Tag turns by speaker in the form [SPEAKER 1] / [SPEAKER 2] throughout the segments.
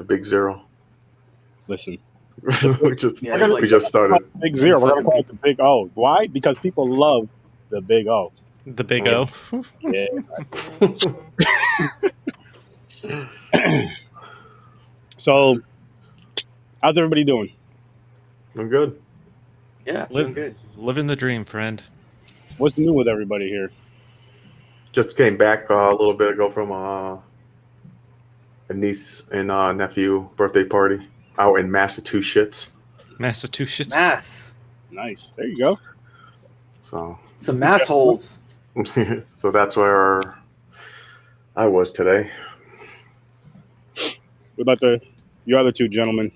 [SPEAKER 1] The big zero.
[SPEAKER 2] Listen.
[SPEAKER 1] we just started.
[SPEAKER 2] Big zero. We're going to call it the big O. Why? Because people love the big O.
[SPEAKER 3] The big O.
[SPEAKER 2] Yeah. So, how's everybody doing?
[SPEAKER 1] I'm good.
[SPEAKER 4] Yeah, doing good.
[SPEAKER 3] Living the dream, friend.
[SPEAKER 2] What's new with everybody here?
[SPEAKER 1] Just came back a little bit ago from a niece and nephew birthday party out in Massachusetts.
[SPEAKER 3] Massachusetts.
[SPEAKER 4] Mass.
[SPEAKER 2] Nice. There you go.
[SPEAKER 1] So
[SPEAKER 4] some mass holes.
[SPEAKER 1] So that's where I was today.
[SPEAKER 2] What about your other two gentlemen?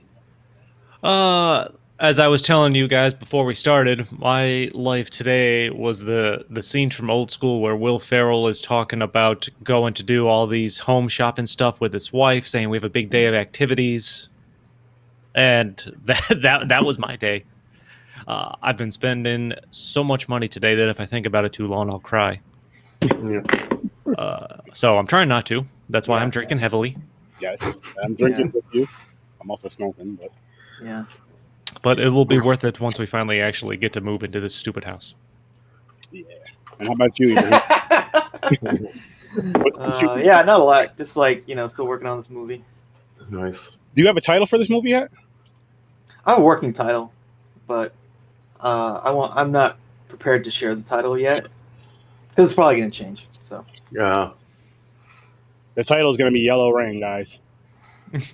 [SPEAKER 3] As I was telling you guys before we started, my life today was the scene from Old School where Will Ferrell is talking about going to do all these home shopping stuff with his wife, saying we have a big day of activities, and that was my day. I've been spending so much money today that if I think about it too long, I'll cry.
[SPEAKER 1] Yeah.
[SPEAKER 3] So I'm trying not to. That's why I'm drinking heavily.
[SPEAKER 2] Yes, I'm drinking with you. I'm also smoking, but
[SPEAKER 4] yeah.
[SPEAKER 3] But it will be worth it once we finally actually get to move into this stupid house.
[SPEAKER 2] Yeah. And how about you?
[SPEAKER 4] Yeah, not a lot. Just still working on this movie.
[SPEAKER 1] Nice.
[SPEAKER 2] Do you have a title for this movie yet?
[SPEAKER 4] I have a working title, but I'm not prepared to share the title yet because it's probably going to change. So
[SPEAKER 1] Yeah.
[SPEAKER 2] The title is going to be Yellow Rain, guys.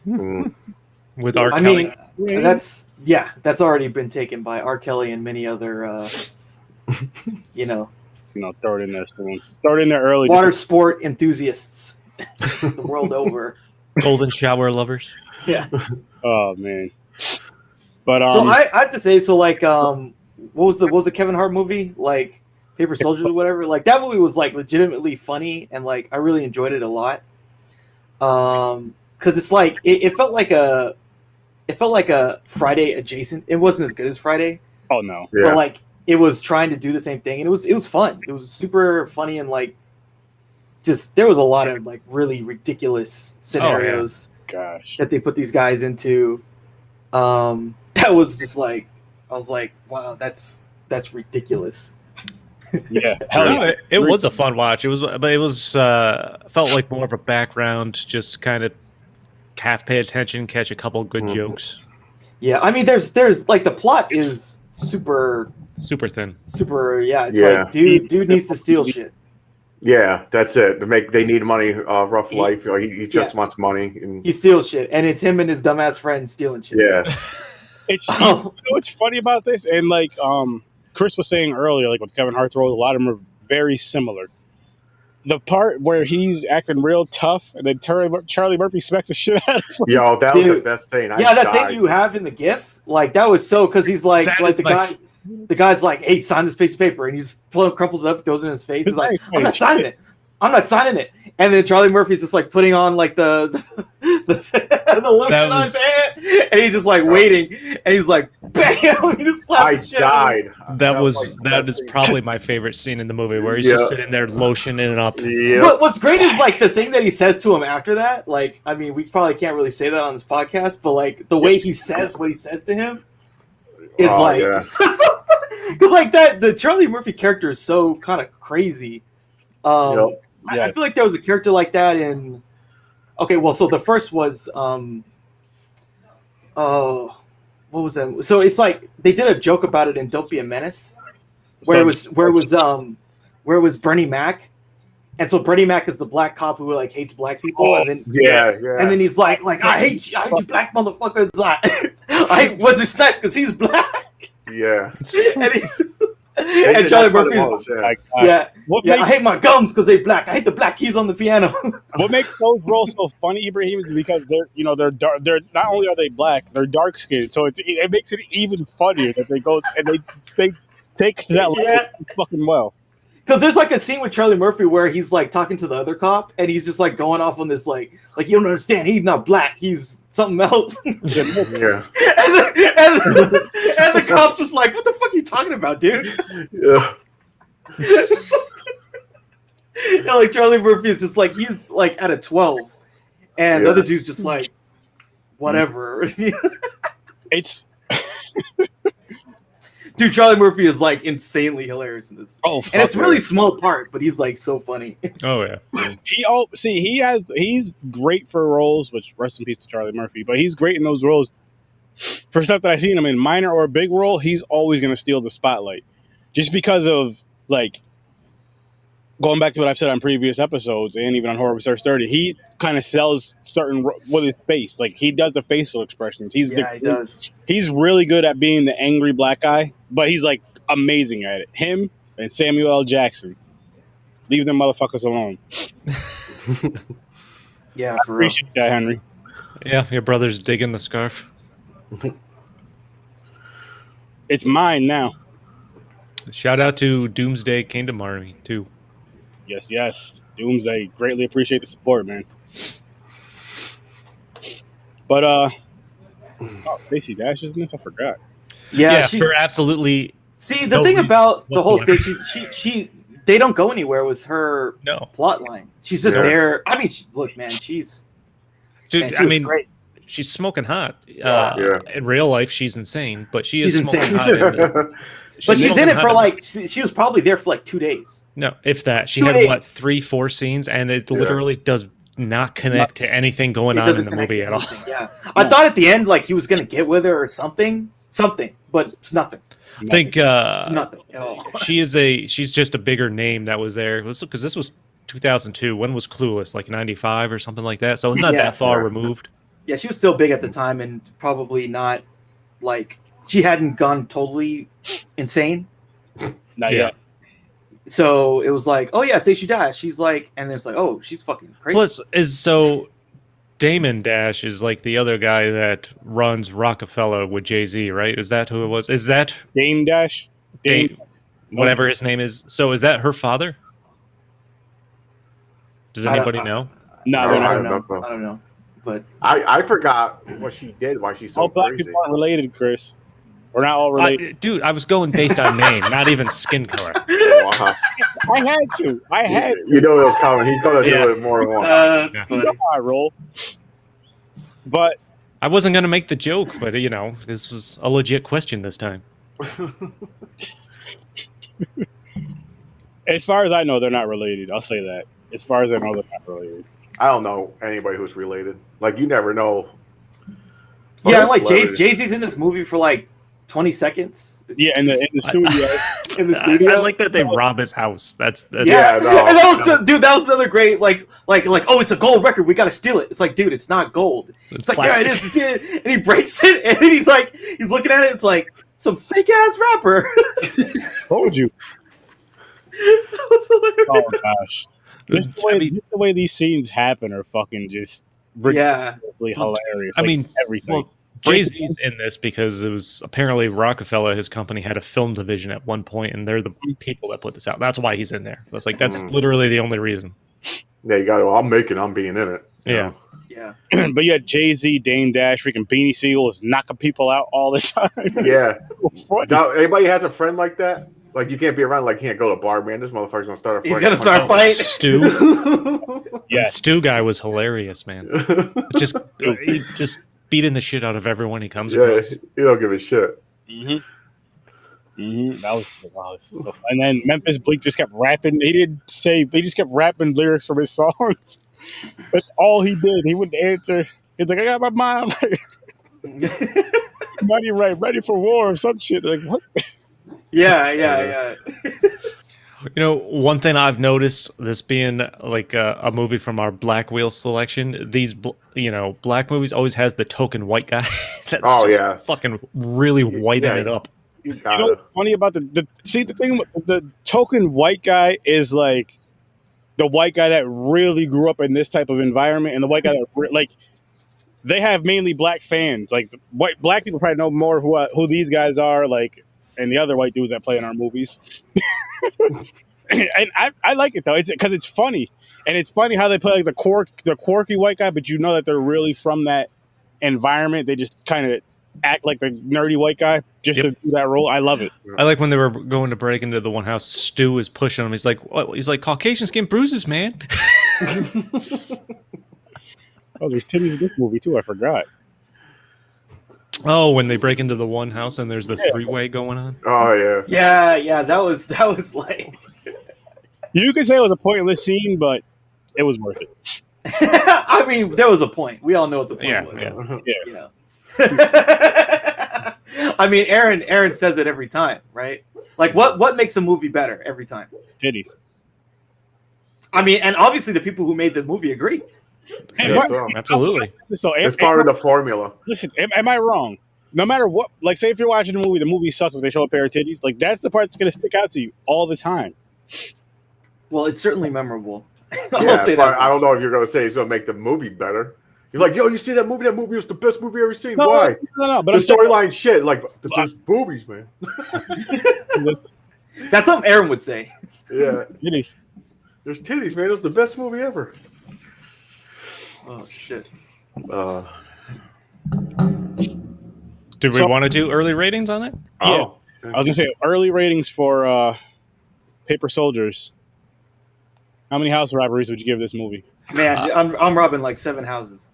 [SPEAKER 3] With R. Kelly.
[SPEAKER 4] That's already been taken by R. Kelly and many other,
[SPEAKER 2] throw it in there soon. Throw it in there early.
[SPEAKER 4] Water sport enthusiasts the world over.
[SPEAKER 3] Golden shower lovers.
[SPEAKER 4] Yeah.
[SPEAKER 2] Oh man. But
[SPEAKER 4] so I have to say, what was the Kevin Hart movie, like Paper Soldiers or whatever? Like that movie was like legitimately funny and like I really enjoyed it a lot. Because it's like it felt like a Friday adjacent. It wasn't as good as Friday.
[SPEAKER 2] Oh no.
[SPEAKER 1] Yeah.
[SPEAKER 4] But like it was trying to do the same thing, and it was fun. It was super funny and like just there was a lot of like really ridiculous scenarios that they put these guys into. That was just like I was like, wow, that's ridiculous.
[SPEAKER 2] Yeah,
[SPEAKER 3] it was a fun watch. It was felt like more of a background, just kind of half pay attention, catch a couple good jokes.
[SPEAKER 4] Yeah, I mean, there's like the plot is super
[SPEAKER 3] thin.
[SPEAKER 4] It's like dude needs to steal shit.
[SPEAKER 1] Yeah, that's it. They need money. Rough life. He just wants money. And
[SPEAKER 4] he steals shit, and it's him and his dumbass friend stealing shit.
[SPEAKER 1] Yeah.
[SPEAKER 2] It's you know what's funny about this, and like Chris was saying earlier, like with Kevin Hart's role, a lot of them are very similar. The part where he's acting real tough, and then Charlie Murphy smacks the shit out of him.
[SPEAKER 1] Yo, that was the best thing.
[SPEAKER 4] That thing you have in the GIF, like that was so because he's like the guy's like, hey, sign this piece of paper, and he just crumples it up, throws it in his face. He's like, I'm not signing it. And then Charlie Murphy's just like putting on like the lotion on his head, and he's just like waiting, and he's like, bam! He just slapped the shit out of him.
[SPEAKER 3] That is probably my favorite scene in the movie, where he's just sitting there lotioning up.
[SPEAKER 4] But what's great is like the thing that he says to him after that. Like, I mean, we probably can't really say that on this podcast, but like the way he says what he says to him is because like the Charlie Murphy character is so kind of crazy. I feel like there was a character like that in. Okay, well, so the first was what was that? So it's like they did a joke about it in Don't Be a Menace, where it was Bernie Mac, and so Bernie Mac is the black cop who like hates black people, and then and then he's like I hate you black motherfuckers. I hate Wesley Snipes because he's black.
[SPEAKER 1] Yeah.
[SPEAKER 4] And Charlie Murphy's I hate my gums because they black. I hate the black keys on the piano.
[SPEAKER 2] What makes those roles so funny, Ibrahim, is because they're dark. They're not only are they black, they're dark skinned. So it makes it even funnier that they go and they take to that level fucking well.
[SPEAKER 4] Because there's like a scene with Charlie Murphy where he's like talking to the other cop, and he's just like going off on this like you don't understand. He's not black. He's something else.
[SPEAKER 1] Yeah.
[SPEAKER 4] And the cop's just like, what the fuck are you talking about, dude?
[SPEAKER 1] Yeah.
[SPEAKER 4] And like Charlie Murphy is just like he's like at a 12, and the other dude's just like, whatever.
[SPEAKER 2] It's
[SPEAKER 4] Dude, Charlie Murphy is like insanely hilarious in this.
[SPEAKER 2] oh,
[SPEAKER 4] And it's really small part, but he's like so funny.
[SPEAKER 3] Oh yeah.
[SPEAKER 2] He's great for roles, which rest in peace to Charlie Murphy, but he's great in those roles. For stuff that I've seen him in, minor or big role, he's always going to steal the spotlight, just because of like going back to what I've said on previous episodes and even on Horror Research 30. He kind of sells certain with his face, like he does the facial expressions.
[SPEAKER 4] He does.
[SPEAKER 2] He's really good at being the angry black guy, but he's like amazing at it. Him and Samuel L. Jackson, leave them motherfuckers alone.
[SPEAKER 4] Yeah,
[SPEAKER 2] I
[SPEAKER 4] for real.
[SPEAKER 2] appreciate that, Henry.
[SPEAKER 3] Yeah, your brother's digging the scarf.
[SPEAKER 2] It's mine now.
[SPEAKER 3] Shout out to Doomsday Kingdom Army too.
[SPEAKER 2] Yes. Doomsday. Greatly appreciate the support, man. But Stacey Dash is in this? I forgot.
[SPEAKER 4] Yeah,
[SPEAKER 3] for absolutely.
[SPEAKER 4] See, the
[SPEAKER 3] no
[SPEAKER 4] thing
[SPEAKER 3] reason
[SPEAKER 4] about the whole
[SPEAKER 3] whatsoever.
[SPEAKER 4] station, she they don't go anywhere with her
[SPEAKER 3] No.
[SPEAKER 4] plot line. She's just
[SPEAKER 1] Yeah.
[SPEAKER 4] there. I mean, look, man, she's
[SPEAKER 3] Dude,
[SPEAKER 4] man, she
[SPEAKER 3] I
[SPEAKER 4] was
[SPEAKER 3] mean,
[SPEAKER 4] great.
[SPEAKER 3] she's smoking hot.
[SPEAKER 1] Yeah.
[SPEAKER 3] In real life, she's insane, but she's
[SPEAKER 4] Insane.
[SPEAKER 3] smoking hot.
[SPEAKER 4] But she's in
[SPEAKER 3] smoking
[SPEAKER 4] it for
[SPEAKER 3] hot
[SPEAKER 4] like she was probably there for like 2 days.
[SPEAKER 3] No, if that. She
[SPEAKER 4] 2
[SPEAKER 3] had
[SPEAKER 4] days.
[SPEAKER 3] what 3-4 scenes, and it literally does not connect to anything going
[SPEAKER 4] It
[SPEAKER 3] on in
[SPEAKER 4] doesn't
[SPEAKER 3] the
[SPEAKER 4] connect
[SPEAKER 3] movie
[SPEAKER 4] to
[SPEAKER 3] at all.
[SPEAKER 4] anything, Yeah, I thought at the end like he was gonna get with her or something, but it's nothing.
[SPEAKER 3] I think
[SPEAKER 4] It's nothing at all.
[SPEAKER 3] she's just a bigger name that was there because this was 2002. When was Clueless? Like 95 or something like that. So it's not
[SPEAKER 4] Yeah.
[SPEAKER 3] that far removed.
[SPEAKER 4] Yeah, she was still big at the time and probably not like she hadn't gone totally insane.
[SPEAKER 2] Not
[SPEAKER 3] Yeah.
[SPEAKER 2] yet.
[SPEAKER 4] So it was like, oh yeah, Stacey Dash. She's like, and then it's like, oh, she's fucking crazy.
[SPEAKER 3] Plus, Damon Dash is like the other guy that runs Rockefeller with Jay-Z, right? Is that who it was? Is that
[SPEAKER 2] Dame Dash?
[SPEAKER 3] Dame, whatever his name is? So is that her father? Does
[SPEAKER 4] I don't-
[SPEAKER 3] anybody know?
[SPEAKER 2] No,
[SPEAKER 1] I
[SPEAKER 2] they're
[SPEAKER 4] I
[SPEAKER 2] not.
[SPEAKER 4] don't know.
[SPEAKER 1] know.
[SPEAKER 4] I don't know. But
[SPEAKER 1] I forgot what she did, why she's so
[SPEAKER 2] All black
[SPEAKER 1] crazy.
[SPEAKER 2] people aren't related, Chris. We're not all related.
[SPEAKER 3] Dude, I was going based on name, not even skin color.
[SPEAKER 1] Wow.
[SPEAKER 2] I had to.
[SPEAKER 1] You know it was coming. He's gonna
[SPEAKER 3] Yeah.
[SPEAKER 1] do it more than once.
[SPEAKER 4] that's
[SPEAKER 3] Yeah.
[SPEAKER 2] You know
[SPEAKER 4] funny.
[SPEAKER 2] how I roll. But
[SPEAKER 3] I wasn't going to make the joke, but, this was a legit question this time.
[SPEAKER 2] as far as I know, they're not related. I'll say that. As far as I know, they're not related.
[SPEAKER 1] I don't know anybody who's related. Like you never know.
[SPEAKER 4] Yeah,
[SPEAKER 1] Oh,
[SPEAKER 4] like
[SPEAKER 1] celebrity.
[SPEAKER 4] Jay-Z's in this movie for like 20 seconds.
[SPEAKER 2] Yeah, in the studio.
[SPEAKER 4] In the studio.
[SPEAKER 3] I like that they rob his house. That's
[SPEAKER 1] Yeah, no,
[SPEAKER 4] and that was another great like oh, it's a gold record, we gotta steal it. It's like, dude, it's not gold. It's like,
[SPEAKER 3] plastic.
[SPEAKER 4] yeah, it is. It's, and he breaks it, and he's like, he's looking at it. It's like some fake ass rapper.
[SPEAKER 2] Told you.
[SPEAKER 4] That's hilarious.
[SPEAKER 2] Oh gosh. Just the way these scenes happen are fucking just
[SPEAKER 4] Yeah,
[SPEAKER 2] ridiculously hilarious.
[SPEAKER 3] I
[SPEAKER 2] Like,
[SPEAKER 3] mean,
[SPEAKER 2] everything.
[SPEAKER 3] well, Jay-Z's in this because it was apparently Rockefeller, his company, had a film division at one point, and they're the people that put this out. That's why he's in there. That's literally the only reason.
[SPEAKER 1] Yeah, you got. I'm being in it. you
[SPEAKER 3] Yeah.
[SPEAKER 1] know?
[SPEAKER 4] yeah.
[SPEAKER 2] But yeah, Jay-Z, Dame Dash, freaking Beanie Siegel is knocking people out all the time.
[SPEAKER 1] Yeah.
[SPEAKER 2] Funny.
[SPEAKER 1] Now, anybody has a friend like that? Like you can't be around. Like can't go to a bar, man. This motherfucker's gonna start a fight.
[SPEAKER 4] He's gonna start a fight.
[SPEAKER 3] Stu.
[SPEAKER 2] Yeah.
[SPEAKER 3] Stu guy was hilarious, man. Just he just beating the shit out of everyone he comes
[SPEAKER 1] Yeah,
[SPEAKER 3] across.
[SPEAKER 1] you don't give a shit.
[SPEAKER 2] That was wow, this is so fun. And then Memphis Bleak just kept rapping. He just kept rapping lyrics from his songs. That's all he did. He wouldn't answer. He's like, I got my mom money right, ready for war or some shit. Like what?
[SPEAKER 4] yeah.
[SPEAKER 3] One thing I've noticed, this being like a movie from our Black Wheel selection, these black movies always has the token white guy that's fucking really whiting it up.
[SPEAKER 1] You
[SPEAKER 2] You know
[SPEAKER 1] gotta.
[SPEAKER 2] what's funny about the thing with the token white guy is like the white guy that really grew up in this type of environment, and the white guy that they have mainly black fans. Like black people probably know more of who these guys are, like, and the other white dudes that play in our movies. And I like it though. It's because it's funny, and it's funny how they play like the quirky white guy, but you know that they're really from that environment. They just kind of act like the nerdy white guy just to do that role. I love it.
[SPEAKER 3] I like when they were going to break into the one house, Stu is pushing him. He's like, what? He's like, Caucasian skin bruises, man.
[SPEAKER 2] Oh, there's titties in this movie too. I forgot.
[SPEAKER 3] Oh, when they break into the one house and there's the three-way going on.
[SPEAKER 1] Oh yeah.
[SPEAKER 4] Yeah, that was like.
[SPEAKER 2] You could say it was a pointless scene, but it was worth it.
[SPEAKER 4] I mean, there was a point. We all know what the point was.
[SPEAKER 2] Yeah.
[SPEAKER 4] You know. I mean, Aaron says it every time, right? Like, what makes a movie better every time?
[SPEAKER 2] Titties.
[SPEAKER 4] I mean, and obviously the people who made the movie agree.
[SPEAKER 1] Yeah, so.
[SPEAKER 3] Absolutely.
[SPEAKER 2] So
[SPEAKER 1] It's part of the formula.
[SPEAKER 2] Listen, am I wrong? No matter what, like, say if you're watching a movie sucks if they show a pair of titties. Like, that's the part that's gonna stick out to you all the time.
[SPEAKER 4] Well, it's certainly memorable. I'll
[SPEAKER 1] Yeah,
[SPEAKER 4] say
[SPEAKER 1] but
[SPEAKER 4] that.
[SPEAKER 1] I don't know if you're gonna say it's gonna make the movie better. You're like, yo, you see that movie? That movie was the best movie I've ever seen.
[SPEAKER 2] No,
[SPEAKER 1] Why?
[SPEAKER 2] No, but
[SPEAKER 1] The storyline shit. Like, there's boobies, man.
[SPEAKER 4] That's something Aaron would say.
[SPEAKER 1] Yeah.
[SPEAKER 2] titties.
[SPEAKER 1] There's titties, man. It was the best movie ever.
[SPEAKER 4] Oh shit.
[SPEAKER 3] Did we want to do early ratings on that?
[SPEAKER 1] Oh.
[SPEAKER 2] I was gonna say early ratings for Paper Soldiers. How many house robberies would you give this movie?
[SPEAKER 4] Man, I'm robbing like 7 houses.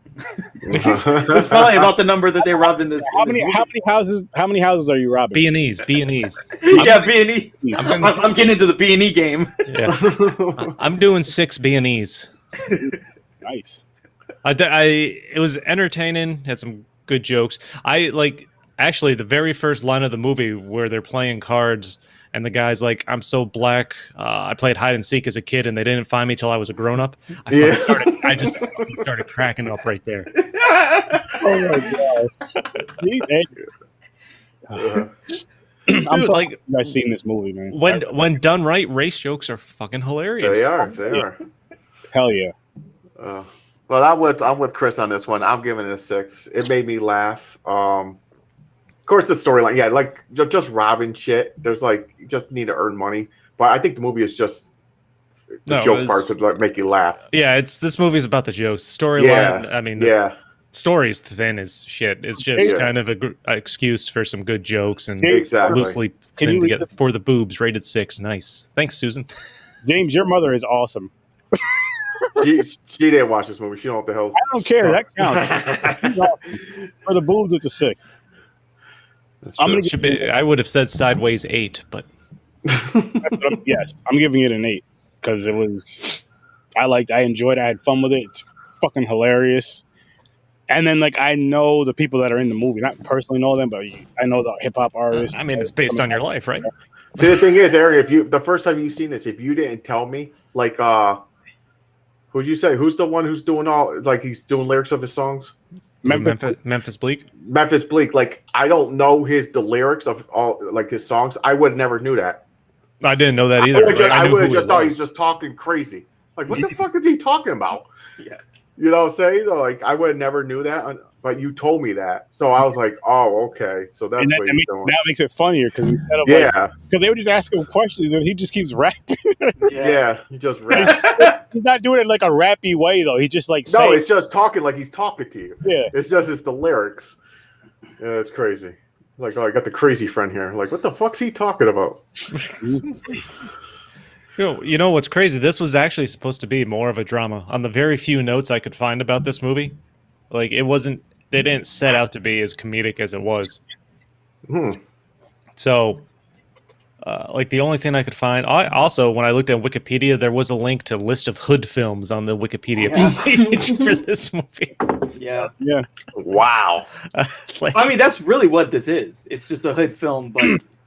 [SPEAKER 4] That's probably about the number that they robbed in this.
[SPEAKER 2] How many houses are you robbing?
[SPEAKER 3] B&E's.
[SPEAKER 4] Yeah, B&E.
[SPEAKER 3] I'm
[SPEAKER 4] I'm getting into the B&E game.
[SPEAKER 3] Yeah. I'm doing 6 B&Es.
[SPEAKER 2] Nice.
[SPEAKER 3] It was entertaining, had some good jokes. Actually, the very first line of the movie where they're playing cards and the guy's like, I'm so black. I played hide and seek as a kid and they didn't find me till I was a grown up. I just started cracking up right there.
[SPEAKER 2] Oh my god. See, I'm so like, you guys seen this movie, man.
[SPEAKER 3] When done right, race jokes are fucking hilarious.
[SPEAKER 1] They are.
[SPEAKER 2] Hell yeah.
[SPEAKER 1] But I'm with Chris on this one. I'm giving it a 6. It made me laugh. Of course, the storyline, yeah, like just robbing shit. There's like you just need to earn money, but I think the movie is just the joke parts that like make you laugh.
[SPEAKER 3] Yeah, this movie is about the jokes. Storyline.
[SPEAKER 1] Yeah.
[SPEAKER 3] I mean, story's thin as shit. It's just kind of a excuse for some good jokes and loosely thin to get for the boobs. Rated 6. Nice. Thanks, Susan.
[SPEAKER 2] James, your mother is awesome.
[SPEAKER 1] She didn't watch this movie. She don't know what the hell.
[SPEAKER 2] I don't care. That counts. Awesome. For the boobs, it's a 6.
[SPEAKER 3] I would have said Sideways 8, but
[SPEAKER 2] yes, I'm giving it an 8 because it was. I enjoyed it. I had fun with it. It's fucking hilarious. And then, like, I know the people that are in the movie. Not personally know them, but I know the hip hop artists.
[SPEAKER 3] I mean, it's based on your life, right?
[SPEAKER 1] See, the thing is, Eric, the first time you seen this, if you didn't tell me, like, who'd you say? Who's the one who's doing he's doing lyrics of his songs?
[SPEAKER 3] Memphis Bleak.
[SPEAKER 1] Memphis Bleak. Like, I don't know the lyrics of all like his songs. I would never knew that.
[SPEAKER 3] I didn't know that either.
[SPEAKER 1] I would have just thought he's just talking crazy. Like, what the fuck is he talking about?
[SPEAKER 4] Yeah.
[SPEAKER 1] You know what I'm saying? Like, I would have never knew that, but you told me that. So I was like, oh, okay. So that's what he's doing.
[SPEAKER 2] That makes it funnier because instead of because they would just ask him questions and he just keeps rapping.
[SPEAKER 1] Yeah, he just raps.
[SPEAKER 2] He's not doing it like a rappy way though. He just like
[SPEAKER 1] it's just talking like he's talking to you.
[SPEAKER 2] Yeah, it's
[SPEAKER 1] the lyrics. Yeah, it's crazy. Like, oh, I got the crazy friend here. Like, what the fuck's he talking about?
[SPEAKER 3] You know what's crazy? This was actually supposed to be more of a drama. On the very few notes I could find about this movie, like it wasn't. They didn't set out to be as comedic as it was. So, like the only thing I could find. Also, when I looked at Wikipedia, there was a link to list of hood films on the Wikipedia page for this movie.
[SPEAKER 4] Yeah.
[SPEAKER 1] Wow.
[SPEAKER 4] I mean, that's really what this is. It's just a hood film, but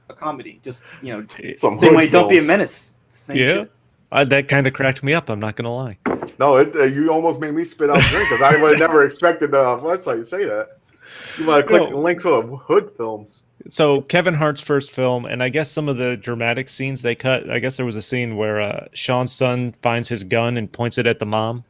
[SPEAKER 4] a comedy. Just
[SPEAKER 1] some
[SPEAKER 4] same way. Don't be a menace. Same shit.
[SPEAKER 3] That kind of cracked me up. I'm not gonna lie.
[SPEAKER 1] No, you almost made me spit out drink because I would have never expected the website to say that. You might have clicked the link to hood films.
[SPEAKER 3] So Kevin Hart's first film, and I guess some of the dramatic scenes they cut. I guess there was a scene where Sean's son finds his gun and points it at the mom.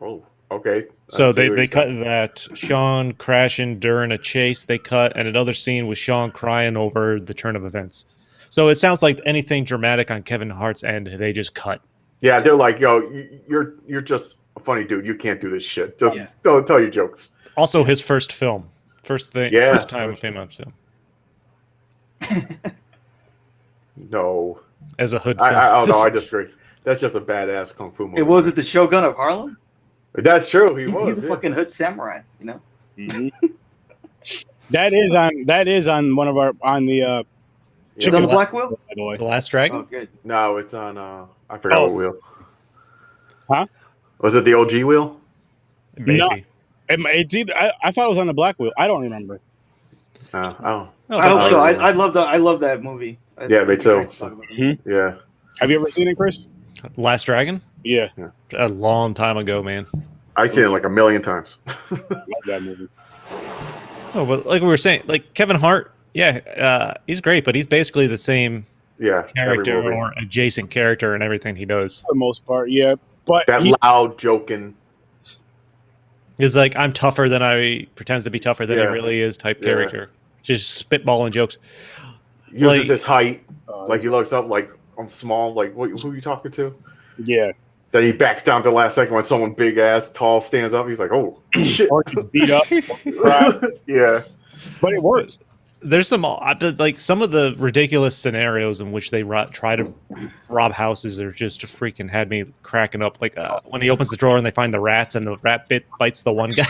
[SPEAKER 1] Oh, okay.
[SPEAKER 3] So they cut that. Sean crashing during a chase. They cut, and another scene with Sean crying over the turn of events. So it sounds like anything dramatic on Kevin Hart's end, they just cut.
[SPEAKER 1] Yeah, they're like, yo, you're just a funny dude. You can't do this shit. Just don't tell your jokes.
[SPEAKER 3] Also, his first film, first time with him on film.
[SPEAKER 1] No,
[SPEAKER 3] as a hood film.
[SPEAKER 1] Oh no, I disagree. That's just a badass kung fu movie.
[SPEAKER 4] It was it the Shogun of Harlem?
[SPEAKER 1] That's true.
[SPEAKER 4] He's a fucking hood samurai,
[SPEAKER 2] Mm-hmm. That is on one of our on the
[SPEAKER 4] Is it
[SPEAKER 2] chicken
[SPEAKER 4] on the Black Wheel?
[SPEAKER 2] by the way.
[SPEAKER 3] The Last Dragon.
[SPEAKER 4] Oh, good.
[SPEAKER 1] No, it's on. I forgot
[SPEAKER 2] Oh.
[SPEAKER 1] what wheel.
[SPEAKER 2] Huh?
[SPEAKER 1] Was it the OG wheel?
[SPEAKER 3] Maybe.
[SPEAKER 2] No. It's either, I thought it was on the Black Wheel. I don't remember.
[SPEAKER 1] Oh,
[SPEAKER 3] Oh,
[SPEAKER 4] I hope so.
[SPEAKER 1] I-
[SPEAKER 4] I love that movie.
[SPEAKER 1] Yeah, me too. Yeah.
[SPEAKER 2] Have you ever seen it, Chris?
[SPEAKER 3] Last Dragon.
[SPEAKER 2] Yeah,
[SPEAKER 3] A long time ago, man.
[SPEAKER 1] I've seen it like a million times.
[SPEAKER 2] love that movie.
[SPEAKER 3] Oh, but like we were saying, like Kevin Hart, he's great, but he's basically the same
[SPEAKER 1] Yeah. every
[SPEAKER 3] character
[SPEAKER 1] movie.
[SPEAKER 3] or adjacent character in everything he does.
[SPEAKER 2] For the most part, yeah. But
[SPEAKER 1] That loud joking.
[SPEAKER 3] He's like, I'm tougher than I pretends to be tougher than he
[SPEAKER 1] Yeah.
[SPEAKER 3] really is type
[SPEAKER 1] Yeah.
[SPEAKER 3] character. Just spitballing jokes.
[SPEAKER 1] Uses
[SPEAKER 3] Like-
[SPEAKER 1] his height.
[SPEAKER 2] uh,
[SPEAKER 1] Like he looks up like I'm small. Like who are you talking to?
[SPEAKER 2] yeah,
[SPEAKER 1] Then he backs down to the last second when someone big ass tall stands up. He's like, oh shit.
[SPEAKER 2] or he's beat up. Right.
[SPEAKER 1] Yeah.
[SPEAKER 2] But it works.
[SPEAKER 3] There's some like some of the ridiculous scenarios in which they try to rob houses are just freaking had me cracking up. Like when he opens the drawer and they find the rats and the rat bites the one guy.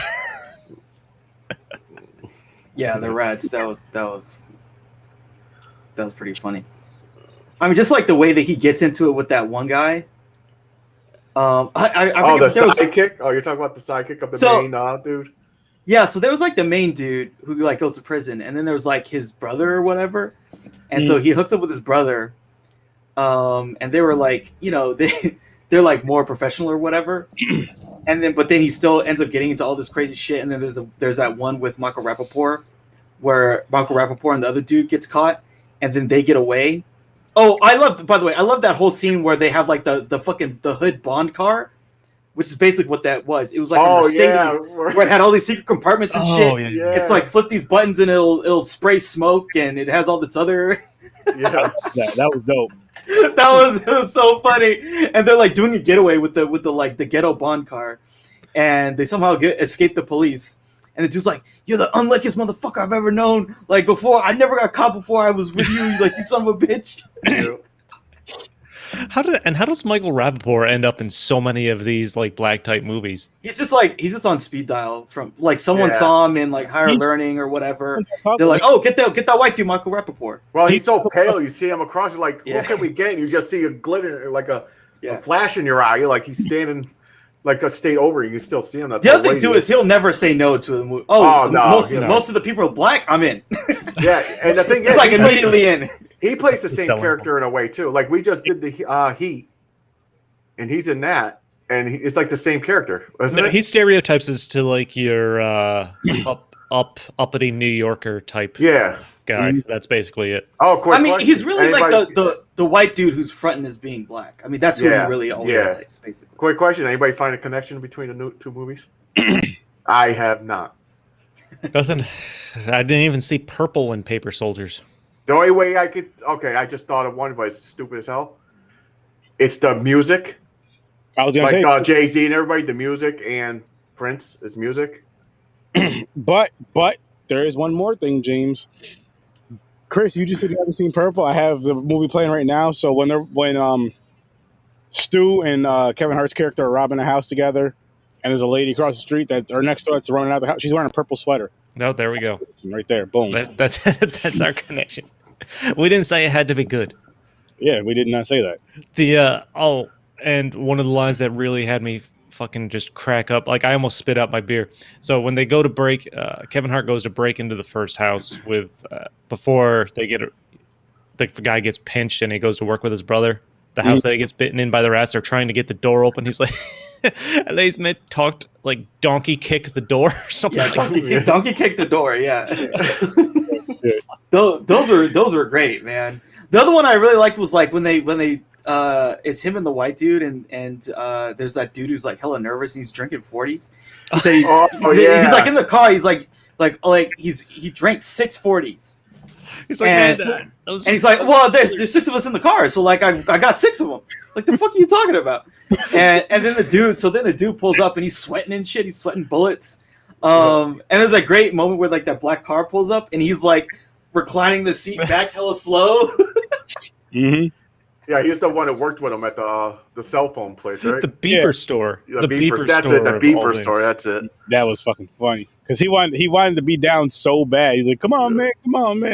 [SPEAKER 4] Yeah, the rats. That was pretty funny. I mean, just like the way that he gets into it with that one guy. I
[SPEAKER 1] Oh, the
[SPEAKER 4] forget if there was-
[SPEAKER 1] sidekick. Oh, you're talking about the sidekick of the
[SPEAKER 4] So-
[SPEAKER 1] main dude.
[SPEAKER 4] Yeah, so there was like the main dude who like goes to prison, and then there was like his brother or whatever, and so he hooks up with his brother, and they were like, you know, they're like more professional or whatever, and then but then he still ends up getting into all this crazy shit, and then there's that one with Michael Rappaport, where Michael Rappaport and the other dude gets caught, and then they get away. Oh, I love that whole scene where they have like the fucking the hood Bond car, which is basically what that was. It was like a
[SPEAKER 1] Oh
[SPEAKER 4] Mercedes
[SPEAKER 1] yeah.
[SPEAKER 4] where it had all these secret compartments and shit.
[SPEAKER 1] Yeah.
[SPEAKER 4] It's like flip these buttons and it'll spray smoke, and it has all this other.
[SPEAKER 1] Yeah.
[SPEAKER 2] Yeah, that was dope.
[SPEAKER 4] It was so funny, and they're like doing a getaway with the like the ghetto Bond car, and they somehow escape the police. And the dude's like, "You're the unluckiest motherfucker I've ever known. Like before, I never got caught before I was with you. Like you son of a bitch."
[SPEAKER 1] Yeah.
[SPEAKER 3] How does Michael Rappaport end up in so many of these like black type movies?
[SPEAKER 4] He's just on speed dial from like someone
[SPEAKER 1] Yeah.
[SPEAKER 4] saw him in like Higher Learning or whatever.
[SPEAKER 2] They're
[SPEAKER 4] They're like, "Oh, get that white dude, Michael Rappaport."
[SPEAKER 1] Well, he's so pale. You see him across. You're like,
[SPEAKER 4] Yeah.
[SPEAKER 1] what can we get? And you just see a glitter, like a
[SPEAKER 4] Yeah.
[SPEAKER 1] flash in your eye. You're like he's standing like a state over. You can still see him. That's
[SPEAKER 4] The
[SPEAKER 1] how
[SPEAKER 4] other thing
[SPEAKER 1] white
[SPEAKER 4] too
[SPEAKER 1] he
[SPEAKER 4] is he'll never say no to the movie. Oh,
[SPEAKER 1] Oh, no,
[SPEAKER 4] most of the people are black. I'm in.
[SPEAKER 1] Yeah, and the thing
[SPEAKER 4] It's
[SPEAKER 1] is,
[SPEAKER 4] like immediately in.
[SPEAKER 1] he plays the same
[SPEAKER 3] Telling
[SPEAKER 1] character in a way too. Like we just did the Heat, and he's in that, and it's like the same character, isn't
[SPEAKER 3] No,
[SPEAKER 1] it?
[SPEAKER 3] he stereotypes as to like your uppity New Yorker type
[SPEAKER 1] Yeah.
[SPEAKER 3] guy. That's basically it.
[SPEAKER 1] Oh, quick
[SPEAKER 4] I mean,
[SPEAKER 1] question.
[SPEAKER 4] he's really
[SPEAKER 1] Anybody-
[SPEAKER 4] like the white dude who's fronting as being black. I mean, that's who
[SPEAKER 1] Yeah,
[SPEAKER 4] he really always
[SPEAKER 1] yeah.
[SPEAKER 4] plays, basically.
[SPEAKER 1] Quick question: anybody find a connection between the two movies? I have not.
[SPEAKER 3] Nothing. I didn't even see purple in Paper Soldiers.
[SPEAKER 1] The only way I could, I just thought of one, but it's stupid as hell. It's the music,
[SPEAKER 2] I was gonna
[SPEAKER 1] like
[SPEAKER 2] say,
[SPEAKER 1] Jay-Z and everybody. The music and Prince is music.
[SPEAKER 2] but there is one more thing, James. Chris, you just said you haven't seen Purple. I have the movie playing right now. So when Stu and Kevin Hart's character are robbing a house together, and there's a lady across the street or next door that's running out of the house. She's wearing a purple sweater.
[SPEAKER 3] No, there we go.
[SPEAKER 2] Right there, boom.
[SPEAKER 3] That's that's our connection. We didn't say it had to be good.
[SPEAKER 2] Yeah, we did not say that.
[SPEAKER 3] The and one of the lines that really had me fucking just crack up, like I almost spit out my beer. So when they go to break, Kevin Hart goes to break into the first house with before they get the guy gets pinched and he goes to work with his brother. The house that he gets bitten in by the rats. They're trying to get the door open. He's like, and they talked like donkey kick the door or something.
[SPEAKER 4] Yeah, donkey kick the door. Yeah, those were great, man. The other one I really liked was like when they it's him and the white dude and there's that dude who's like hella nervous and he's drinking 40s. So
[SPEAKER 1] yeah.
[SPEAKER 4] He's like in the car. He's like he drank 6 40s.
[SPEAKER 3] He's like,
[SPEAKER 4] And-
[SPEAKER 3] man, those
[SPEAKER 4] And he's like, well, there's 6 of us in the car, so like I got 6 of them. It's like, the fuck are you talking about? And then the dude pulls up and he's sweating and shit. He's sweating bullets. And there's a great moment where like that black car pulls up and he's like reclining the seat back hella slow.
[SPEAKER 2] Mm-hmm.
[SPEAKER 1] Yeah, he's the one that worked with him at the cell phone place, right?
[SPEAKER 3] the beeper store.
[SPEAKER 1] The beeper. That's it. The
[SPEAKER 3] of all
[SPEAKER 1] beeper
[SPEAKER 3] things.
[SPEAKER 1] store. That's it.
[SPEAKER 2] That was fucking funny. Because he wanted to be down so bad. He's like, come on, man.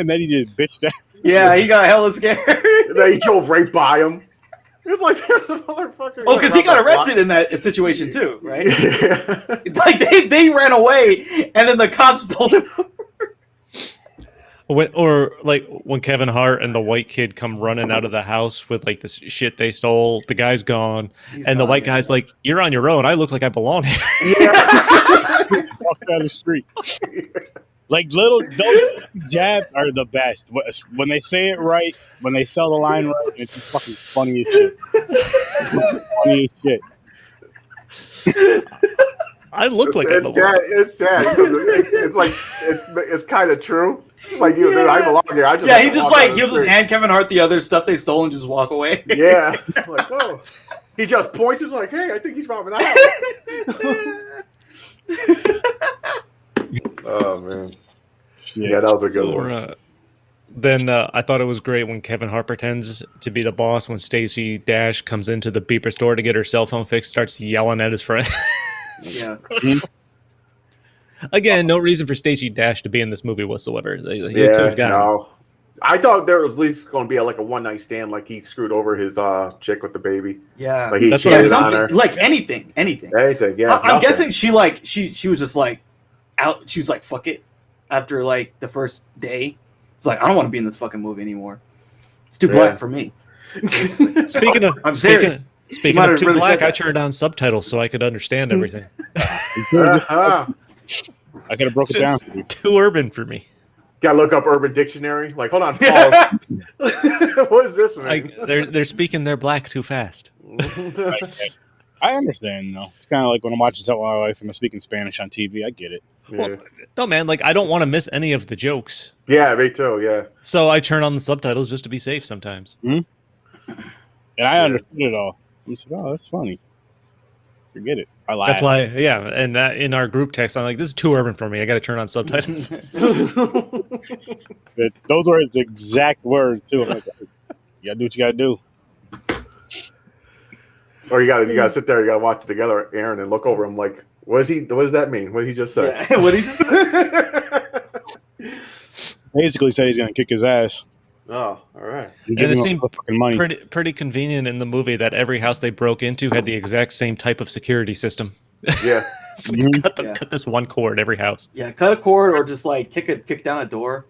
[SPEAKER 2] Then he just bitched out.
[SPEAKER 4] Yeah, he got hella scared.
[SPEAKER 1] They drove right by him. It's like there's some motherfucker.
[SPEAKER 4] Oh, because he got arrested in that situation too, right?
[SPEAKER 1] Yeah.
[SPEAKER 4] Like they ran away, and then the cops pulled him over.
[SPEAKER 3] Or like when Kevin Hart and the white kid come running out of the house with like the shit they stole, the guy's gone, and the white guy's like, "You're on your own. I look like I belong here."
[SPEAKER 1] Yeah.
[SPEAKER 2] Walk down the street. Like those jabs are the best. When they say it right, when they sell the line right, it's just fucking funny as shit. Funny as shit.
[SPEAKER 3] I look like
[SPEAKER 1] it's sad. It's sad. It's like it's kind of true. Like I belong here. I just
[SPEAKER 4] he'll just hand Kevin Hart the other stuff they stole and just walk away.
[SPEAKER 1] Yeah. Like, oh, he just points. He's like, hey, I think he's robbing a house. Oh man. Yeah, that was a good one.
[SPEAKER 3] Then I thought it was great when Kevin Hart pretends to be the boss when Stacey Dash comes into the beeper store to get her cell phone fixed, starts yelling at his friend.
[SPEAKER 4] Yeah.
[SPEAKER 3] Again, no reason for Stacey Dash to be in this movie whatsoever.
[SPEAKER 1] No. I thought there was at least going to be a one night stand, like he screwed over his chick with the baby.
[SPEAKER 4] Yeah,
[SPEAKER 1] like he
[SPEAKER 3] that's
[SPEAKER 1] cheated on her.
[SPEAKER 4] Like anything.
[SPEAKER 1] Yeah,
[SPEAKER 4] I'm guessing she was just like out. She was like, fuck it. After like the first day, it's like I don't want to be in this fucking movie anymore. It's too black for me.
[SPEAKER 3] Speaking of too
[SPEAKER 4] really
[SPEAKER 3] black, I turned on subtitles so I could understand everything.
[SPEAKER 2] I could have broke it down.
[SPEAKER 3] Too urban for me.
[SPEAKER 1] Gotta look up Urban Dictionary. Like, hold on, pause. What is this, man?
[SPEAKER 3] Like, they're speaking their black too fast.
[SPEAKER 2] I understand, though. It's kind of like when I'm watching something with my wife and I'm speaking Spanish on TV. I get it.
[SPEAKER 1] Yeah.
[SPEAKER 3] Well, no, man. Like, I don't want to miss any of the jokes.
[SPEAKER 1] Yeah, me too. Yeah.
[SPEAKER 3] So I turn on the subtitles just to be safe sometimes.
[SPEAKER 2] Mm-hmm. And I understood it all. I'm just like, oh, that's funny. Forget it. I laugh.
[SPEAKER 3] That's why, yeah. And in our group text, I'm like, this is too urban for me. I got to turn on subtitles.
[SPEAKER 2] Those were his exact words too. I'm like, you gotta do what you gotta do.
[SPEAKER 1] Or you gotta sit there. You gotta watch it together, Aaron, and look over him. Like, what does that mean? What did he just say?
[SPEAKER 4] Yeah. What did he just say?
[SPEAKER 2] Basically, said he's gonna kick his ass.
[SPEAKER 1] Oh, all right.
[SPEAKER 3] And it seemed
[SPEAKER 2] money.
[SPEAKER 3] pretty convenient in the movie that every house they broke into had the exact same type of security system.
[SPEAKER 1] Yeah.
[SPEAKER 3] It's like, cut this one cord every house.
[SPEAKER 4] Yeah, cut a cord or just like kick down a door.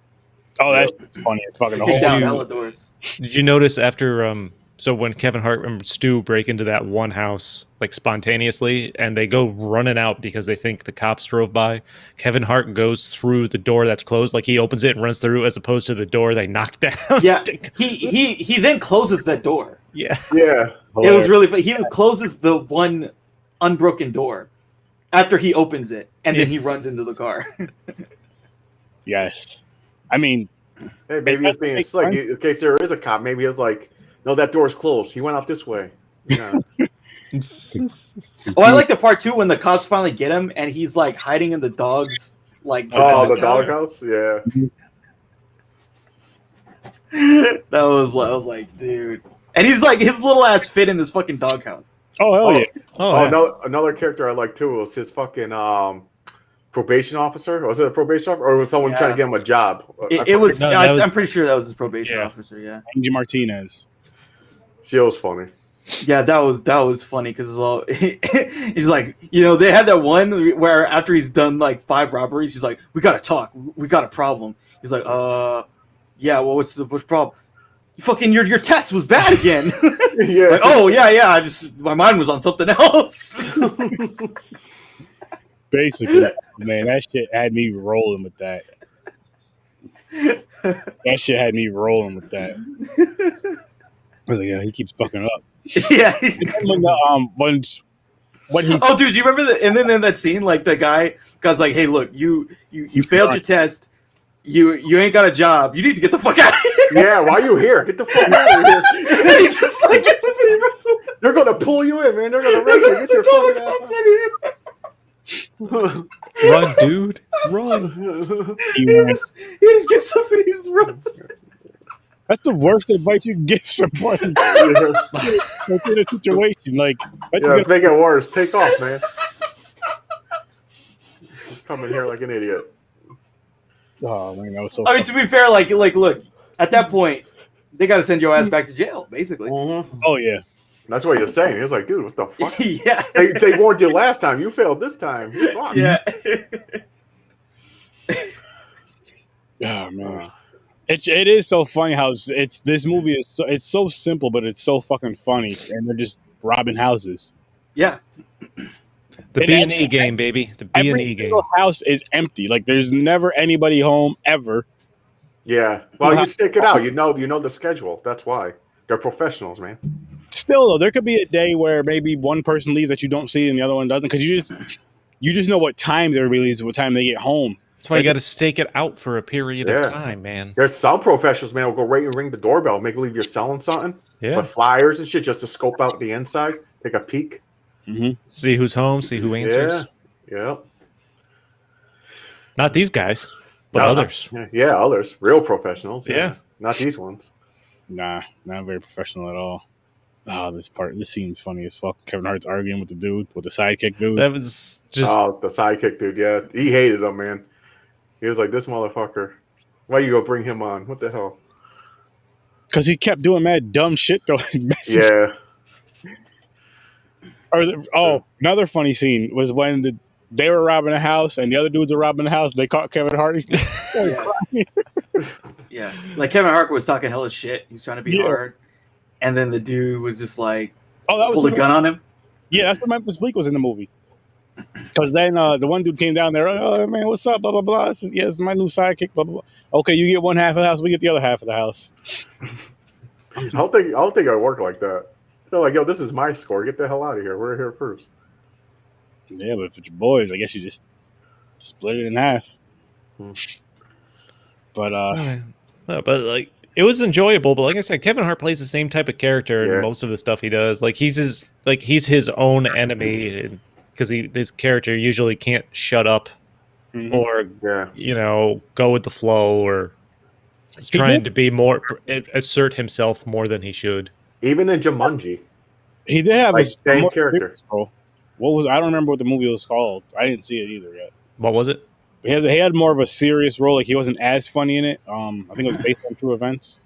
[SPEAKER 2] Oh, that's funny. It's fucking
[SPEAKER 4] Kick down hella doors.
[SPEAKER 3] Did you notice after so when Kevin Hart and Stu break into that one house like spontaneously and they go running out because they think the cops drove by, Kevin Hart goes through the door that's closed, like he opens it and runs through as opposed to the door they knocked down.
[SPEAKER 4] Yeah, he then closes that door.
[SPEAKER 3] Yeah.
[SPEAKER 1] Yeah.
[SPEAKER 4] It was really funny. He closes the one unbroken door after he opens it, and then he runs into the car.
[SPEAKER 2] Yes. I mean,
[SPEAKER 1] hey, maybe he's being slick. In case there is a cop, maybe it's like, no, that door's closed. He went out this way. Yeah.
[SPEAKER 4] Oh, I like the part too when the cops finally get him, and he's like hiding in the dog's like.
[SPEAKER 1] The doghouse. Yeah.
[SPEAKER 4] I was like, dude, and he's like his little ass fit in this fucking doghouse.
[SPEAKER 2] oh hell yeah.
[SPEAKER 3] Oh,
[SPEAKER 1] Another character I like too was his fucking probation officer. Was it a probation officer, or was someone trying to get him a job?
[SPEAKER 4] It was. I'm pretty sure that was his probation officer. Yeah,
[SPEAKER 2] Angie Martinez.
[SPEAKER 1] She was funny.
[SPEAKER 4] Yeah, that was funny because he's like, they had that one where after he's done like 5 robberies, he's like, we gotta talk, we got a problem. He's like, yeah, well, what's the problem? Fucking your test was bad again.
[SPEAKER 1] Yeah.
[SPEAKER 4] Like, oh yeah, my mind was on something else.
[SPEAKER 2] Basically, man, that shit had me rolling with that. That shit had me rolling with that. I was like, yeah, he keeps fucking up.
[SPEAKER 4] Yeah.
[SPEAKER 2] When he,
[SPEAKER 4] oh, dude, do you remember and then in that scene, like the guy's like, hey, look, you failed your test. You ain't got a job. You need to get the fuck out of here.
[SPEAKER 1] Yeah, why are you here? Get the fuck out of here.
[SPEAKER 4] And he's just like, get somebody.
[SPEAKER 1] They're gonna pull you in, man. They're gonna arrest you. Get your fucking ass out.
[SPEAKER 3] run, dude, run.
[SPEAKER 4] He just gets somebody who's runs.
[SPEAKER 2] that's the worst advice you can give somebody in a situation. Like,
[SPEAKER 1] let's make it worse. Take off, man. Coming here like an idiot.
[SPEAKER 2] Oh man, that was so.
[SPEAKER 4] I mean, to be fair, like, look, at that point, they got to send your ass back to jail, basically.
[SPEAKER 1] Mm-hmm.
[SPEAKER 2] Oh yeah.
[SPEAKER 1] That's what you're saying. He's like, dude, what the fuck?
[SPEAKER 4] Yeah.
[SPEAKER 1] They warned you last time. You failed this time. Fuck.
[SPEAKER 4] Yeah.
[SPEAKER 2] Oh man. It is so funny how it's this movie is it's so simple, but it's so fucking funny, and they're just robbing houses.
[SPEAKER 4] Yeah.
[SPEAKER 3] The B&E game, baby. The B&E
[SPEAKER 2] Every
[SPEAKER 3] game.
[SPEAKER 2] single house is empty. Like there's never anybody home ever.
[SPEAKER 1] Yeah. Well, you stick it out. You know the schedule. That's why. They're professionals, man.
[SPEAKER 2] Still though, there could be a day where maybe one person leaves that you don't see and the other one doesn't, because you just know what times everybody leaves, what time they get home.
[SPEAKER 3] That's why you got to stake it out for a period of time, man.
[SPEAKER 1] There's some professionals, man, will go right and ring the doorbell, make believe you're selling something.
[SPEAKER 3] Yeah.
[SPEAKER 1] With flyers and shit just to scope out the inside, take a peek.
[SPEAKER 2] Mm-hmm.
[SPEAKER 3] See who's home, see who answers.
[SPEAKER 1] Yeah.
[SPEAKER 3] Not these guys, but others.
[SPEAKER 1] Yeah, others. Real professionals.
[SPEAKER 3] Yeah.
[SPEAKER 1] Not these ones.
[SPEAKER 2] Nah, not very professional at all. Oh, this scene's funny as fuck. Kevin Hart's arguing with the sidekick dude.
[SPEAKER 3] That was just.
[SPEAKER 1] Oh, the sidekick dude, yeah. He hated him, man. He was like, this motherfucker. Why you go bring him on? What the hell?
[SPEAKER 2] Because he kept doing mad dumb shit, though.
[SPEAKER 1] Yeah.
[SPEAKER 2] Another funny scene was when they were robbing a house and the other dudes were robbing a house. They caught Kevin Hart.
[SPEAKER 4] Yeah. Like Kevin Hart was talking hella shit. He was trying to be hard. And then the dude was just like, pulled a gun on him.
[SPEAKER 2] Yeah, that's what Memphis Bleak was in the movie. Because then the one dude came down there, oh man, what's up, blah, blah, blah. I said, it's my new sidekick, blah, blah, blah. Okay, you get one half of the house, we get the other half of the house.
[SPEAKER 1] I don't think it'd work like that. They're like, yo, this is my score. Get the hell out of here. We're here first.
[SPEAKER 2] Yeah, but if it's your boys, I guess you just split it in half. But
[SPEAKER 3] like, it was enjoyable. But like I said, Kevin Hart plays the same type of character in most of the stuff he does. Like he's his own enemy, because this character usually can't shut up or go with the flow, or he's trying to be more assert himself more than he should.
[SPEAKER 1] Even in Jumanji,
[SPEAKER 2] he did have
[SPEAKER 1] a same character.
[SPEAKER 2] I don't remember what the movie was called. I didn't see it either yet.
[SPEAKER 3] What was it?
[SPEAKER 2] He had more of a serious role. Like he wasn't as funny in it. I think it was based on true events.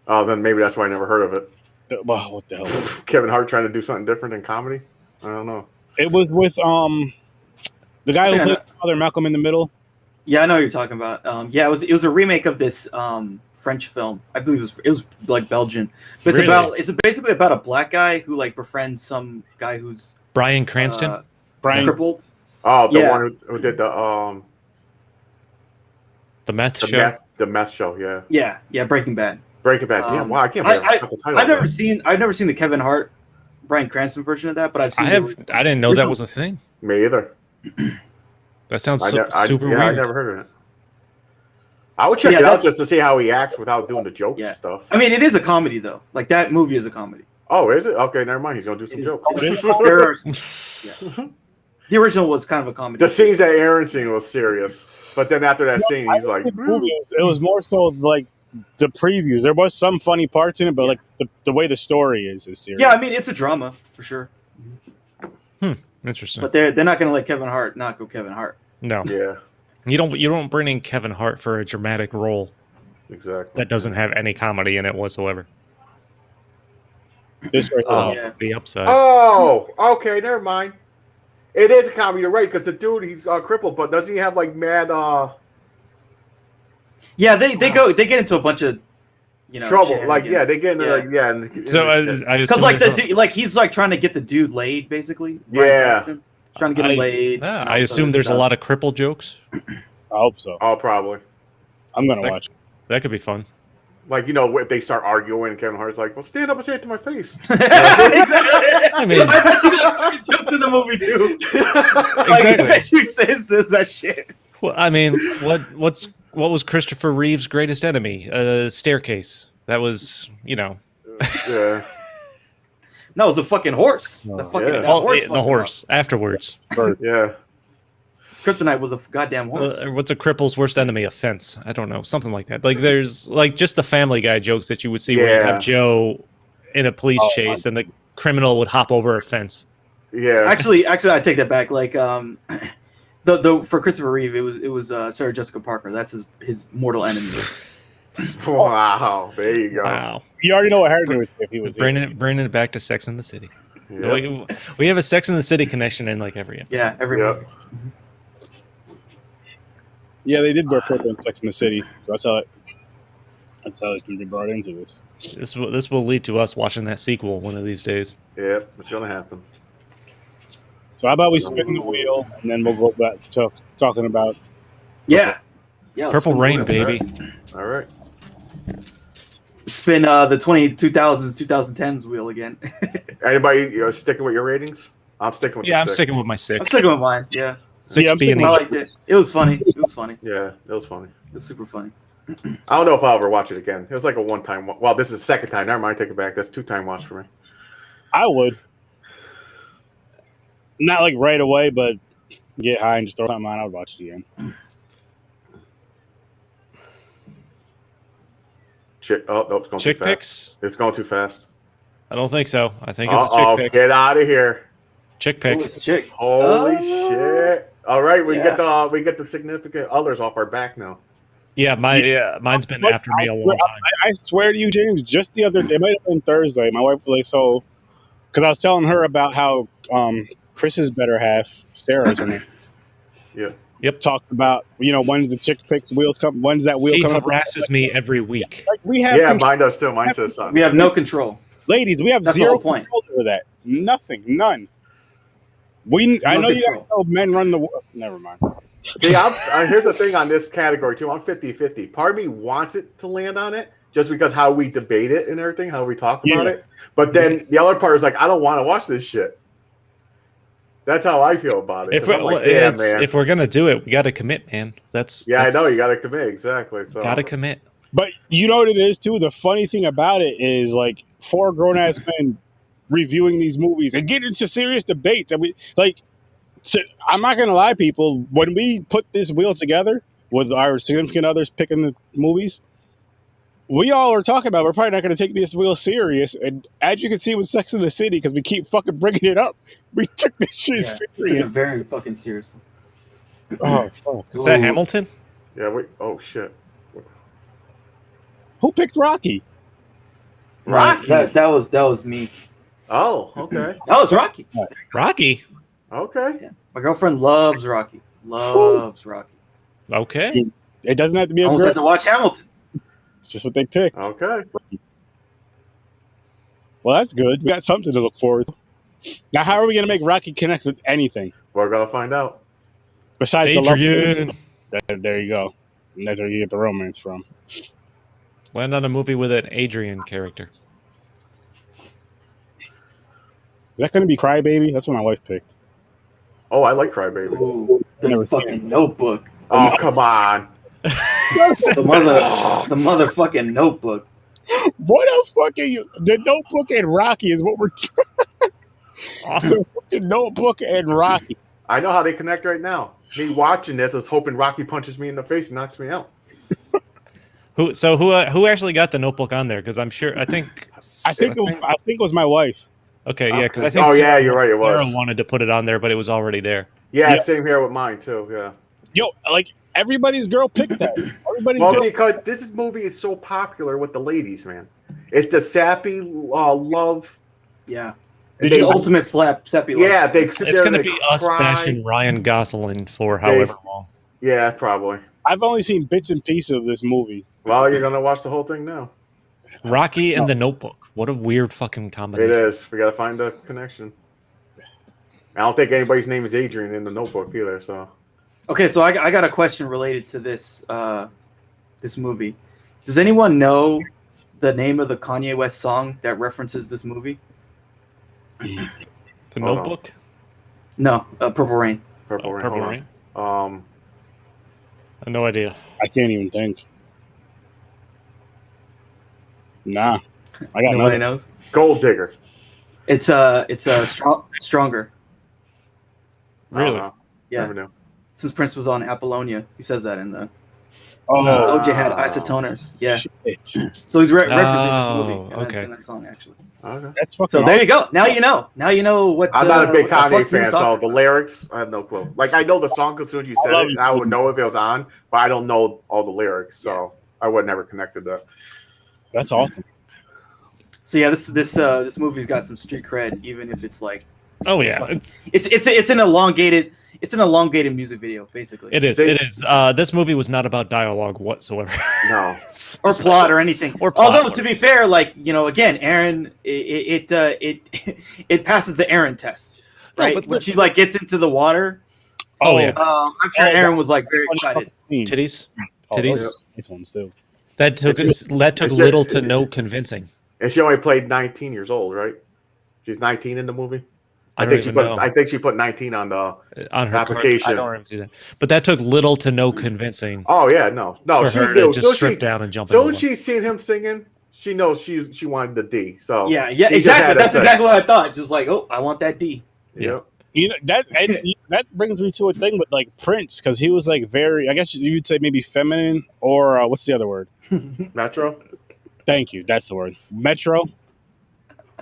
[SPEAKER 1] Oh, then maybe that's why I never heard of it.
[SPEAKER 2] Well, what the hell?
[SPEAKER 1] Kevin Hart trying to do something different in comedy? I don't know.
[SPEAKER 2] It was with the guy who played Father Malcolm in the Middle.
[SPEAKER 4] Yeah, I know what you're talking about. It was a remake of this French film. I believe it was like Belgian. But it's basically about a black guy who like befriends some guy who's
[SPEAKER 3] Bryan Cranston,
[SPEAKER 4] crippled.
[SPEAKER 1] Oh, the one who did the
[SPEAKER 3] meth show.
[SPEAKER 1] The meth show,
[SPEAKER 4] Yeah, Breaking Bad.
[SPEAKER 1] Damn, wow, I can't believe I got the title.
[SPEAKER 4] I've never seen the Kevin Hart, Bryan Cranston version of that, but I've seen.
[SPEAKER 3] I didn't know that was a thing.
[SPEAKER 1] Me either.
[SPEAKER 3] That sounds super weird.
[SPEAKER 1] I never heard of it. I would check it out just to see how he acts without doing the jokes stuff.
[SPEAKER 4] I mean, it is a comedy though. Like that movie is a comedy.
[SPEAKER 1] Oh, is it? Okay, never mind. He's gonna do some jokes.
[SPEAKER 4] The original was kind of a comedy.
[SPEAKER 1] The scenes that Aaron seen was serious, but then after that scene, he's like,
[SPEAKER 2] it was more so like the previews. There was some funny parts in it, but like the way the story is serious.
[SPEAKER 4] Yeah, I mean, it's a drama for sure.
[SPEAKER 3] Interesting.
[SPEAKER 4] But they're not going to let Kevin Hart not go Kevin Hart.
[SPEAKER 3] No.
[SPEAKER 1] Yeah.
[SPEAKER 3] You don't bring in Kevin Hart for a dramatic role.
[SPEAKER 1] Exactly.
[SPEAKER 3] That doesn't have any comedy in it whatsoever. The upside.
[SPEAKER 1] Oh, okay, never mind. It is a comedy, you're right, because the dude, he's crippled, but doesn't he have like mad
[SPEAKER 4] Yeah, they get into a bunch of
[SPEAKER 1] trouble. Like they get into
[SPEAKER 4] so he's like trying to get the dude laid, basically. Trying to get him laid.
[SPEAKER 3] I assume there's a lot of cripple jokes.
[SPEAKER 2] I hope so.
[SPEAKER 1] Oh, probably.
[SPEAKER 2] I'm gonna watch it.
[SPEAKER 3] That could be fun.
[SPEAKER 1] Like, if they start arguing, Kevin Hart's like, well, stand up and say it to my face.
[SPEAKER 4] Exactly. I mean, I bet you got jokes in the movie, too. I bet you says that shit.
[SPEAKER 3] Well, I mean, what was Christopher Reeve's greatest enemy? Staircase. That was,
[SPEAKER 1] Yeah.
[SPEAKER 4] No, it was a fucking horse. The
[SPEAKER 3] horse afterwards.
[SPEAKER 1] Yeah.
[SPEAKER 4] Kryptonite was a goddamn horse.
[SPEAKER 3] What's a cripple's worst enemy? A fence. I don't know. Something like that. Like there's like just the Family Guy jokes that you would see where you have Joe in a police chase and the criminal would hop over a fence.
[SPEAKER 1] Yeah.
[SPEAKER 4] Actually, I take that back. Like, The for Christopher Reeve, it was Sarah Jessica Parker. That's his mortal enemy.
[SPEAKER 1] Wow, there you go.
[SPEAKER 3] Wow.
[SPEAKER 2] You already know what Harry would say if he was
[SPEAKER 3] Bringing it back to Sex in the City.
[SPEAKER 1] Yep.
[SPEAKER 3] We have a Sex in the City connection in like every episode.
[SPEAKER 4] Yeah, every movie.
[SPEAKER 2] Yeah, they did wear purple in Sex in the City. That's how it can be brought into this.
[SPEAKER 3] This will lead to us watching that sequel one of these days.
[SPEAKER 1] Yep, it's gonna happen.
[SPEAKER 2] So how about we spin the wheel and then we'll go back to talking about
[SPEAKER 4] Yeah.
[SPEAKER 3] Purple Rain,
[SPEAKER 1] Okay.
[SPEAKER 3] baby.
[SPEAKER 1] All right.
[SPEAKER 4] Spin the 2000s, 2010s wheel again.
[SPEAKER 1] Anybody sticking with your ratings? I'm sticking with.
[SPEAKER 3] Yeah,
[SPEAKER 1] the
[SPEAKER 3] I'm
[SPEAKER 1] 6.
[SPEAKER 3] sticking with my 6.
[SPEAKER 4] I'm sticking with mine. Yeah.
[SPEAKER 3] 6
[SPEAKER 2] I'm
[SPEAKER 3] being
[SPEAKER 2] sticking
[SPEAKER 4] I
[SPEAKER 2] with-
[SPEAKER 4] liked it. It was funny. It was funny.
[SPEAKER 1] Yeah, it was funny.
[SPEAKER 4] It was super funny.
[SPEAKER 1] I don't know if I'll ever watch it again. It was like a one-time. Well, this is the second time. Never mind. Take it back. That's 2-time watch for me.
[SPEAKER 2] I would. Not like right away, but get high and just throw something on. I would watch it again.
[SPEAKER 1] Oh, no, it's going
[SPEAKER 3] Chick
[SPEAKER 1] too fast.
[SPEAKER 3] picks?
[SPEAKER 1] It's going too fast.
[SPEAKER 3] I don't think so. I think it's a
[SPEAKER 1] Oh,
[SPEAKER 3] chick pick.
[SPEAKER 1] get out of here!
[SPEAKER 3] Chick pick.
[SPEAKER 4] It was a chick.
[SPEAKER 1] Holy shit! All right, we
[SPEAKER 4] Yeah.
[SPEAKER 1] get the significant others off our back now.
[SPEAKER 3] Yeah, mine's been
[SPEAKER 2] But
[SPEAKER 3] after me a long time.
[SPEAKER 2] I swear to you, James, just the other day, it might have been Thursday, my wife was like, so, because I was telling her about how Chris's better half, Sarah's in it.
[SPEAKER 1] Yeah.
[SPEAKER 3] Yep.
[SPEAKER 2] Talked about, when's the chick picks wheels come, when's that wheel
[SPEAKER 3] He
[SPEAKER 2] coming up?
[SPEAKER 3] harasses me every week.
[SPEAKER 2] Like, we have
[SPEAKER 1] Yeah,
[SPEAKER 2] control.
[SPEAKER 1] mine does too. Mine says something.
[SPEAKER 4] We have no control.
[SPEAKER 2] Ladies, we have
[SPEAKER 4] That's the
[SPEAKER 2] zero
[SPEAKER 4] whole point.
[SPEAKER 2] control over that. Nothing, none. I
[SPEAKER 4] No
[SPEAKER 2] know you guys
[SPEAKER 4] control.
[SPEAKER 2] know men run the world. Never mind.
[SPEAKER 1] See, here's the thing on this category too. I'm 50-50. Part of me wants it to land on it just because how we debate it and everything, how we talk about
[SPEAKER 2] Yeah.
[SPEAKER 1] it. But then the other part is like, I don't want to watch this shit. That's how I feel about it.
[SPEAKER 3] If
[SPEAKER 1] 'Cause I'm like, damn, man.
[SPEAKER 3] if we're gonna do it, we got to commit, man. That's
[SPEAKER 1] I know you got to commit exactly. So
[SPEAKER 3] Got to commit.
[SPEAKER 2] But you know what it is too? The funny thing about it is like 4 grown ass men reviewing these movies and getting into serious debate that we like. I'm not gonna lie, people. When we put this wheel together with our significant others picking the movies, we all are talking about we're probably not gonna take this wheel serious. And as you can see with Sex in the City, because we keep fucking bringing it up, we took this shit
[SPEAKER 4] Yeah, took it
[SPEAKER 2] serious.
[SPEAKER 4] very fucking seriously.
[SPEAKER 2] Oh fuck!
[SPEAKER 3] Is that
[SPEAKER 4] Ooh.
[SPEAKER 3] Hamilton?
[SPEAKER 1] yeah, wait. Oh shit.
[SPEAKER 2] Who picked Rocky?
[SPEAKER 1] Rocky.
[SPEAKER 4] That was me.
[SPEAKER 1] Oh, okay,
[SPEAKER 4] That was Rocky.
[SPEAKER 3] Rocky.
[SPEAKER 1] okay.
[SPEAKER 4] My girlfriend loves Rocky. Loves Rocky.
[SPEAKER 3] Okay.
[SPEAKER 2] It doesn't have to be
[SPEAKER 4] I
[SPEAKER 2] a
[SPEAKER 4] almost
[SPEAKER 2] girl.
[SPEAKER 4] had to watch Hamilton.
[SPEAKER 2] It's just what they picked.
[SPEAKER 1] Okay.
[SPEAKER 2] Well, that's good. We got something to look forward to. Now, how are we going to make Rocky connect with anything
[SPEAKER 1] We're gonna find out.
[SPEAKER 2] besides the
[SPEAKER 3] Adrian.
[SPEAKER 2] love? There you go. And that's where you get the romance from.
[SPEAKER 3] Land on a movie with an Adrian character.
[SPEAKER 2] Is that going to be Crybaby? That's what my wife picked.
[SPEAKER 1] Oh, I like Crybaby.
[SPEAKER 4] Ooh,
[SPEAKER 2] Never
[SPEAKER 4] the fucking Notebook.
[SPEAKER 1] Oh, come on.
[SPEAKER 4] The motherfucking Notebook.
[SPEAKER 2] What a fucking the Notebook and Rocky is what we're
[SPEAKER 3] Awesome.
[SPEAKER 2] fucking Notebook and Rocky.
[SPEAKER 1] I know how they connect right now. Me watching this is hoping Rocky punches me in the face and knocks me out.
[SPEAKER 3] Who actually got the Notebook on there? Because I'm sure I think
[SPEAKER 2] it was my wife.
[SPEAKER 3] Okay, yeah, because I think
[SPEAKER 1] Oh, yeah,
[SPEAKER 3] Sarah-
[SPEAKER 1] you're right, it was.
[SPEAKER 3] Sarah wanted to put it on there, but it was already there.
[SPEAKER 1] Yeah,
[SPEAKER 2] Yeah.
[SPEAKER 1] same here with mine too. Yeah.
[SPEAKER 2] Yo, like everybody's girl picked that. Everybody's
[SPEAKER 1] Well,
[SPEAKER 2] girl.
[SPEAKER 1] because this movie is so popular with the ladies, man. It's the sappy love.
[SPEAKER 4] Yeah.
[SPEAKER 1] They-
[SPEAKER 4] The ultimate sappy love.
[SPEAKER 1] Yeah, they sit
[SPEAKER 3] It's
[SPEAKER 1] there
[SPEAKER 3] going to
[SPEAKER 1] and they
[SPEAKER 3] be us
[SPEAKER 1] cry.
[SPEAKER 3] bashing Ryan Gosling for however long.
[SPEAKER 1] Yeah, probably.
[SPEAKER 2] I've only seen bits and pieces of this movie.
[SPEAKER 1] Well, you're gonna watch the whole thing now.
[SPEAKER 3] Rocky and the Notebook. What a weird fucking
[SPEAKER 1] It
[SPEAKER 3] combination.
[SPEAKER 1] is. We gotta find a connection. I don't think anybody's name is Adrian in the Notebook either. So
[SPEAKER 4] Okay, so I got a question related to this this movie. Does anyone know the name of the Kanye West song that references this movie?
[SPEAKER 3] The
[SPEAKER 1] Hold on.
[SPEAKER 3] Notebook?
[SPEAKER 4] No, Purple Rain.
[SPEAKER 1] Purple Rain.
[SPEAKER 3] Purple
[SPEAKER 1] hold
[SPEAKER 3] Rain?
[SPEAKER 1] on.
[SPEAKER 3] I have no idea.
[SPEAKER 2] I can't even think. Nah, I got
[SPEAKER 4] Nobody
[SPEAKER 2] nothing.
[SPEAKER 4] knows.
[SPEAKER 1] Gold Digger.
[SPEAKER 4] It's stronger.
[SPEAKER 1] I don't
[SPEAKER 3] Really?
[SPEAKER 1] know.
[SPEAKER 4] Yeah.
[SPEAKER 1] Never knew.
[SPEAKER 4] Since Prince was on Apollonia, he says that in the
[SPEAKER 2] Oh,
[SPEAKER 4] OJ had isotoners. Yeah.
[SPEAKER 2] shit.
[SPEAKER 4] So he's referencing this movie.
[SPEAKER 3] Oh, okay.
[SPEAKER 4] In that song, actually.
[SPEAKER 1] Okay.
[SPEAKER 2] That's fucking
[SPEAKER 4] So there you go. Now you know. Now you know what.
[SPEAKER 1] I'm not a big
[SPEAKER 4] what the fuck
[SPEAKER 1] Kanye
[SPEAKER 4] he was
[SPEAKER 1] fan, so
[SPEAKER 4] talking
[SPEAKER 1] the
[SPEAKER 4] about.
[SPEAKER 1] lyrics, I have no clue. Like, I know the song because as soon as you said
[SPEAKER 2] love
[SPEAKER 1] it,
[SPEAKER 2] it.
[SPEAKER 1] I would know if it was on, but I don't know all the lyrics, so I would never connected that.
[SPEAKER 2] That's awesome.
[SPEAKER 4] So yeah, this movie's got some street cred, even if it's like
[SPEAKER 3] Oh yeah,
[SPEAKER 4] it's an elongated music video, basically.
[SPEAKER 3] it is. It is. This movie was not about dialogue whatsoever.
[SPEAKER 1] No.
[SPEAKER 4] Or plot or anything.
[SPEAKER 3] Or plot.
[SPEAKER 4] Although to be fair, like, you know, again, Aaron, it passes the Aaron test,
[SPEAKER 3] No,
[SPEAKER 4] right?
[SPEAKER 3] but
[SPEAKER 4] When she like gets into the water.
[SPEAKER 3] Oh yeah,
[SPEAKER 4] I'm sure Aaron was like very excited.
[SPEAKER 3] titties.
[SPEAKER 2] Oh,
[SPEAKER 3] Titties.
[SPEAKER 2] those are nice ones too.
[SPEAKER 3] That took little to no convincing.
[SPEAKER 1] And she only played 19 years old, right? She's 19 in the movie. I
[SPEAKER 3] don't
[SPEAKER 1] think she
[SPEAKER 3] even
[SPEAKER 1] put.
[SPEAKER 3] know.
[SPEAKER 1] I think she put 19 on the
[SPEAKER 3] On her
[SPEAKER 1] application.
[SPEAKER 3] Card, I don't even see that. But that took little to no convincing
[SPEAKER 1] Oh yeah, no.
[SPEAKER 3] for
[SPEAKER 1] She
[SPEAKER 3] her
[SPEAKER 1] knew.
[SPEAKER 3] to just strip down and jump.
[SPEAKER 1] So
[SPEAKER 3] in
[SPEAKER 1] when
[SPEAKER 3] the
[SPEAKER 1] she seen him singing, she knows she wanted the D. So
[SPEAKER 4] Yeah,
[SPEAKER 1] she just
[SPEAKER 4] exactly.
[SPEAKER 1] had to
[SPEAKER 4] That's
[SPEAKER 1] say.
[SPEAKER 4] exactly what I thought. She was like, "Oh, I want that D."
[SPEAKER 3] Yeah.
[SPEAKER 2] You know that brings me to a thing with like Prince, because he was like very, I guess you'd say maybe feminine, or what's the other word?
[SPEAKER 1] Metro.
[SPEAKER 2] Thank you, that's the word. Metro.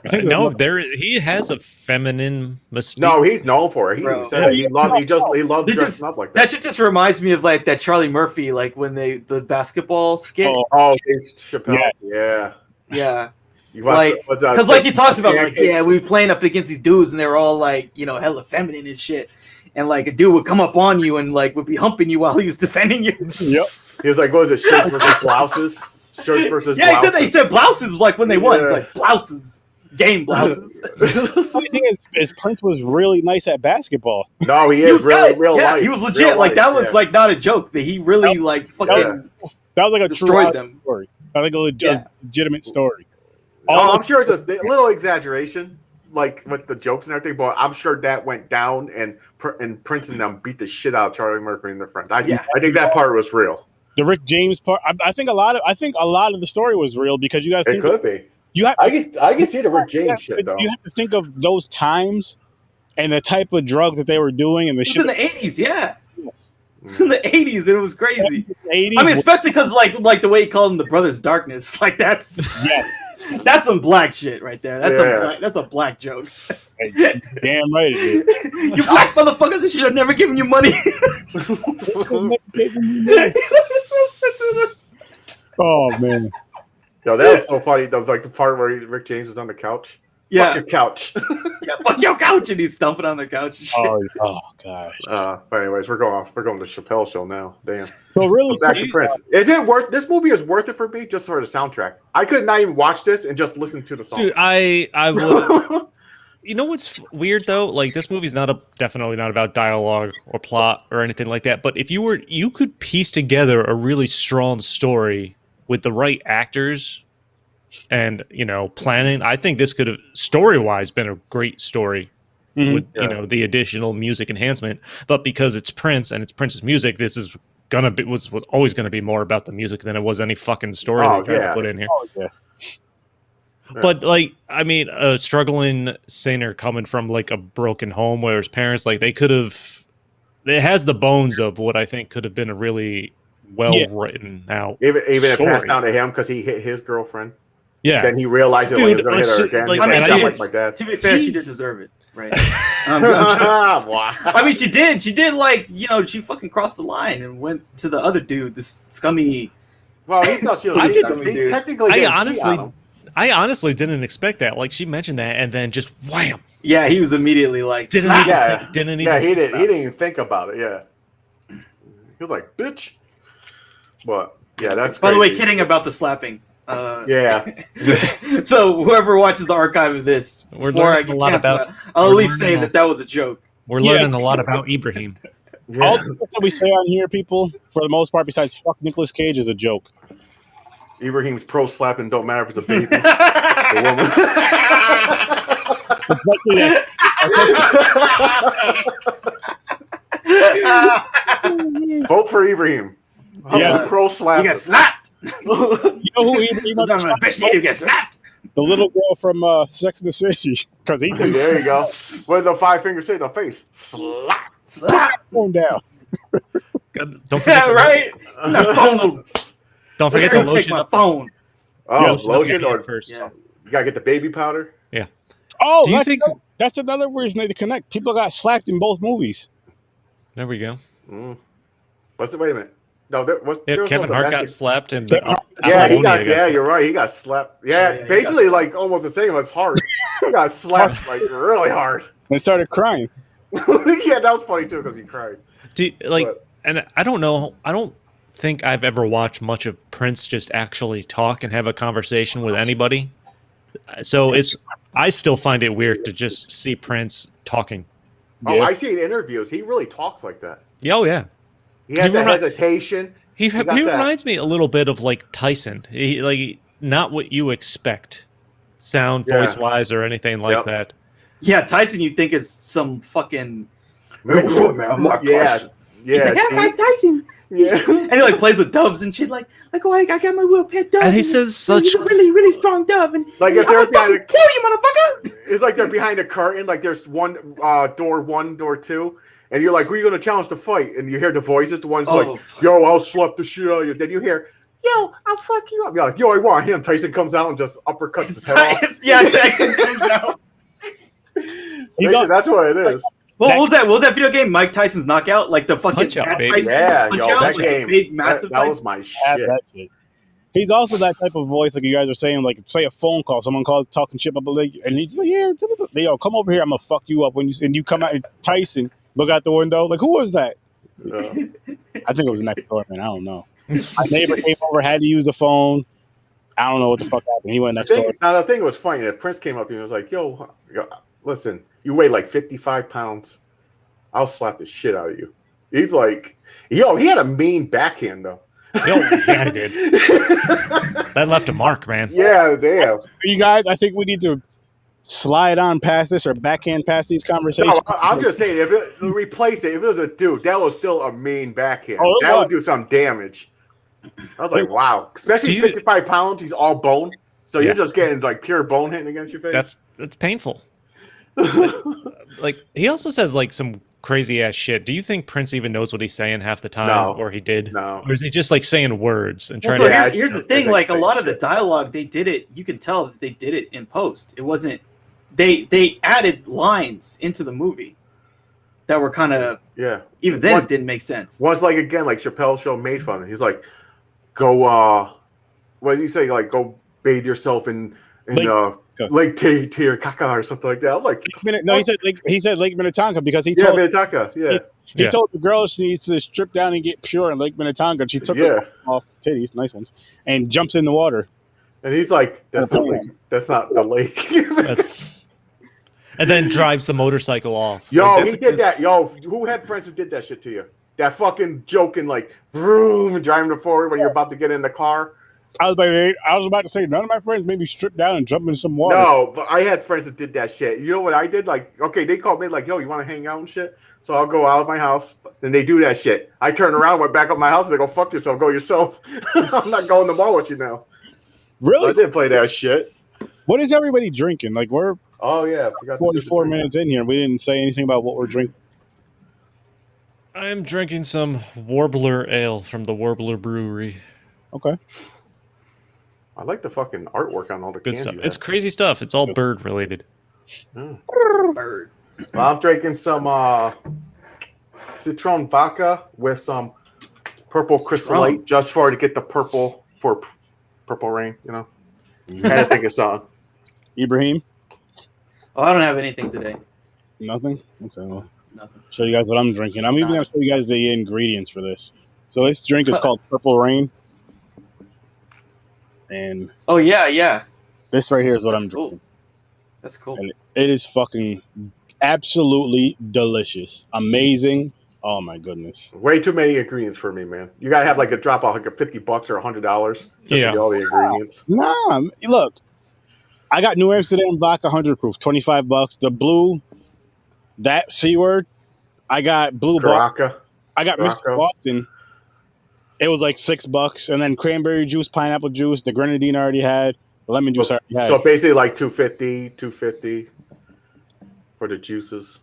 [SPEAKER 2] I think
[SPEAKER 3] No, he has a feminine mystique.
[SPEAKER 1] No, he's known for it. He
[SPEAKER 4] Bro.
[SPEAKER 1] said it. He loved
[SPEAKER 4] They
[SPEAKER 1] dressing
[SPEAKER 4] just-
[SPEAKER 1] up like
[SPEAKER 4] That
[SPEAKER 1] that.
[SPEAKER 4] shit just reminds me of like that Charlie Murphy, like when the basketball skit.
[SPEAKER 1] Oh, Dave Chappelle.
[SPEAKER 2] Yeah.
[SPEAKER 1] Yeah.
[SPEAKER 4] Yeah,
[SPEAKER 1] You
[SPEAKER 4] Like,
[SPEAKER 1] what's that?
[SPEAKER 4] because like he talks about like,
[SPEAKER 1] Pancakes.
[SPEAKER 4] yeah, we were playing up against these dudes and they were all like, you know, hella feminine and shit. And like a dude would come up on you and like would be humping you while he was defending you.
[SPEAKER 2] Yep.
[SPEAKER 1] He was like, what is it? Shirts versus blouses. Shirts versus
[SPEAKER 4] Yeah,
[SPEAKER 1] blouses.
[SPEAKER 4] he said blouses like when they won. It's
[SPEAKER 1] Yeah.
[SPEAKER 4] like blouses, game blouses.
[SPEAKER 2] The funny thing is Prince was really nice at basketball.
[SPEAKER 1] No, he
[SPEAKER 4] He
[SPEAKER 1] is
[SPEAKER 4] was
[SPEAKER 1] really
[SPEAKER 4] good.
[SPEAKER 1] real
[SPEAKER 4] Yeah,
[SPEAKER 1] life.
[SPEAKER 4] he was
[SPEAKER 1] Real
[SPEAKER 4] legit. Like
[SPEAKER 1] life,
[SPEAKER 4] that was
[SPEAKER 1] yeah.
[SPEAKER 4] like not a joke. That he really like fucking.
[SPEAKER 1] Yeah.
[SPEAKER 2] That was like a
[SPEAKER 4] Destroyed
[SPEAKER 2] true
[SPEAKER 4] them.
[SPEAKER 2] story. I think a
[SPEAKER 4] Yeah.
[SPEAKER 2] legitimate story.
[SPEAKER 1] Oh, I'm sure it's a little exaggeration, like with the jokes and everything, but I'm sure that went down and Prince and them beat the shit out of Charlie Murphy and their friends. I think that part was real.
[SPEAKER 2] The Rick James part, I think a lot of the story was real, because you got to
[SPEAKER 1] It
[SPEAKER 2] think
[SPEAKER 1] could be.
[SPEAKER 2] you have
[SPEAKER 1] I can see the Rick James shit though.
[SPEAKER 2] you have to think of those times and the type of drug that they were doing and the
[SPEAKER 4] It was
[SPEAKER 2] shit.
[SPEAKER 4] in the 80s. Yeah,
[SPEAKER 2] Yes.
[SPEAKER 4] it was in the 80s and it was crazy.
[SPEAKER 2] 80s,
[SPEAKER 4] I mean, especially because like the way he called him the Brothers Darkness. Like that's
[SPEAKER 2] yeah,
[SPEAKER 4] that's some black shit right there.
[SPEAKER 1] Yeah.
[SPEAKER 4] That's a black joke.
[SPEAKER 2] damn right it is.
[SPEAKER 4] You black motherfuckers, they should have never given you money.
[SPEAKER 2] Oh man,
[SPEAKER 1] Yo, that was so funny. That was like the part where Rick James was on the couch. Fuck
[SPEAKER 4] Yeah,
[SPEAKER 1] your couch.
[SPEAKER 4] yeah, fuck your couch, and he's stomping on the couch and shit.
[SPEAKER 2] oh gosh.
[SPEAKER 1] But anyways, we're going to Chappelle show now. Damn.
[SPEAKER 2] So really,
[SPEAKER 1] Back to Prince. Is it worth? This movie is worth it for me just for the soundtrack. I could not even watch this and just listen to the song.
[SPEAKER 3] Dude, I would. You know what's weird though? Like this movie's definitely not about dialogue or plot or anything like that. But if you could piece together a really strong story with the right actors and planning, I think this could have story-wise been a great story with the additional music enhancement. But because it's Prince and it's Prince's music, this is was always gonna be more about the music than it was any fucking story they tried to put in here.
[SPEAKER 2] Oh, yeah.
[SPEAKER 3] But like, I mean, a struggling singer coming from like a broken home where his parents, like, it has the bones of what I think could have been a really well written out.
[SPEAKER 1] Even it
[SPEAKER 3] story.
[SPEAKER 1] passed down to him because he hit his girlfriend.
[SPEAKER 3] Yeah.
[SPEAKER 1] Then he realized it when he was going to hit her again.
[SPEAKER 3] like,
[SPEAKER 1] He's like,
[SPEAKER 3] I
[SPEAKER 1] "Sound
[SPEAKER 3] mean,
[SPEAKER 1] like my dad."
[SPEAKER 4] To be fair, she did deserve it, right?
[SPEAKER 1] Wow.
[SPEAKER 4] I mean, she did. She did, like, she fucking crossed the line and went to the other dude, this scummy.
[SPEAKER 1] Well, he thought she was.
[SPEAKER 4] I
[SPEAKER 1] he
[SPEAKER 4] did-
[SPEAKER 1] technically didn't cheat on him.
[SPEAKER 3] I honestly didn't expect that. Like, she mentioned that, and then just wham!
[SPEAKER 4] Yeah, he was immediately like,
[SPEAKER 3] Didn't
[SPEAKER 4] "Slap."
[SPEAKER 1] Yeah.
[SPEAKER 3] Didn't
[SPEAKER 1] Yeah,
[SPEAKER 3] even.
[SPEAKER 1] he didn't even think about it. Yeah, he was like, "Bitch." But yeah, that's.
[SPEAKER 4] By the way,
[SPEAKER 1] crazy.
[SPEAKER 4] kidding about the slapping.
[SPEAKER 1] Yeah.
[SPEAKER 4] So whoever watches the archive of this,
[SPEAKER 3] We're
[SPEAKER 4] before I
[SPEAKER 3] learning
[SPEAKER 4] get
[SPEAKER 3] a lot
[SPEAKER 4] canceled,
[SPEAKER 3] about-
[SPEAKER 4] I'll at
[SPEAKER 3] we're
[SPEAKER 4] least say
[SPEAKER 3] learning
[SPEAKER 4] that was a joke.
[SPEAKER 3] We're learning a lot about Ibrahim.
[SPEAKER 2] All
[SPEAKER 1] Yeah.
[SPEAKER 2] the stuff that we say on here, people, for the most part, besides fuck Nicolas Cage, is a joke.
[SPEAKER 1] Ibrahim's pro slapping don't matter if it's a baby, a woman.
[SPEAKER 2] Especially that,
[SPEAKER 1] Vote for Ibrahim.
[SPEAKER 2] Yeah.
[SPEAKER 1] Pro
[SPEAKER 4] You
[SPEAKER 1] slapping.
[SPEAKER 4] get slapped.
[SPEAKER 2] you know who he
[SPEAKER 4] Sometimes a bitch need to get slapped.
[SPEAKER 2] the little girl from Sex and the City, because he did
[SPEAKER 1] There you go. What did the 5 fingers say in the face? Slap.
[SPEAKER 4] Slap.
[SPEAKER 2] going down.
[SPEAKER 3] Don't forget
[SPEAKER 4] right. My phone.
[SPEAKER 3] Don't forget to
[SPEAKER 4] Take
[SPEAKER 3] lotion
[SPEAKER 4] my
[SPEAKER 3] up.
[SPEAKER 4] phone.
[SPEAKER 1] Oh,
[SPEAKER 3] Lotion up your
[SPEAKER 1] lotion or
[SPEAKER 3] hand first.
[SPEAKER 4] Yeah.
[SPEAKER 1] you gotta get the baby powder.
[SPEAKER 2] Oh,
[SPEAKER 3] Do you think?
[SPEAKER 2] that's another reason they connect. People got slapped in both movies.
[SPEAKER 3] There we go.
[SPEAKER 1] What's it? Wait a minute. No, there was
[SPEAKER 3] Kevin
[SPEAKER 1] no
[SPEAKER 3] Hart got
[SPEAKER 1] domestic.
[SPEAKER 3] slapped and
[SPEAKER 2] Kevin Hart
[SPEAKER 1] Yeah, he
[SPEAKER 3] Apollonia
[SPEAKER 1] got. Yeah,
[SPEAKER 3] slapped.
[SPEAKER 1] you're right. He got slapped. Yeah,
[SPEAKER 4] Yeah, he
[SPEAKER 1] basically
[SPEAKER 4] got
[SPEAKER 1] like almost the same as Hart. He got slapped like really hard.
[SPEAKER 2] And started crying.
[SPEAKER 1] Yeah, that was funny too because he cried.
[SPEAKER 3] And I don't know. I don't think I've ever watched much of Prince just actually talk and have a conversation with anybody. So I still find it weird to just see Prince talking.
[SPEAKER 1] Oh,
[SPEAKER 2] Yeah.
[SPEAKER 1] I see in interviews. He really talks like that.
[SPEAKER 3] Oh yeah,
[SPEAKER 1] He has
[SPEAKER 3] He
[SPEAKER 1] that
[SPEAKER 3] remi-
[SPEAKER 1] hesitation.
[SPEAKER 3] he
[SPEAKER 1] got that.
[SPEAKER 3] reminds me a little bit of like Tyson. He like not what you expect, sound,
[SPEAKER 1] Yeah.
[SPEAKER 3] voice wise, or anything like
[SPEAKER 1] Yep.
[SPEAKER 3] that.
[SPEAKER 4] Yeah, Tyson, you'd think is some fucking.
[SPEAKER 1] Yeah, yeah,
[SPEAKER 4] He's like, Mike Tyson.
[SPEAKER 1] yeah.
[SPEAKER 4] And he like plays with doves and shit. Like oh, I got my little pet dove.
[SPEAKER 3] And he says such.
[SPEAKER 4] He's a really, really strong dove. And
[SPEAKER 1] Like
[SPEAKER 4] I'm
[SPEAKER 1] if they're
[SPEAKER 4] gonna fucking
[SPEAKER 1] behind
[SPEAKER 4] kill you, motherfucker.
[SPEAKER 1] It's like they're behind a curtain. Like there's one, door two, and you're like, "Who are you gonna challenge to fight?" And you hear the voices. The one's like, "Yo, I'll slap the shit out of you." Then you hear, "Yo, I'll fuck you up." You're like, "Yo, I want him." Tyson comes out and just uppercuts his head off.
[SPEAKER 4] Yeah, Tyson comes out.
[SPEAKER 1] That's what it is.
[SPEAKER 4] What was that? What was that video game? Mike Tyson's Knockout, like the fucking
[SPEAKER 3] Punch-Out,
[SPEAKER 4] Matt
[SPEAKER 3] baby.
[SPEAKER 4] Tyson
[SPEAKER 1] Yeah,
[SPEAKER 4] Punch
[SPEAKER 1] yo,
[SPEAKER 4] Out,
[SPEAKER 1] that
[SPEAKER 4] like
[SPEAKER 1] game.
[SPEAKER 4] big, massive.
[SPEAKER 1] That was my
[SPEAKER 2] Have
[SPEAKER 1] shit.
[SPEAKER 2] that shit. He's also that type of voice, like you guys are saying, like say a phone call, someone calls talking shit about like, and he's like, "Yeah, yo, come over here, I'm gonna fuck you up." When you come out, Tyson, look out the window, like, who was that?
[SPEAKER 1] Yeah.
[SPEAKER 2] I think it was next door, man. I don't know. My neighbor came over, had to use the phone. I don't know what the fuck happened. He went next door.
[SPEAKER 1] Now the thing was funny that Prince came up to me and was like, "Yo, listen, you weigh like 55 pounds. I'll slap the shit out of you." He's like, "Yo, he had a mean backhand though."
[SPEAKER 3] Yeah, I did. That left a mark, man.
[SPEAKER 1] Yeah, damn.
[SPEAKER 2] You guys, I think we need to slide on past this or backhand past these conversations.
[SPEAKER 1] No, I'm just saying, if it replace it, if it was a dude, that was still a mean backhand.
[SPEAKER 2] Oh,
[SPEAKER 1] That would do some damage. I was like, wow. Especially 55 pounds, he's all bone. So you're just getting like pure bone hitting against your face.
[SPEAKER 3] That's painful. Like he also says like some crazy ass shit. Do you think Prince even knows what he's saying half the time,
[SPEAKER 1] No.
[SPEAKER 3] or he did?
[SPEAKER 1] No.
[SPEAKER 3] Or is he just like saying words and trying
[SPEAKER 4] So
[SPEAKER 3] to?
[SPEAKER 1] Yeah,
[SPEAKER 4] here's the thing: like a lot of the dialogue, they did it. You can tell that they did it in post. It wasn't. They added lines into the movie that were kind of
[SPEAKER 1] Yeah.
[SPEAKER 4] even then
[SPEAKER 1] Once-
[SPEAKER 4] it didn't make sense.
[SPEAKER 1] Once, like, again, like Chappelle's show made fun of him. He's like, go, what did he say? Like, go bathe yourself in Lake Titicaca or something like that. I'm like,
[SPEAKER 2] No, he said Lake Minnetonka because he
[SPEAKER 1] yeah,
[SPEAKER 2] told
[SPEAKER 1] Minnetonka. Yeah.
[SPEAKER 2] he told the girl she needs to strip down and get pure in Lake Minnetonka. She took her off titties, nice ones, and jumps in the water.
[SPEAKER 1] And he's like, that's not the lake.
[SPEAKER 3] And then drives the motorcycle off.
[SPEAKER 1] Yo,
[SPEAKER 3] Like,
[SPEAKER 1] he did that. Yo, who had friends who did that shit to you? That fucking joking, like, vroom, driving to forward when you're about to get in the car.
[SPEAKER 2] I was about to say none of my friends made me strip down and jump into some water.
[SPEAKER 1] No, but I had friends that did that shit. You know what I did? Like, okay, they called me like, yo, you want to hang out and shit? So I'll go out of my house, and they do that shit. I turn around, went back up my house, and they go, fuck yourself, go yourself. I'm not going to the mall with you now.
[SPEAKER 2] Really?
[SPEAKER 1] I didn't play that shit.
[SPEAKER 2] What is everybody drinking? Like we're
[SPEAKER 1] Oh, yeah. I forgot to do the
[SPEAKER 2] 44
[SPEAKER 1] drink.
[SPEAKER 2] minutes in here. We didn't say anything about what we're drinking.
[SPEAKER 3] I'm drinking some Warbler Ale from the Warbler Brewery.
[SPEAKER 2] Okay.
[SPEAKER 1] I like the fucking artwork on all the
[SPEAKER 3] Good
[SPEAKER 1] cans.
[SPEAKER 3] stuff.
[SPEAKER 1] you
[SPEAKER 3] It's
[SPEAKER 1] have.
[SPEAKER 3] crazy stuff. It's all bird related.
[SPEAKER 4] Bird.
[SPEAKER 1] Well, I'm drinking some citron vodka with some purple crystal light just to get the purple for purple rain, you know? Had to think of something.
[SPEAKER 2] Ibrahim?
[SPEAKER 4] Oh, I don't have anything today.
[SPEAKER 2] Nothing? Okay, well,
[SPEAKER 4] Nothing.
[SPEAKER 2] show you guys what I'm drinking. I'm even going to show you guys the ingredients for this. So this drink is called Purple Rain. And
[SPEAKER 4] Oh yeah.
[SPEAKER 2] this right here is what I'm
[SPEAKER 4] Cool.
[SPEAKER 2] drinking.
[SPEAKER 4] That's cool.
[SPEAKER 2] And it is fucking absolutely delicious. Amazing. Oh my goodness.
[SPEAKER 1] Way too many ingredients for me, man. You gotta have like a drop off like a $50 or $100 just to get all the ingredients.
[SPEAKER 2] Nah, look. I got New Amsterdam vodka 100 proof, $25. The blue, that C word, I got blue Boston.
[SPEAKER 1] Caraca.
[SPEAKER 2] I got Mr.
[SPEAKER 1] Caraca.
[SPEAKER 2] Boston. It was like $6, and then cranberry juice, pineapple juice, the grenadine I already had, the lemon juice I already had.
[SPEAKER 1] So basically like $250 for the juices.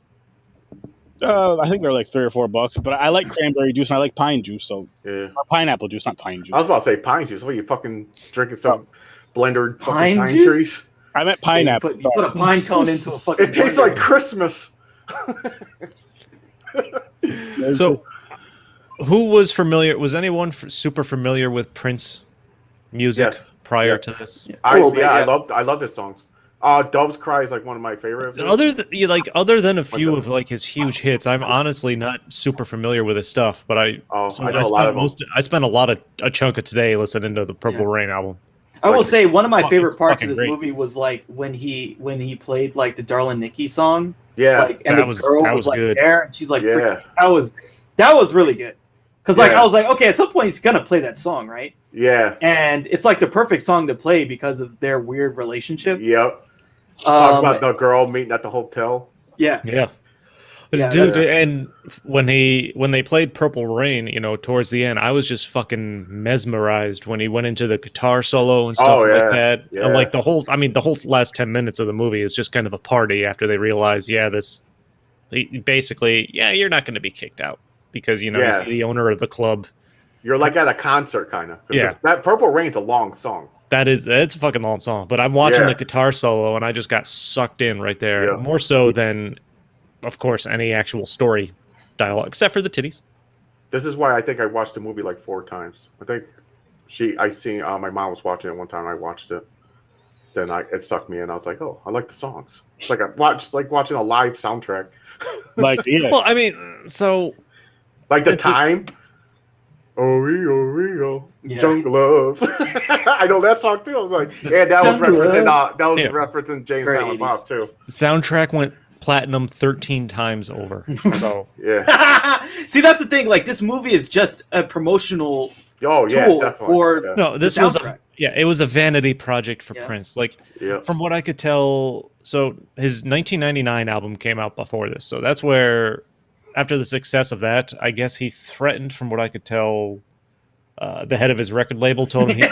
[SPEAKER 2] I think they're like $3 or $4, but I like cranberry juice and I like pine juice. So
[SPEAKER 1] Yeah.
[SPEAKER 2] or pineapple juice, not pine juice.
[SPEAKER 1] I was about to say pine juice. What are you fucking drinking some blender
[SPEAKER 4] Pine
[SPEAKER 1] fucking pine
[SPEAKER 4] juice?
[SPEAKER 1] trees?
[SPEAKER 2] I meant
[SPEAKER 4] Yeah,
[SPEAKER 2] pineapple.
[SPEAKER 4] you put a pine cone into a fucking.
[SPEAKER 1] It tastes
[SPEAKER 4] blender.
[SPEAKER 1] like Christmas.
[SPEAKER 3] So, who was familiar? Was anyone super familiar with Prince music
[SPEAKER 1] Yes.
[SPEAKER 3] prior
[SPEAKER 1] Yeah.
[SPEAKER 3] to this?
[SPEAKER 1] I
[SPEAKER 4] Yeah.
[SPEAKER 1] love his songs. Dove's Cry is like one of my favorites.
[SPEAKER 3] Other than a few of like his huge hits, I'm honestly not super familiar with his stuff. But I
[SPEAKER 1] know a lot of them.
[SPEAKER 3] I spent a chunk of today listening to the Purple Rain album.
[SPEAKER 4] I will say one of my favorite
[SPEAKER 3] It's
[SPEAKER 4] parts of
[SPEAKER 3] fucking
[SPEAKER 4] this
[SPEAKER 3] great.
[SPEAKER 4] movie was like when he played like the Darlin' Nikki song.
[SPEAKER 1] Yeah.
[SPEAKER 4] Like, and
[SPEAKER 3] That
[SPEAKER 4] the
[SPEAKER 3] was-
[SPEAKER 4] girl
[SPEAKER 3] that
[SPEAKER 4] was
[SPEAKER 3] was
[SPEAKER 4] like
[SPEAKER 3] good.
[SPEAKER 4] there, and she's like,
[SPEAKER 1] Yeah.
[SPEAKER 4] freaking- that was really good. Because like
[SPEAKER 1] Yeah.
[SPEAKER 4] I was like, okay, at some point he's gonna play that song, right?
[SPEAKER 1] Yeah.
[SPEAKER 4] And it's like the perfect song to play because of their weird relationship.
[SPEAKER 1] Yep. Talk about the girl meeting at the hotel.
[SPEAKER 4] Yeah,
[SPEAKER 3] Yeah.
[SPEAKER 4] Yeah,
[SPEAKER 3] Dude,
[SPEAKER 4] that's-
[SPEAKER 3] and when they played Purple Rain, towards the end, I was just fucking mesmerized when he went into the guitar solo and stuff
[SPEAKER 1] Oh, yeah.
[SPEAKER 3] like that.
[SPEAKER 1] Yeah.
[SPEAKER 3] And like the whole last 10 minutes of the movie is just kind of a party after they realize, basically, you're not going to be kicked out because, you
[SPEAKER 1] Yeah.
[SPEAKER 3] see the owner of the club.
[SPEAKER 1] You're like at a concert, kind of.
[SPEAKER 3] Yeah.
[SPEAKER 1] That Purple Rain's a long song.
[SPEAKER 3] It's a fucking long song, but I'm watching
[SPEAKER 1] Yeah.
[SPEAKER 3] the guitar solo and I just got sucked in right there.
[SPEAKER 1] Yeah.
[SPEAKER 3] More so than, of course, any actual story dialogue, except for the titties.
[SPEAKER 1] This is why I think I watched the movie like 4 times. I think my mom was watching it one time. I watched it. Then it sucked me in. I was like, oh, I like the songs. It's like watching a live soundtrack.
[SPEAKER 2] Like, yeah.
[SPEAKER 3] Well, I mean, so
[SPEAKER 1] Like the
[SPEAKER 3] It's
[SPEAKER 1] time. Oreo,
[SPEAKER 4] Yeah.
[SPEAKER 1] Jungle Love. I know that song too. I was like, yeah, that was
[SPEAKER 4] Jungle
[SPEAKER 1] referencing
[SPEAKER 4] Love.
[SPEAKER 3] Yeah.
[SPEAKER 1] referencing James
[SPEAKER 4] Very
[SPEAKER 1] Silent
[SPEAKER 4] 80s.
[SPEAKER 1] Bob too.
[SPEAKER 3] the soundtrack went platinum 13 times over. So
[SPEAKER 1] Yeah.
[SPEAKER 4] See, that's the thing. Like, this movie is just a promotional
[SPEAKER 1] Oh yeah,
[SPEAKER 4] tool
[SPEAKER 1] definitely.
[SPEAKER 4] for
[SPEAKER 1] yeah.
[SPEAKER 3] no, this
[SPEAKER 4] the
[SPEAKER 3] was
[SPEAKER 4] soundtrack.
[SPEAKER 3] it was a vanity project for
[SPEAKER 4] Yeah.
[SPEAKER 3] Prince. Like
[SPEAKER 1] Yeah.
[SPEAKER 3] from what I could tell, so his 1999 album came out before this. So that's where, after the success of that, I guess he threatened, from what I could tell, the head of his record label told him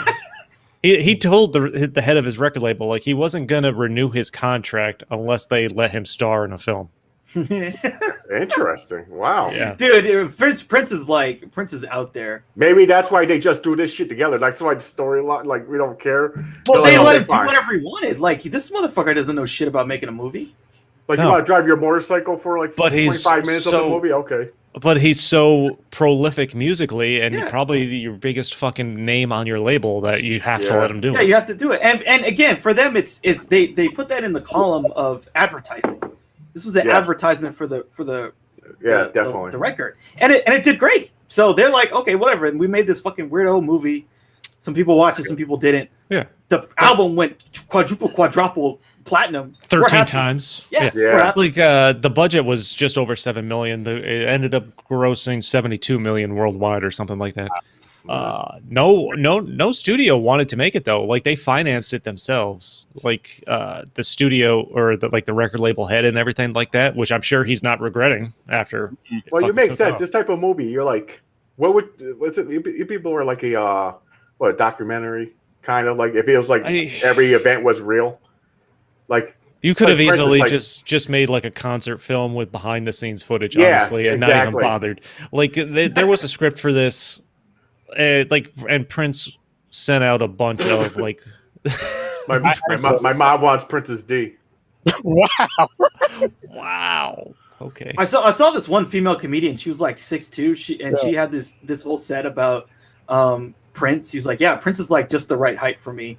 [SPEAKER 3] he told the head of his record label like he wasn't gonna renew his contract unless they let him star in a film.
[SPEAKER 1] Interesting. Wow.
[SPEAKER 3] Yeah.
[SPEAKER 4] Dude, Prince is out there.
[SPEAKER 1] Maybe that's why they just do this shit together. Like, so the storyline, like, we don't care.
[SPEAKER 4] Well,
[SPEAKER 1] They're
[SPEAKER 4] they
[SPEAKER 1] like,
[SPEAKER 4] let
[SPEAKER 1] okay,
[SPEAKER 4] him do
[SPEAKER 1] fine.
[SPEAKER 4] whatever he wanted. Like, this motherfucker doesn't know shit about making a movie.
[SPEAKER 1] Like,
[SPEAKER 3] No.
[SPEAKER 1] you want to drive your motorcycle for like
[SPEAKER 3] But he's
[SPEAKER 1] 25 minutes of the
[SPEAKER 3] so-
[SPEAKER 1] movie? Okay.
[SPEAKER 3] But he's so prolific musically, and
[SPEAKER 4] Yeah.
[SPEAKER 3] probably your biggest fucking name on your label that you have to
[SPEAKER 1] Yeah.
[SPEAKER 3] let him do
[SPEAKER 4] Yeah,
[SPEAKER 3] it.
[SPEAKER 4] you have to do it. And again, for them, it's they put that in the column of advertising. This was the
[SPEAKER 1] Yes.
[SPEAKER 4] advertisement for the
[SPEAKER 1] Yeah,
[SPEAKER 4] the
[SPEAKER 1] definitely.
[SPEAKER 4] the record, and it did great. So they're like, okay, whatever. And we made this fucking weirdo movie. Some people watched it, some people didn't.
[SPEAKER 3] Yeah.
[SPEAKER 4] The album went quadruple platinum. We're
[SPEAKER 3] 13
[SPEAKER 4] happy.
[SPEAKER 3] times.
[SPEAKER 4] Yeah,
[SPEAKER 1] Yeah.
[SPEAKER 4] we're happy.
[SPEAKER 3] Like the budget was just over 7 million. It ended up grossing 72 million worldwide or something like that. No studio wanted to make it though. Like they financed it themselves. Like the studio or the record label head and everything like that, which I'm sure he's not regretting after. it
[SPEAKER 1] Well, you
[SPEAKER 3] fucking
[SPEAKER 1] make
[SPEAKER 3] took
[SPEAKER 1] sense.
[SPEAKER 3] off.
[SPEAKER 1] This type of movie, you're like, what's it? You people were like a documentary kind of like if it was like every event was real. Like
[SPEAKER 3] You could have
[SPEAKER 1] Like, for
[SPEAKER 3] easily
[SPEAKER 1] instance,
[SPEAKER 3] just made like a concert film with behind the scenes footage,
[SPEAKER 1] Yeah,
[SPEAKER 3] honestly, and not even
[SPEAKER 1] exactly.
[SPEAKER 3] bothered. Like there was a script for this, and Prince sent out a bunch of like,
[SPEAKER 1] my mom wants Princess D.
[SPEAKER 2] Wow.
[SPEAKER 3] wow, okay,
[SPEAKER 4] I saw this one female comedian. She was like 6'2". She had this whole set about Prince. She was like, yeah, Prince is like just the right height for me.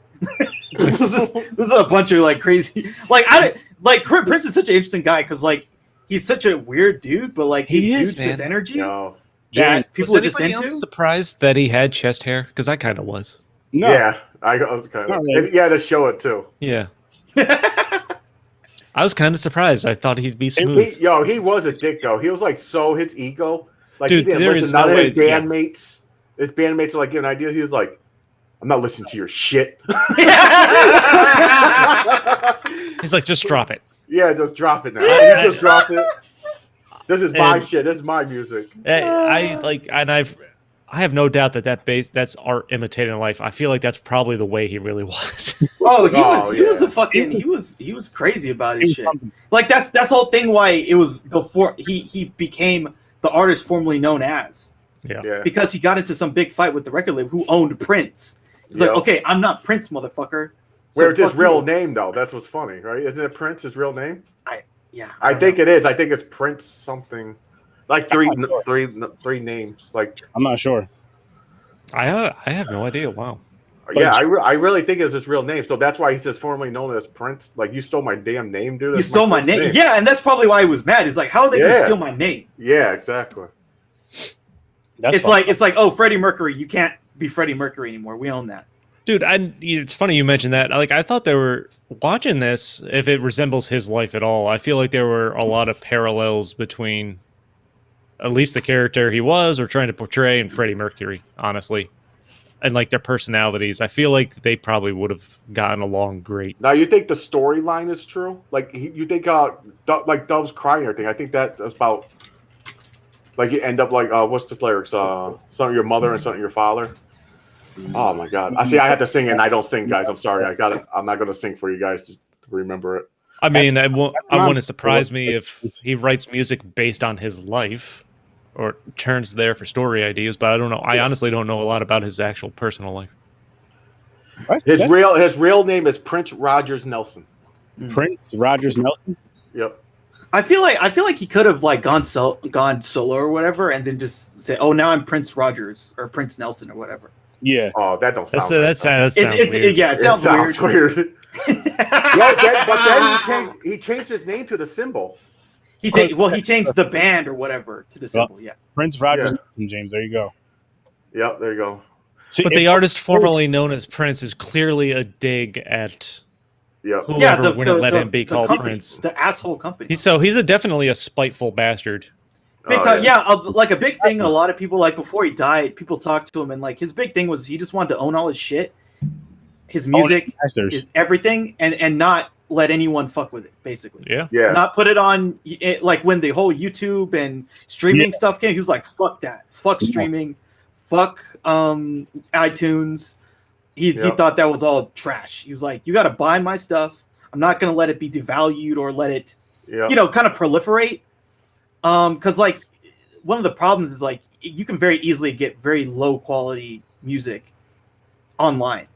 [SPEAKER 4] this is a bunch of like crazy Prince is such an interesting guy because like he's such a weird dude, but like
[SPEAKER 3] He
[SPEAKER 4] he's
[SPEAKER 3] is,
[SPEAKER 4] huge for his
[SPEAKER 3] man.
[SPEAKER 4] energy.
[SPEAKER 1] No.
[SPEAKER 4] That people
[SPEAKER 3] was
[SPEAKER 4] are just
[SPEAKER 3] anybody
[SPEAKER 4] into.
[SPEAKER 3] else surprised that he had chest hair? Because I kind of was.
[SPEAKER 2] No.
[SPEAKER 1] Yeah, I was kind
[SPEAKER 2] Not
[SPEAKER 1] of.
[SPEAKER 2] really.
[SPEAKER 1] Yeah, to show it too.
[SPEAKER 3] Yeah, I was kind of surprised. I thought he'd be smooth.
[SPEAKER 1] He was a dick though. He was like his ego. Like
[SPEAKER 3] Dude,
[SPEAKER 1] he didn't
[SPEAKER 3] there
[SPEAKER 1] listen
[SPEAKER 3] is
[SPEAKER 1] to none
[SPEAKER 3] no
[SPEAKER 1] of
[SPEAKER 3] way-
[SPEAKER 1] his bandmates. His bandmates are like giving an idea. He was like, I'm not listening to your shit.
[SPEAKER 3] He's like, just drop it.
[SPEAKER 1] Yeah, just drop it now. You just drop it. This is my
[SPEAKER 3] And-
[SPEAKER 1] shit. This is my music.
[SPEAKER 3] I like, and I have no doubt that's art imitating life. I feel like that's probably the way he really was.
[SPEAKER 4] Oh, he was
[SPEAKER 1] yeah.
[SPEAKER 4] a fucking he was crazy about his shit.
[SPEAKER 2] something.
[SPEAKER 4] Like that's the whole thing why it was before he became the artist formerly known as.
[SPEAKER 3] Yeah.
[SPEAKER 4] Because he got into some big fight with the record label who owned Prince. He's like, okay, I'm not Prince, motherfucker.
[SPEAKER 1] Where it's his real name, though. That's what's funny, right? Isn't it Prince, his real name? I think it is. I think it's Prince something. Like three names. Like
[SPEAKER 2] I'm not sure.
[SPEAKER 3] I have no idea. Wow.
[SPEAKER 1] Yeah, I really think it's his real name. So that's why he says formerly known as Prince. Like, you stole my damn name, dude.
[SPEAKER 4] You stole my name. Yeah, and that's probably why he was mad. He's like, how are they going to steal my name?
[SPEAKER 1] Yeah, exactly.
[SPEAKER 4] It's like, oh, Freddie Mercury, you can't be Freddie Mercury anymore. We own that.
[SPEAKER 3] Dude, it's funny you mentioned that. Like, I thought they were watching this, if it resembles his life at all. I feel like there were a lot of parallels between at least the character he was or trying to portray and Freddie Mercury, honestly. And like their personalities. I feel like they probably would have gotten along great.
[SPEAKER 1] Now, you think the storyline is true? Like, you think like Dove's crying or everything? I think that's about, like, you end up like, what's the lyrics? Son of your mother and son of your father. Oh my God! I had to sing, and I don't sing, guys. I'm sorry. I'm not going to sing for you guys to remember it.
[SPEAKER 3] I mean, I wouldn't surprise me if he writes music based on his life, or turns there for story ideas. But I don't know. I honestly don't know a lot about his actual personal life.
[SPEAKER 1] His real name is Prince Rogers Nelson.
[SPEAKER 2] Prince Rogers Nelson.
[SPEAKER 1] Yep.
[SPEAKER 4] I feel like he could have like gone solo or whatever, and then just say, "Oh, now I'm Prince Rogers or Prince Nelson or whatever."
[SPEAKER 2] Yeah.
[SPEAKER 1] Oh, that don't sound.
[SPEAKER 3] That sounds weird.
[SPEAKER 4] Yeah, it sounds weird.
[SPEAKER 1] But then he changed his name to the symbol.
[SPEAKER 4] He changed the band or whatever to the symbol. Yeah.
[SPEAKER 2] Prince Rogers Nelson, James. There you go.
[SPEAKER 1] Yep, there you go.
[SPEAKER 3] But the artist formerly known as Prince is clearly a dig at whoever wouldn't let him be called
[SPEAKER 4] company,
[SPEAKER 3] Prince.
[SPEAKER 4] The asshole company.
[SPEAKER 3] He's definitely a spiteful bastard.
[SPEAKER 4] Big time, like a big thing. A lot of people, like before he died, people talked to him, and like his big thing was he just wanted to own all his shit, his music, his everything, and not let anyone fuck with it. Basically,
[SPEAKER 1] yeah.
[SPEAKER 4] Not put it on like when the whole YouTube and streaming stuff came. He was like, "Fuck that, fuck streaming, fuck iTunes." He thought that was all trash. He was like, "You got to buy my stuff. I'm not gonna let it be devalued or let it, kind of proliferate." Because like one of the problems is like you can very easily get very low quality music online,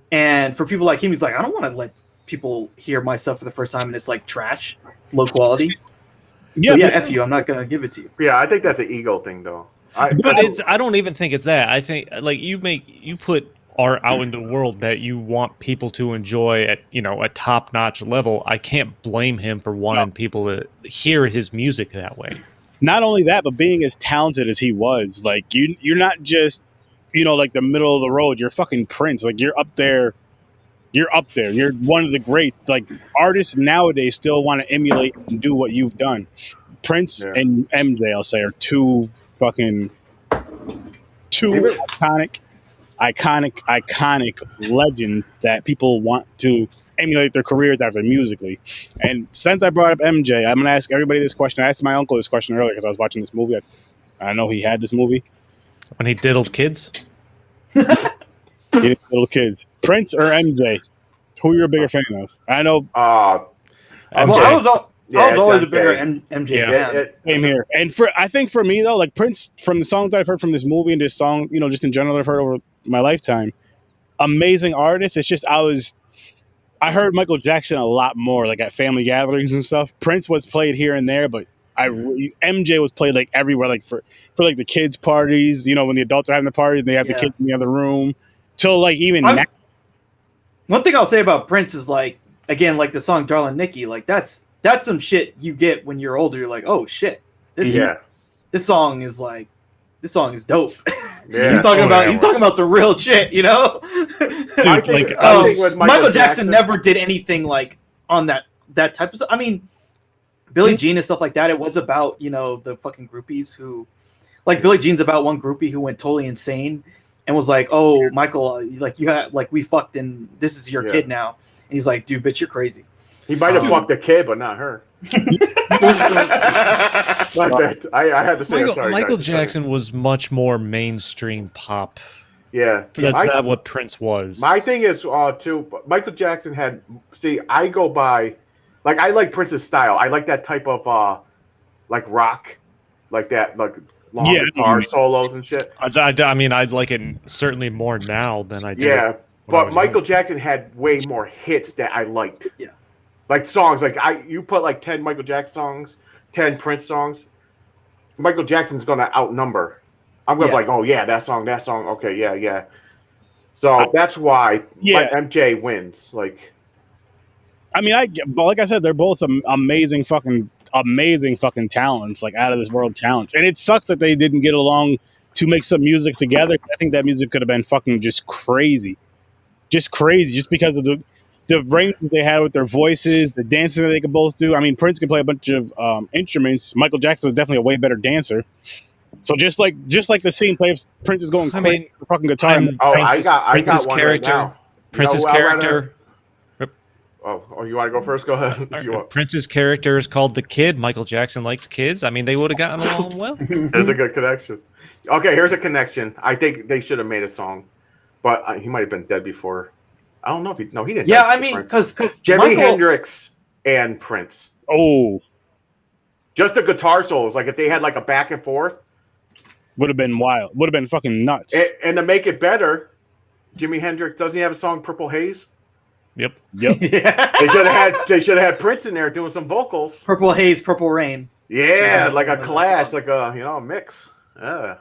[SPEAKER 4] and for people like him, he's like, I don't want to let people hear my stuff for the first time and it's like trash, it's low quality. F you, I'm not gonna give it to you.
[SPEAKER 1] Yeah, I think that's an ego thing though.
[SPEAKER 3] I don't even think it's that. I think like you put art out in the world that you want people to enjoy at a top-notch level. I can't blame him for wanting people to hear his music that way.
[SPEAKER 2] Not only that, but being as talented as he was, like you're not just like the middle of the road. You're fucking Prince. Like you're up there. You're one of the great like artists nowadays. Still want to emulate and do what you've done. Prince and MJ, I'll say, are two iconic legends that people want to emulate their careers after musically. And since I brought up MJ, I'm going to ask everybody this question. I asked my uncle this question earlier because I was watching this movie. I know he had this movie.
[SPEAKER 3] When he diddled kids?
[SPEAKER 2] He did little kids. Prince or MJ? Who you're a bigger fan of? I know.
[SPEAKER 1] MJ.
[SPEAKER 4] I was always a bigger MJ fan.
[SPEAKER 2] Same here. And I think for me though, like Prince, from the songs that I've heard from this movie and this song, just in general I've heard over my lifetime, amazing artist. It's just I heard Michael Jackson a lot more, like at family gatherings and stuff. Prince was played here and there, but MJ was played like everywhere, like for like the kids' parties. When the adults are having the parties, and they have the kids in the other room. Till like even now.
[SPEAKER 4] One thing I'll say about Prince is like, again, like the song "Darling Nikki," like that's some shit you get when you're older. You're like, oh shit, this song is dope.
[SPEAKER 1] Yeah.
[SPEAKER 4] he's talking about the real shit, Dude,
[SPEAKER 1] I think with
[SPEAKER 4] Michael Jackson never did anything like on that type of stuff. I mean, Billie Jean and stuff like that. It was about the fucking groupies who, like Billie Jean's about one groupie who went totally insane and was like, "Oh, Michael, like you had like we fucked and this is your kid now." And he's like, "Dude, bitch, you're crazy."
[SPEAKER 1] He might have fucked the kid, but not her. My bad. I had to say that. Sorry,
[SPEAKER 3] Michael
[SPEAKER 1] guys.
[SPEAKER 3] Jackson was much more mainstream pop.
[SPEAKER 1] Yeah,
[SPEAKER 3] That's not what Prince was.
[SPEAKER 1] My thing is too. Michael Jackson had. See, I go by, like I like Prince's style. I like that type of like rock, like that, like long guitar solos and shit.
[SPEAKER 3] I mean, I'd like it certainly more now than I did.
[SPEAKER 1] Yeah, but Michael Jackson had way more hits that I liked.
[SPEAKER 4] Yeah,
[SPEAKER 1] like songs. Like you put like 10 Michael Jackson songs, 10 Prince songs. Michael Jackson's gonna outnumber. I'm gonna be like, oh yeah, that song. Okay, yeah. So that's why MJ wins. Like,
[SPEAKER 2] I mean, but like I said, they're both amazing fucking talents, like out of this world talents. And it sucks that they didn't get along to make some music together. I think that music could have been fucking just crazy, just because of the range that they had with their voices, the dancing that they could both do. I mean, Prince could play a bunch of instruments. Michael Jackson was definitely a way better dancer. So just like the scene, say if Prince is going crazy for fucking guitar.
[SPEAKER 3] Prince's
[SPEAKER 1] one
[SPEAKER 3] character.
[SPEAKER 1] Right now.
[SPEAKER 3] Prince's character.
[SPEAKER 1] Oh, you want to go first? Go ahead. If you want.
[SPEAKER 3] Prince's character is called the Kid. Michael Jackson likes kids. I mean, they would have gotten along well.
[SPEAKER 1] There's a good connection. Okay, here's a connection. I think they should have made a song, but he might have been dead before. I don't know if he didn't.
[SPEAKER 4] Yeah, I mean, because
[SPEAKER 1] Jimi Hendrix and Prince.
[SPEAKER 2] Oh,
[SPEAKER 1] just the guitar solos. Like if they had like a back and forth,
[SPEAKER 2] would have been wild. Would have been fucking nuts.
[SPEAKER 1] And to make it better, Jimi Hendrix doesn't he have a song "Purple Haze"?
[SPEAKER 2] Yep.
[SPEAKER 4] Yeah.
[SPEAKER 1] They should have had Prince in there doing some vocals.
[SPEAKER 4] Purple Haze, Purple Rain.
[SPEAKER 1] Yeah, like a clash, like a mix. Yeah.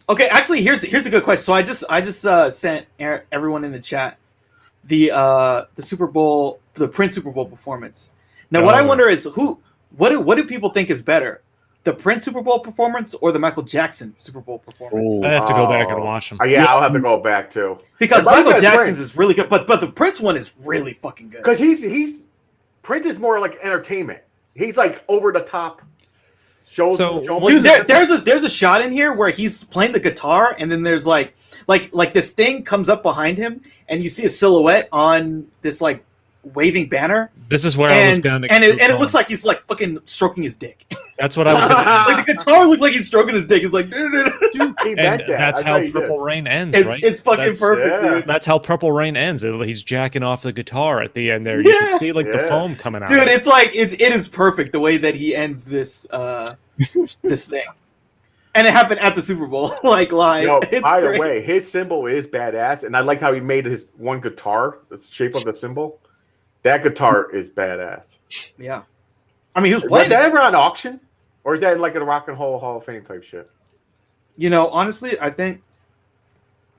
[SPEAKER 4] Okay, actually, here's a good question. So I just sent everyone in the chat the Super Bowl, the Prince Super Bowl performance. Now, what I wonder is what do people think is better, the Prince Super Bowl performance or the Michael Jackson Super Bowl performance?
[SPEAKER 3] I have to go back and watch them.
[SPEAKER 1] Yeah, I'll have to go back too.
[SPEAKER 4] Because Michael Jackson's is really good, but the Prince one is really fucking good.
[SPEAKER 1] Because he's Prince is more like entertainment. He's like over the top.
[SPEAKER 4] Dude, there's a shot in here where he's playing the guitar, and then there's like this thing comes up behind him, and you see a silhouette on this like waving banner.
[SPEAKER 3] This is where I was down to
[SPEAKER 4] and it looks like he's like fucking stroking his dick.
[SPEAKER 3] That's what I was gonna
[SPEAKER 4] like the guitar looks like he's stroking his dick. It's like
[SPEAKER 3] that's how Purple Rain ends, right?
[SPEAKER 4] It's fucking perfect, dude.
[SPEAKER 3] That's how Purple Rain ends. He's jacking off the guitar at the end there. You can see like the foam coming out.
[SPEAKER 4] Dude, it's like it is perfect the way that he ends this this thing. And it happened at the Super Bowl, like live.
[SPEAKER 1] By the way, his symbol is badass, and I like how he made his one guitar, the shape of the symbol. That guitar is badass.
[SPEAKER 4] Yeah. I mean, he was
[SPEAKER 1] playing. Was that ever on auction? Or is that like a Rock and Roll Hall of Fame type shit?
[SPEAKER 4] You know, honestly, I think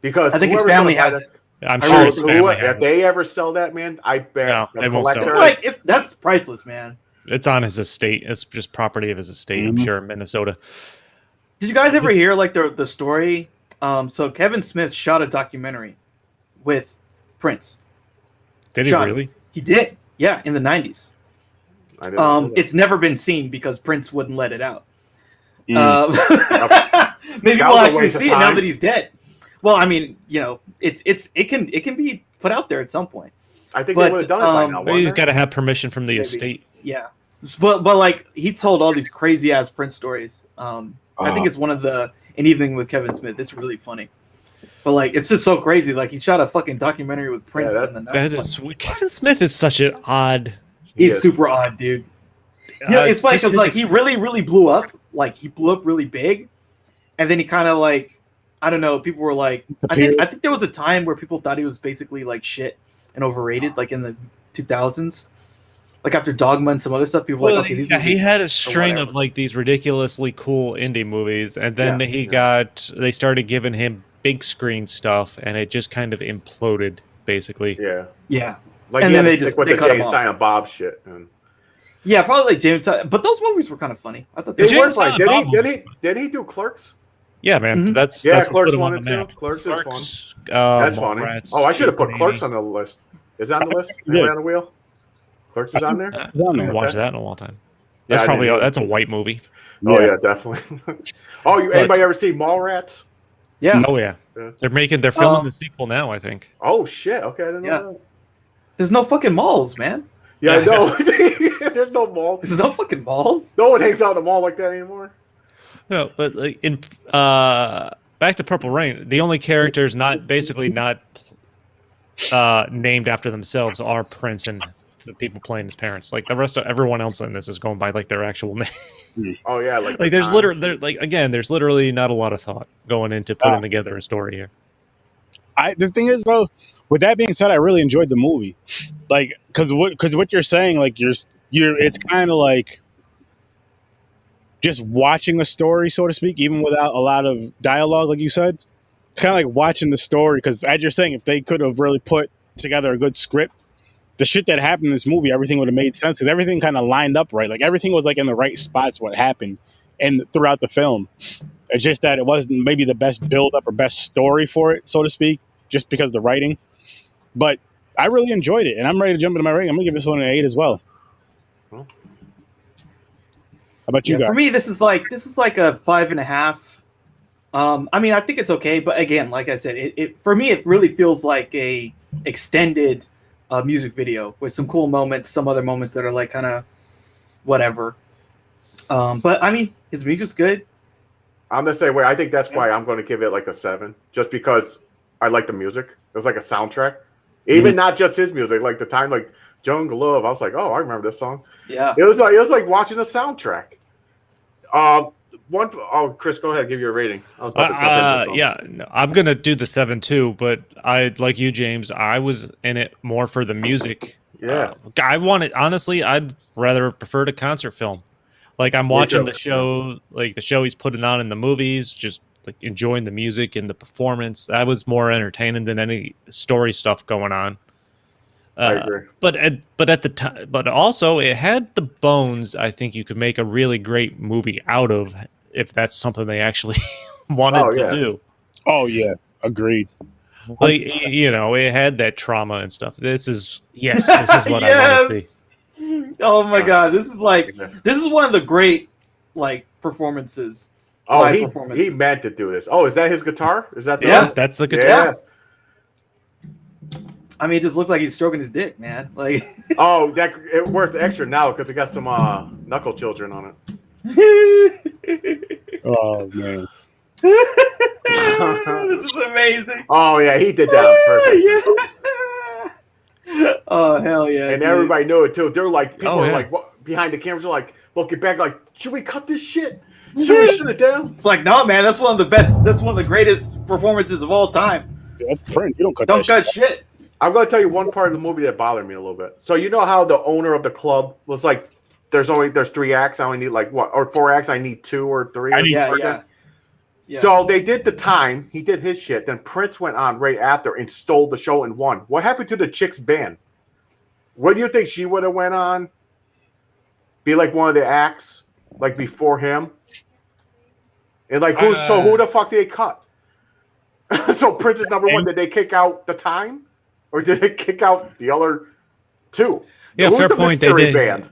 [SPEAKER 1] because
[SPEAKER 4] his family has it.
[SPEAKER 3] I'm sure his family has
[SPEAKER 1] if they ever sell that, man, I bet
[SPEAKER 3] they won't sell
[SPEAKER 4] it. It's that's priceless, man.
[SPEAKER 3] It's on his estate. It's just property of his estate, I'm sure, in Minnesota.
[SPEAKER 4] Did you guys ever hear like the story? So Kevin Smith shot a documentary with Prince.
[SPEAKER 3] Did he really?
[SPEAKER 4] He did. Yeah, in the 90s. It's never been seen because Prince wouldn't let it out. Maybe we'll actually see it now that he's dead. Well, I mean, you know, it can be put out there at some point.
[SPEAKER 1] I think they would have done it by now.
[SPEAKER 3] Well, he's got to have permission from the estate.
[SPEAKER 4] Yeah, but like he told all these crazy ass Prince stories. I think it's one of an evening with Kevin Smith. It's really funny. But like, it's just so crazy. Like, he shot a fucking documentary with Prince.
[SPEAKER 3] That is sweet. Kevin Smith is such an odd.
[SPEAKER 4] He's super odd, dude. You know, it's funny because like he really blew up. Like he blew up really big, and then he kind of like, I don't know. People were like, I think there was a time where people thought he was basically like shit and overrated, like in the 2000s. Like after Dogma and some other stuff, people were like, okay, these movies
[SPEAKER 3] he had a string of like these ridiculously cool indie movies, and then they started giving him big screen stuff, and it just kind of imploded, basically.
[SPEAKER 4] Yeah.
[SPEAKER 1] Like and then they stick with the Jay and Silent Bob shit.
[SPEAKER 4] Yeah, probably like James. But those movies were kind of funny. I thought
[SPEAKER 1] they were funny. Did he do Clerks?
[SPEAKER 3] Yeah, man.
[SPEAKER 4] Mm-hmm.
[SPEAKER 3] That's
[SPEAKER 1] Clerks 1 and 2. Clerks is fun. That's funny. I should have put Clerks on the list. Is it on the list? Anybody on the wheel? Clerks is on there.
[SPEAKER 3] I haven't watched that in a long time. That's that's a white movie.
[SPEAKER 1] Oh yeah, definitely. Anybody ever see Mallrats?
[SPEAKER 4] Yeah.
[SPEAKER 3] Oh yeah. They're filming the sequel now, I think.
[SPEAKER 1] Oh shit! Okay, I didn't know that.
[SPEAKER 4] There's no fucking malls, man.
[SPEAKER 1] Yeah, I know. There's no mall.
[SPEAKER 4] There's no fucking malls.
[SPEAKER 1] No one hangs out in the mall like that anymore.
[SPEAKER 3] No, but like in back to Purple Rain, the only characters not named after themselves are Prince and the people playing his parents. Like the rest of everyone else in this is going by like their actual name.
[SPEAKER 1] Oh yeah, like
[SPEAKER 3] there's literally not a lot of thought going into putting together a story here.
[SPEAKER 2] The thing is though, with that being said, I really enjoyed the movie. Like, because what you're saying, like you're it's kind of like just watching a story, so to speak, even without a lot of dialogue, like you said. It's kind of like watching the story, because as you're saying, if they could have really put together a good script, the shit that happened in this movie, everything would have made sense, because everything kind of lined up right. Like everything was like in the right spots what happened and throughout the film. It's just that it wasn't maybe the best build up or best story for it, so to speak, just because of the writing. But I really enjoyed it, and I'm ready to jump into my rating. I'm gonna give this one an 8 as well. How about you guys?
[SPEAKER 4] For me, this is like a 5.5. I mean, I think it's okay, but again, like I said, it for me it really feels like a extended music video with some cool moments, some other moments that are like kind of whatever. But I mean, his music's good.
[SPEAKER 1] I'm the same way. I think that's why I'm going to give it like a 7, just because I like the music. It was like a soundtrack, even not just his music. Like the time, like Jungle Love, I was like, oh, I remember this song.
[SPEAKER 4] Yeah,
[SPEAKER 1] it was like watching a soundtrack. Chris, go ahead, give your rating. I was about to jump into something.
[SPEAKER 3] No, I'm gonna do the 7 too, but I like you, James. I was in it more for the music.
[SPEAKER 1] Yeah,
[SPEAKER 3] honestly, I'd rather prefer a concert film. Like I'm watching the show, like the show he's putting on in the movies, just like enjoying the music and the performance. That was more entertaining than any story stuff going on.
[SPEAKER 1] I agree.
[SPEAKER 3] But at the time, but also it had the bones. I think you could make a really great movie out of if that's something they actually wanted to do.
[SPEAKER 2] Oh yeah, agreed.
[SPEAKER 3] Like it had that trauma and stuff. This is what I want to see.
[SPEAKER 4] Oh my god, this is one of the great like performances.
[SPEAKER 1] Oh, he meant to do this. Oh, is that his guitar? Is that
[SPEAKER 3] that's the guitar?
[SPEAKER 4] Yeah. I mean, it just looks like he's stroking his dick, man. Like,
[SPEAKER 1] oh, it worth extra now because it got some knuckle children on it.
[SPEAKER 2] Oh man,
[SPEAKER 4] this is amazing.
[SPEAKER 1] Oh yeah, he did that. Perfect.
[SPEAKER 4] Yeah. Oh hell yeah!
[SPEAKER 1] And everybody knew it too. They're like, people are like, what, behind the cameras are like looking back, like, should we cut this shit? Should we shut it down?
[SPEAKER 4] It's like, no, man. That's one of the best. That's one of the greatest performances of all time.
[SPEAKER 2] Yeah, that's Prince. You don't
[SPEAKER 4] cut shit.
[SPEAKER 1] I'm going to tell you one part of the movie that bothered me a little bit. So you know how the owner of the club was like, there's 3 acts. I only need like what, or 4 acts. I need 2 or 3.
[SPEAKER 4] Yeah.
[SPEAKER 1] So they did the time. He did his shit. Then Prince went on right after and stole the show and won. What happened to the chick's band? What do you think she would have went on? Be like one of the acts, like before him. And like who the fuck did they cut? So Prince is number 1. Did they kick out the time? Or did they kick out the other 2?
[SPEAKER 3] Yeah,
[SPEAKER 1] who's
[SPEAKER 3] fair
[SPEAKER 1] the
[SPEAKER 3] point.
[SPEAKER 1] Band?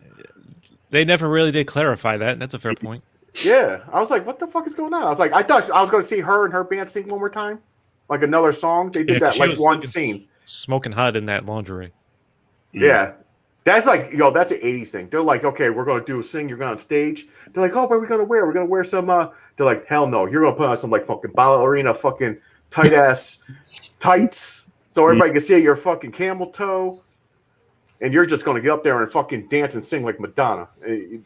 [SPEAKER 3] They never really did clarify that. That's a fair point.
[SPEAKER 1] Yeah. I was like, what the fuck is going on? I was like, I thought I was going to see her and her band sing one more time. Like another song. They did that like one scene.
[SPEAKER 3] Smoking hot in that lingerie.
[SPEAKER 1] Yeah. That's like, that's an 80s thing. They're like, okay, we're going to do a sing. You're going on stage. They're like, oh, what are we going to wear? We're going to wear some, they're like, hell no. You're going to put on some like fucking ballerina fucking tight-ass tights. So everybody can see your fucking camel toe, and you're just going to get up there and fucking dance and sing like Madonna.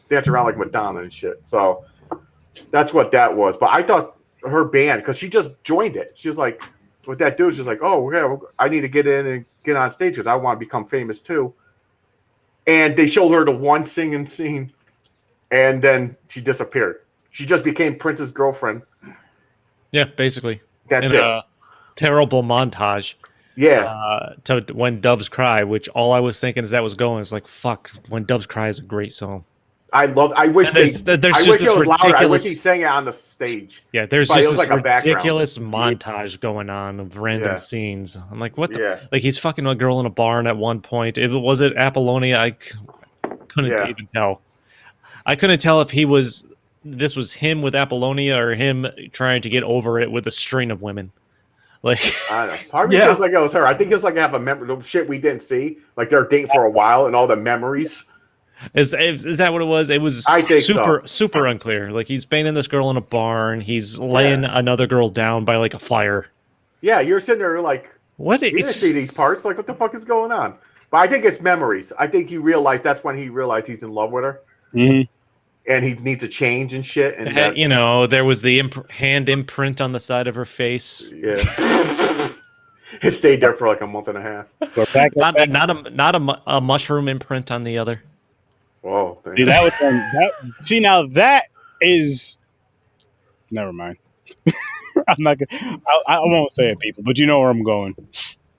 [SPEAKER 1] Dance around like Madonna and shit. So that's what that was. But I thought her band, because she just joined it. She was like, with that dude, she's like, oh, yeah, I need to get in and get on stage because I want to become famous too. And they showed her the one singing scene, and then she disappeared. She just became Prince's girlfriend.
[SPEAKER 3] Yeah, basically.
[SPEAKER 1] That's it.
[SPEAKER 3] A terrible montage.
[SPEAKER 1] Yeah.
[SPEAKER 3] To When Doves Cry, which all I was thinking as that was going is like, fuck, When Doves Cry is a great song.
[SPEAKER 1] I wish it was louder. I wish he sang it on the stage.
[SPEAKER 3] Yeah, there's just this like ridiculous montage going on of random scenes. I'm like, what the? Like he's fucking a girl in a barn at one point. Was it Apollonia? I couldn't even tell. I couldn't tell if this was him with Apollonia or him trying to get over it with a string of women. Like,
[SPEAKER 1] I don't know. Part of me feels like it was her. I think it was like I have a memory of shit we didn't see. Like they're dating for a while and all the memories.
[SPEAKER 3] is that what it was? It was
[SPEAKER 1] I think
[SPEAKER 3] super unclear. Like he's banging this girl in a barn. He's laying another girl down by like a fire.
[SPEAKER 1] Yeah, you're sitting there like,
[SPEAKER 3] what?
[SPEAKER 1] We didn't see these parts. Like, what the fuck is going on? But I think it's memories. I think he realized that's when he realized he's in love with her.
[SPEAKER 2] Mm-hmm.
[SPEAKER 1] And he needs a change and shit. And
[SPEAKER 3] there was the hand imprint on the side of her face.
[SPEAKER 1] Yeah. It stayed there for like a month and a half.
[SPEAKER 3] Not a mushroom imprint on the other.
[SPEAKER 1] Whoa.
[SPEAKER 2] See, that was see, now that is... Never mind. I'm not gonna... I won't say it, people, but you know where I'm going.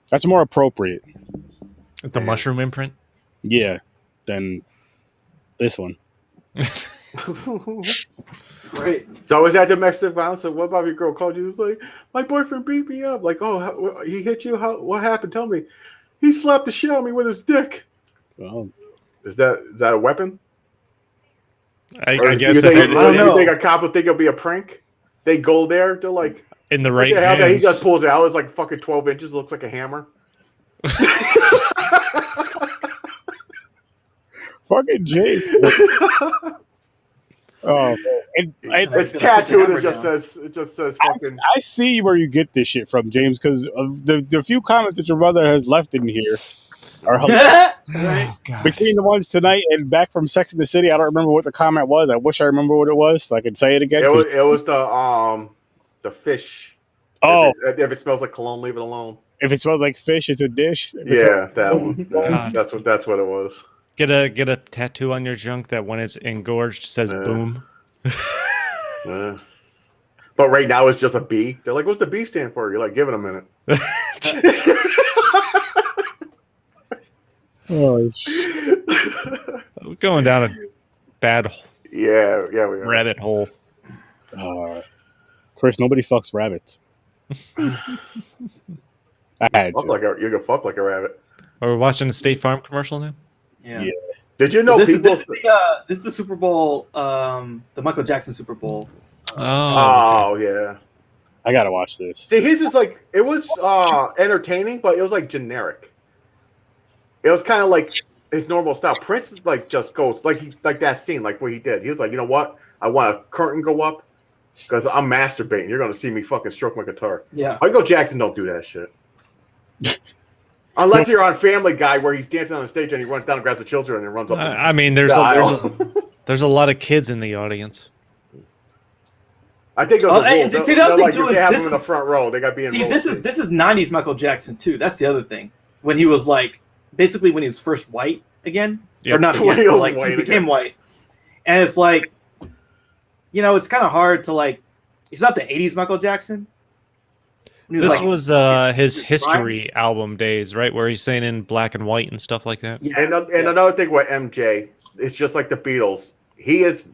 [SPEAKER 2] That's more appropriate.
[SPEAKER 3] The mushroom imprint?
[SPEAKER 2] Yeah, than this one.
[SPEAKER 4] Right.
[SPEAKER 1] So is that domestic violence? So what about your girl called you? It's like, my boyfriend beat me up. Like, oh, he hit you? What happened? Tell me. He slapped the shit out of me with his dick.
[SPEAKER 2] Well,
[SPEAKER 1] is that a weapon?
[SPEAKER 3] I guess.
[SPEAKER 1] You think a cop would think it'll be a prank? They go there. They're like,
[SPEAKER 3] in the right
[SPEAKER 1] hands.
[SPEAKER 3] Hands.
[SPEAKER 1] He just pulls it out. It's like fucking 12 inches. Looks like a hammer.
[SPEAKER 2] Fucking Jake. Oh,
[SPEAKER 1] it's tattooed. It just says fucking.
[SPEAKER 2] I see where you get this shit from, James, because of the few comments that your brother has left in here are hilarious. Between the ones tonight and back from Sex in the City, I don't remember what the comment was. I wish I remember what it was so I could say it again.
[SPEAKER 1] It was the fish.
[SPEAKER 2] Oh,
[SPEAKER 1] if it smells like cologne, leave it alone.
[SPEAKER 2] If it smells like fish, it's a dish.
[SPEAKER 1] That one. That's what it was.
[SPEAKER 3] Get a tattoo on your junk that when it's engorged says boom.
[SPEAKER 1] Yeah. But right now it's just a B. They're like, what's the B stand for? You're like, give it a minute.
[SPEAKER 2] Oh,
[SPEAKER 3] we're going down a bad
[SPEAKER 1] we are.
[SPEAKER 3] rabbit hole.
[SPEAKER 2] Chris, nobody fucks rabbits. I had to.
[SPEAKER 1] You can fuck like a rabbit.
[SPEAKER 3] Are we watching a State Farm commercial now?
[SPEAKER 4] Yeah.
[SPEAKER 1] Did you know
[SPEAKER 4] this
[SPEAKER 1] people?
[SPEAKER 4] This is the Super Bowl, the Michael Jackson Super Bowl.
[SPEAKER 1] Yeah.
[SPEAKER 2] I gotta watch this.
[SPEAKER 1] See, his is like it was entertaining, but it was like generic. It was kind of like his normal style. Prince is like just goes like that scene, like what he did. He was like, you know what? I want a curtain go up because I'm masturbating. You're gonna see me fucking stroke my guitar.
[SPEAKER 4] Yeah.
[SPEAKER 1] Michael Jackson don't do that shit. Unless you're on Family Guy where he's dancing on the stage and he runs down and grabs the children and runs up.
[SPEAKER 3] I mean, there's a lot of kids in the audience.
[SPEAKER 1] I think it was
[SPEAKER 4] see, the other thing too
[SPEAKER 1] they have
[SPEAKER 4] is
[SPEAKER 1] them in the front row. They got to be in.
[SPEAKER 4] See, this is 90s Michael Jackson too. That's the other thing. When he was like, basically when he was first white again, or not again, but like he became white, and it's like, it's kind of hard to like. He's not the 80s Michael Jackson.
[SPEAKER 3] This was his history album days, right? Where he's saying in black and white and stuff like that.
[SPEAKER 1] Yeah. And another thing with MJ, it's just like the Beatles. He is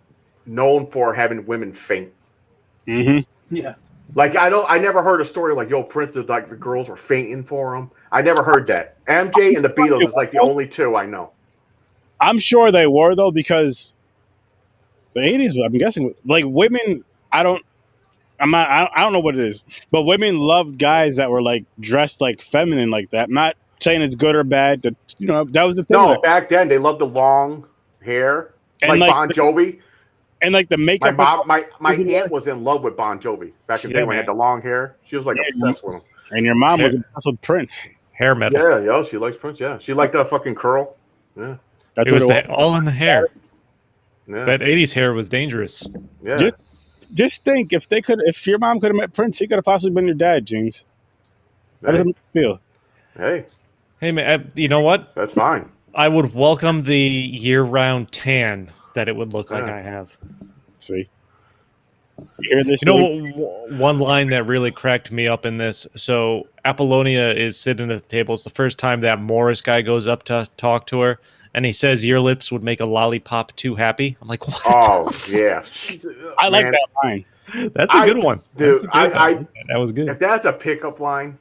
[SPEAKER 1] known for having women faint.
[SPEAKER 2] Mm-hmm.
[SPEAKER 4] Yeah.
[SPEAKER 1] Like I never heard a story like Prince did, like the girls were fainting for him. I never heard that. MJ and the Beatles is like the only two I know.
[SPEAKER 2] I'm sure they were though, because the 80s. I'm guessing like women. I don't know what it is, but women loved guys that were like dressed like feminine like that. I'm not saying it's good or bad. That was the thing.
[SPEAKER 1] No, back then they loved the long hair, like Bon Jovi,
[SPEAKER 2] and like the makeup.
[SPEAKER 1] My aunt was in love with Bon Jovi back in the day when he had the long hair. She was like obsessed with him.
[SPEAKER 2] And your mom was obsessed with Prince.
[SPEAKER 3] Hair metal.
[SPEAKER 1] Yeah, she likes Prince. Yeah, she liked that fucking curl. Yeah,
[SPEAKER 3] it was all in the hair.
[SPEAKER 1] Yeah.
[SPEAKER 3] That 80s hair was dangerous.
[SPEAKER 1] Yeah.
[SPEAKER 2] Just think if your mom could have met Prince, he could have possibly been your dad, James. How does it make you feel?
[SPEAKER 3] Hey man, you know what?
[SPEAKER 1] That's fine.
[SPEAKER 3] I would welcome the year-round tan that it would look like I have.
[SPEAKER 2] See, you hear this?
[SPEAKER 3] One line that really cracked me up in this. So Apollonia is sitting at the table. It's the first time that Morris guy goes up to talk to her. And he says, your lips would make a lollipop too happy. I'm like, what?
[SPEAKER 1] Oh, yeah.
[SPEAKER 2] I like that line.
[SPEAKER 3] That's a good one.
[SPEAKER 1] Dude,
[SPEAKER 3] that was good.
[SPEAKER 1] If that's a pickup line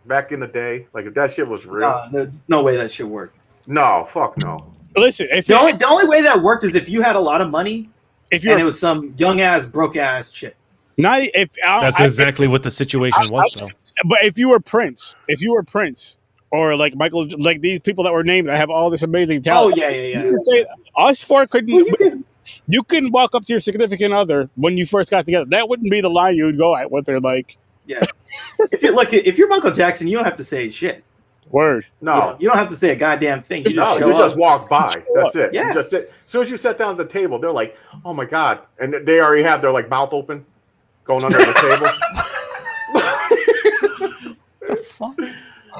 [SPEAKER 1] back in the day, like if that shit was real.
[SPEAKER 4] There's no way that shit worked.
[SPEAKER 1] No, fuck no.
[SPEAKER 2] Listen,
[SPEAKER 4] the only way that worked is if you had a lot of money and it was some young-ass, broke-ass chick.
[SPEAKER 3] That's exactly what the situation was, though.
[SPEAKER 2] But if you were Prince, or like Michael, like these people that were named that have all this amazing talent.
[SPEAKER 4] Oh yeah.
[SPEAKER 2] You could say us four couldn't.
[SPEAKER 4] Well,
[SPEAKER 2] You couldn't walk up to your significant other when you first got together. That wouldn't be the line you would go at. What they're like.
[SPEAKER 4] Yeah. If you're Michael Jackson, you don't have to say shit.
[SPEAKER 2] Word.
[SPEAKER 1] No,
[SPEAKER 4] You don't have to say a goddamn thing. You just
[SPEAKER 1] no,
[SPEAKER 4] show
[SPEAKER 1] you
[SPEAKER 4] up.
[SPEAKER 1] just walk by. That's it.
[SPEAKER 4] Yeah.
[SPEAKER 1] You just sit. As soon as you sit down at the table, they're like, "Oh my god!" And they already have their like mouth open, going under the table.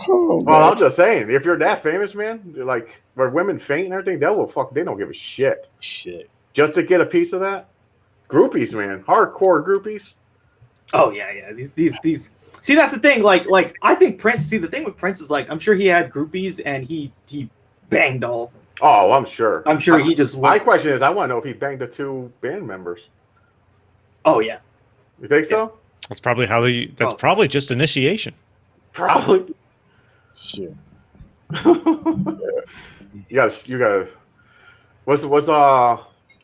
[SPEAKER 2] Oh,
[SPEAKER 1] Well, I'm just saying, if you're that famous, man, you're like where women faint and everything, they don't give a shit.
[SPEAKER 2] Shit.
[SPEAKER 1] Just to get a piece of that. Groupies, man, hardcore groupies.
[SPEAKER 4] Oh yeah. These. See, that's the thing. Like I think Prince. See, the thing with Prince is like I'm sure he had groupies and he banged all of them.
[SPEAKER 1] Oh, I'm sure.
[SPEAKER 4] I'm sure he just.
[SPEAKER 1] My question is, I want to know if he banged the 2 band members.
[SPEAKER 4] Oh yeah.
[SPEAKER 1] You think so?
[SPEAKER 3] That's probably how they. That's probably just initiation.
[SPEAKER 1] Probably.
[SPEAKER 2] Shit.
[SPEAKER 1] You got. What's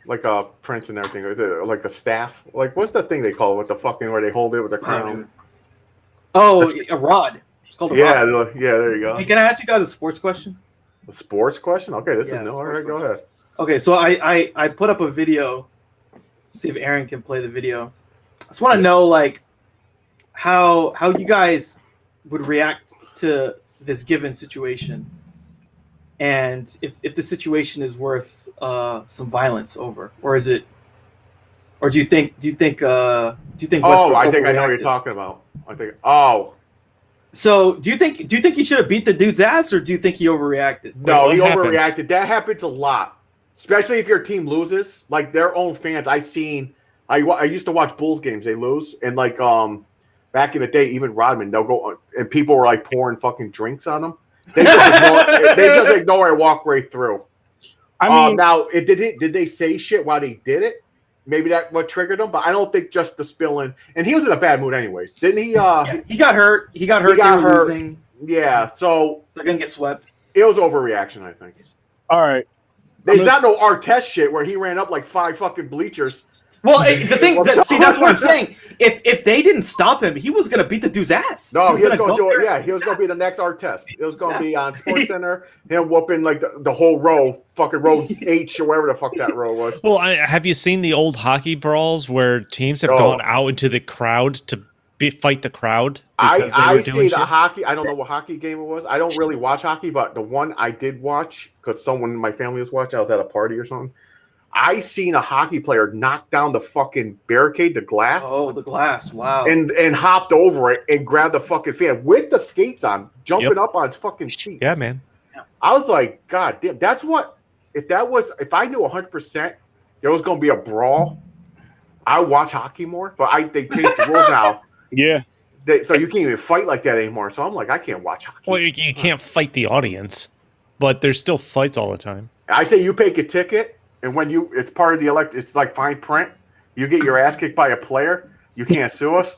[SPEAKER 1] like a Prince and everything? Is it like a staff? Like what's that thing they call it with the fucking where they hold it with the crown?
[SPEAKER 4] Oh, a rod. It's called a rod.
[SPEAKER 1] Yeah. There you go.
[SPEAKER 4] Hey, can I ask you guys a sports question?
[SPEAKER 1] A sports question? Okay, this
[SPEAKER 4] Yeah,
[SPEAKER 1] is new. All
[SPEAKER 4] sports
[SPEAKER 1] right, go ahead.
[SPEAKER 4] Okay, so I put up a video. See if Aaron can play the video. I just want to know like how you guys would react to this given situation, and if the situation is worth some violence over, or is it, or do you think
[SPEAKER 1] Oh,
[SPEAKER 4] Westbrook
[SPEAKER 1] I think I know what
[SPEAKER 4] overreacted?
[SPEAKER 1] you're talking about. I think. Oh,
[SPEAKER 4] So do you think he should have beat the dude's ass, or do you think he overreacted?
[SPEAKER 1] no,
[SPEAKER 3] what
[SPEAKER 1] he
[SPEAKER 3] happened?
[SPEAKER 1] overreacted. That happens a lot, especially if your team loses. Like their own fans, I used to watch Bulls games. They lose, and like back in the day, even Rodman, they'll go and people were like pouring fucking drinks on them. They just ignore and walk right through.
[SPEAKER 2] I mean,
[SPEAKER 1] now did they say shit while they did it? Maybe that what triggered them, but I don't think just the spilling. And he was in a bad mood anyways, didn't he?
[SPEAKER 4] Yeah, he got hurt. He got hurt.
[SPEAKER 1] He got
[SPEAKER 4] They were
[SPEAKER 1] hurt.
[SPEAKER 4] losing.
[SPEAKER 1] Yeah, so
[SPEAKER 4] They're gonna get swept.
[SPEAKER 1] it was overreaction, I think.
[SPEAKER 2] all right.
[SPEAKER 1] There's not no Artest shit where he ran up like 5 fucking bleachers.
[SPEAKER 4] Well, the thing, see, that's what I'm saying. If they didn't stop him, he was gonna beat the dude's ass.
[SPEAKER 1] No, he was gonna
[SPEAKER 4] go
[SPEAKER 1] do it.
[SPEAKER 4] there.
[SPEAKER 1] Yeah, he was gonna be the next Artest. It was gonna be on Sports Center. Him whooping like the whole row, fucking row H or wherever the fuck that row was.
[SPEAKER 3] Well, have you seen the old hockey brawls where teams have
[SPEAKER 1] Oh.
[SPEAKER 3] gone out into the crowd to fight the crowd? because they
[SPEAKER 1] I
[SPEAKER 3] were doing
[SPEAKER 1] see the
[SPEAKER 3] shit?
[SPEAKER 1] hockey. I don't know what hockey game it was. I don't really watch hockey, but the one I did watch because someone in my family was watching. I was at a party or something. I seen a hockey player knock down the fucking barricade, the glass,
[SPEAKER 4] Oh, the glass! Wow.
[SPEAKER 1] and hopped over it and grabbed the fucking fan with the skates on, jumping up on its fucking seats.
[SPEAKER 3] Yeah, man.
[SPEAKER 1] I was like, God damn, that's what. If I knew 100% there was going to be a brawl, I would watch hockey more. But they changed the rules now.
[SPEAKER 2] Yeah.
[SPEAKER 1] So you can't even fight like that anymore. So I'm like, I can't watch hockey.
[SPEAKER 3] Well, you can't fight the audience, but there's still fights all the time.
[SPEAKER 1] I say you pay a ticket, and when it's part of the it's like fine print. You get your ass kicked by a player, you can't sue us.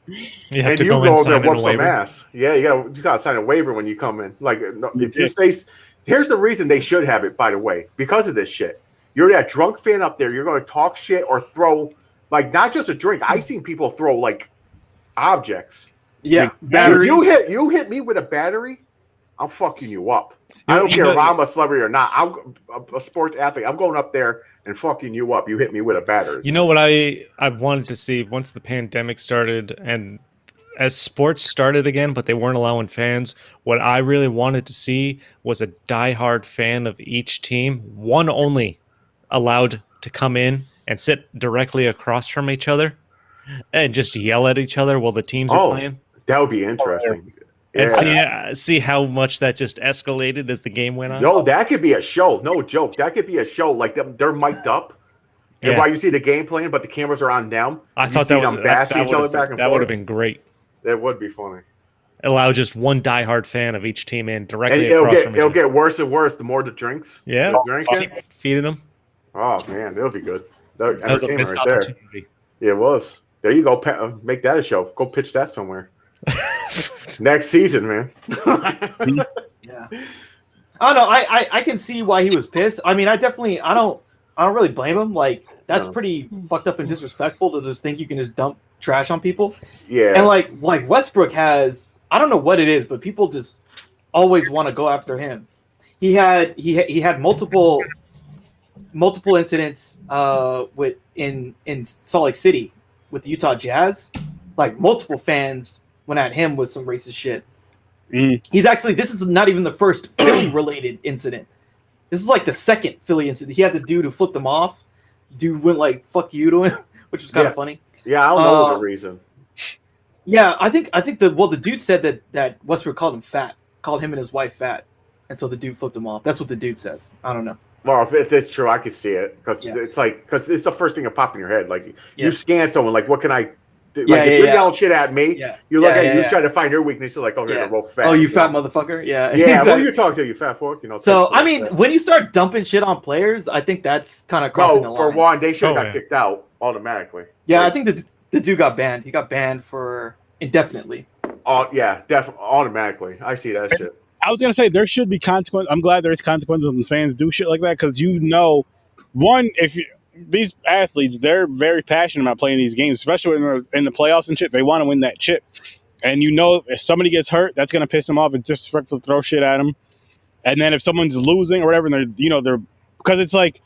[SPEAKER 3] You have
[SPEAKER 1] And
[SPEAKER 3] to
[SPEAKER 1] you
[SPEAKER 3] go
[SPEAKER 1] go
[SPEAKER 3] and
[SPEAKER 1] over
[SPEAKER 3] sign
[SPEAKER 1] and
[SPEAKER 3] in a
[SPEAKER 1] whoop some
[SPEAKER 3] waiver.
[SPEAKER 1] ass. Yeah, you gotta sign a waiver when you come in. Like if you say, here's the reason they should have it. By the way, because of this shit, you're that drunk fan up there. You're gonna talk shit or throw like not just a drink. I seen people throw like objects.
[SPEAKER 4] yeah,
[SPEAKER 1] If
[SPEAKER 4] batteries.
[SPEAKER 1] you hit me with a battery, I'm fucking you up. I
[SPEAKER 3] You
[SPEAKER 1] don't care
[SPEAKER 3] know-
[SPEAKER 1] if I'm a celebrity or not. I'm a sports athlete. I'm going up there and fucking you up. You hit me with a battery.
[SPEAKER 3] You know what I wanted to see once the pandemic started and as sports started again, but they weren't allowing fans. What I really wanted to see was a diehard fan of each team, one only, allowed to come in and sit directly across from each other and just yell at each other while the teams are playing.
[SPEAKER 1] That would be interesting.
[SPEAKER 3] And see how much that just escalated as the game went on.
[SPEAKER 1] No, that could be a show. No joke. That could be a show. Like they're mic'd up. And
[SPEAKER 3] Yeah.
[SPEAKER 1] while you see the game playing, but the cameras are on them.
[SPEAKER 3] I
[SPEAKER 1] you
[SPEAKER 3] thought
[SPEAKER 1] see
[SPEAKER 3] that was
[SPEAKER 1] them bashing each other back and
[SPEAKER 3] that would have
[SPEAKER 1] forth.
[SPEAKER 3] been great.
[SPEAKER 1] It would be funny.
[SPEAKER 3] Allow just one diehard fan of each team in
[SPEAKER 1] And
[SPEAKER 3] directly
[SPEAKER 1] it'll
[SPEAKER 3] across from each
[SPEAKER 1] get
[SPEAKER 3] other.
[SPEAKER 1] worse and worse the more the drinks.
[SPEAKER 3] Yeah,
[SPEAKER 1] they're drinking.
[SPEAKER 3] feeding them.
[SPEAKER 1] Oh man, it'll be good. That
[SPEAKER 3] That was a
[SPEAKER 1] entertainment
[SPEAKER 3] missed
[SPEAKER 1] right there.
[SPEAKER 3] opportunity.
[SPEAKER 1] Yeah, it was. There you go. Make that a show. Go pitch that somewhere. Next season, man.
[SPEAKER 4] Yeah. I don't know. I can see why he was pissed. I mean, I don't really blame him. Like that's
[SPEAKER 1] No.
[SPEAKER 4] pretty fucked up and disrespectful to just think you can just dump trash on people.
[SPEAKER 1] Yeah.
[SPEAKER 4] And like Westbrook has, I don't know what it is, but people just always want to go after him. He had multiple incidents with in Salt Lake City with the Utah Jazz. Like multiple fans went at him with some racist shit. He's actually, this is not even the first Philly related incident. This is like the second Philly incident. He had the dude who flipped him off. Dude went like "fuck you" to him, which was kind of funny.
[SPEAKER 1] Yeah, I don't know the reason.
[SPEAKER 4] Yeah, I think the dude said that Westbrook called him and his wife fat, and so the dude flipped him off. That's what the dude says. I don't know.
[SPEAKER 1] Well, if it's true, I could see it because because it's the first thing that popped in your head. Like you scan someone, like what can I? Like if you're yelling shit at me, you look at you try to find your weakness. You're like, oh, you're real fat.
[SPEAKER 4] Oh, you fat motherfucker. Yeah.
[SPEAKER 1] Yeah. Exactly. What are you talking to? You fat fuck. You know.
[SPEAKER 4] So I mean, when you start dumping shit on players, I think that's kind of crossing the line.
[SPEAKER 1] For one, they should have got kicked out automatically.
[SPEAKER 4] Yeah, like, I think the dude got banned. He got banned for indefinitely.
[SPEAKER 1] Oh yeah, definitely automatically. I see that shit.
[SPEAKER 2] I was gonna say there should be consequences. I'm glad there's consequences when fans do shit like that because one, if these athletes, they're very passionate about playing these games, especially when in the playoffs and shit. They want to win that chip, and if somebody gets hurt, that's gonna piss them off. It's disrespectful to throw shit at them. And then if someone's losing or whatever, and they're because it's like,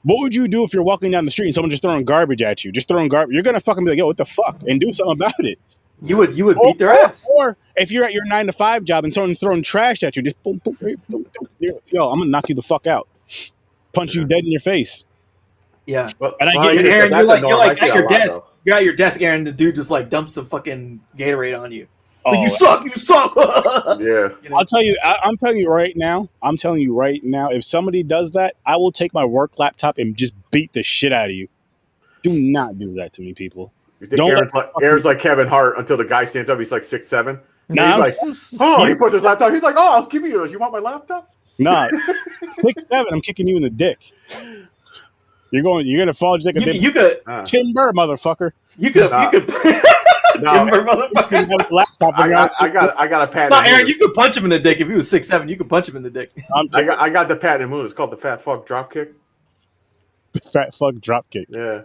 [SPEAKER 2] what would you do if you're walking down the street and someone just throwing garbage at you? Just throwing garbage, you're gonna fucking be like, yo, what the fuck, and do something about it.
[SPEAKER 4] You would beat their ass.
[SPEAKER 2] Or if you're at your 9-to-5 job and someone's throwing trash at you, just boom, boom, boom, boom, boom. Yo, I'm gonna knock you the fuck out, punch you dead in your face.
[SPEAKER 4] Yeah,
[SPEAKER 2] and I get
[SPEAKER 4] Aaron, you're like at your desk. You're at your desk, Aaron. The dude just like dumps a fucking Gatorade on you.
[SPEAKER 2] Oh,
[SPEAKER 4] like, you suck.
[SPEAKER 1] Yeah.
[SPEAKER 2] I'll tell you. I'm telling you right now. If somebody does that, I will take my work laptop and just beat the shit out of you. Do not do that to me, people.
[SPEAKER 1] You think Aaron's like Kevin Hart until the guy stands up. He's like 6'7".
[SPEAKER 2] Nah,
[SPEAKER 1] he's like, he puts his laptop. He's like, I'll give you yours. You want my laptop?
[SPEAKER 2] Nah, 6'7". I'm kicking you in the dick. You're gonna fall dick.
[SPEAKER 4] You could
[SPEAKER 2] timber, motherfucker.
[SPEAKER 4] You could. Timber, motherfucker.
[SPEAKER 2] Laptop.
[SPEAKER 1] I got a patent.
[SPEAKER 4] No, Aaron, you could punch him in the dick if he was 6'7". You could punch him in the dick.
[SPEAKER 1] I got the patent move. It's called the fat fuck drop kick.
[SPEAKER 2] The fat fuck drop kick.
[SPEAKER 1] Yeah.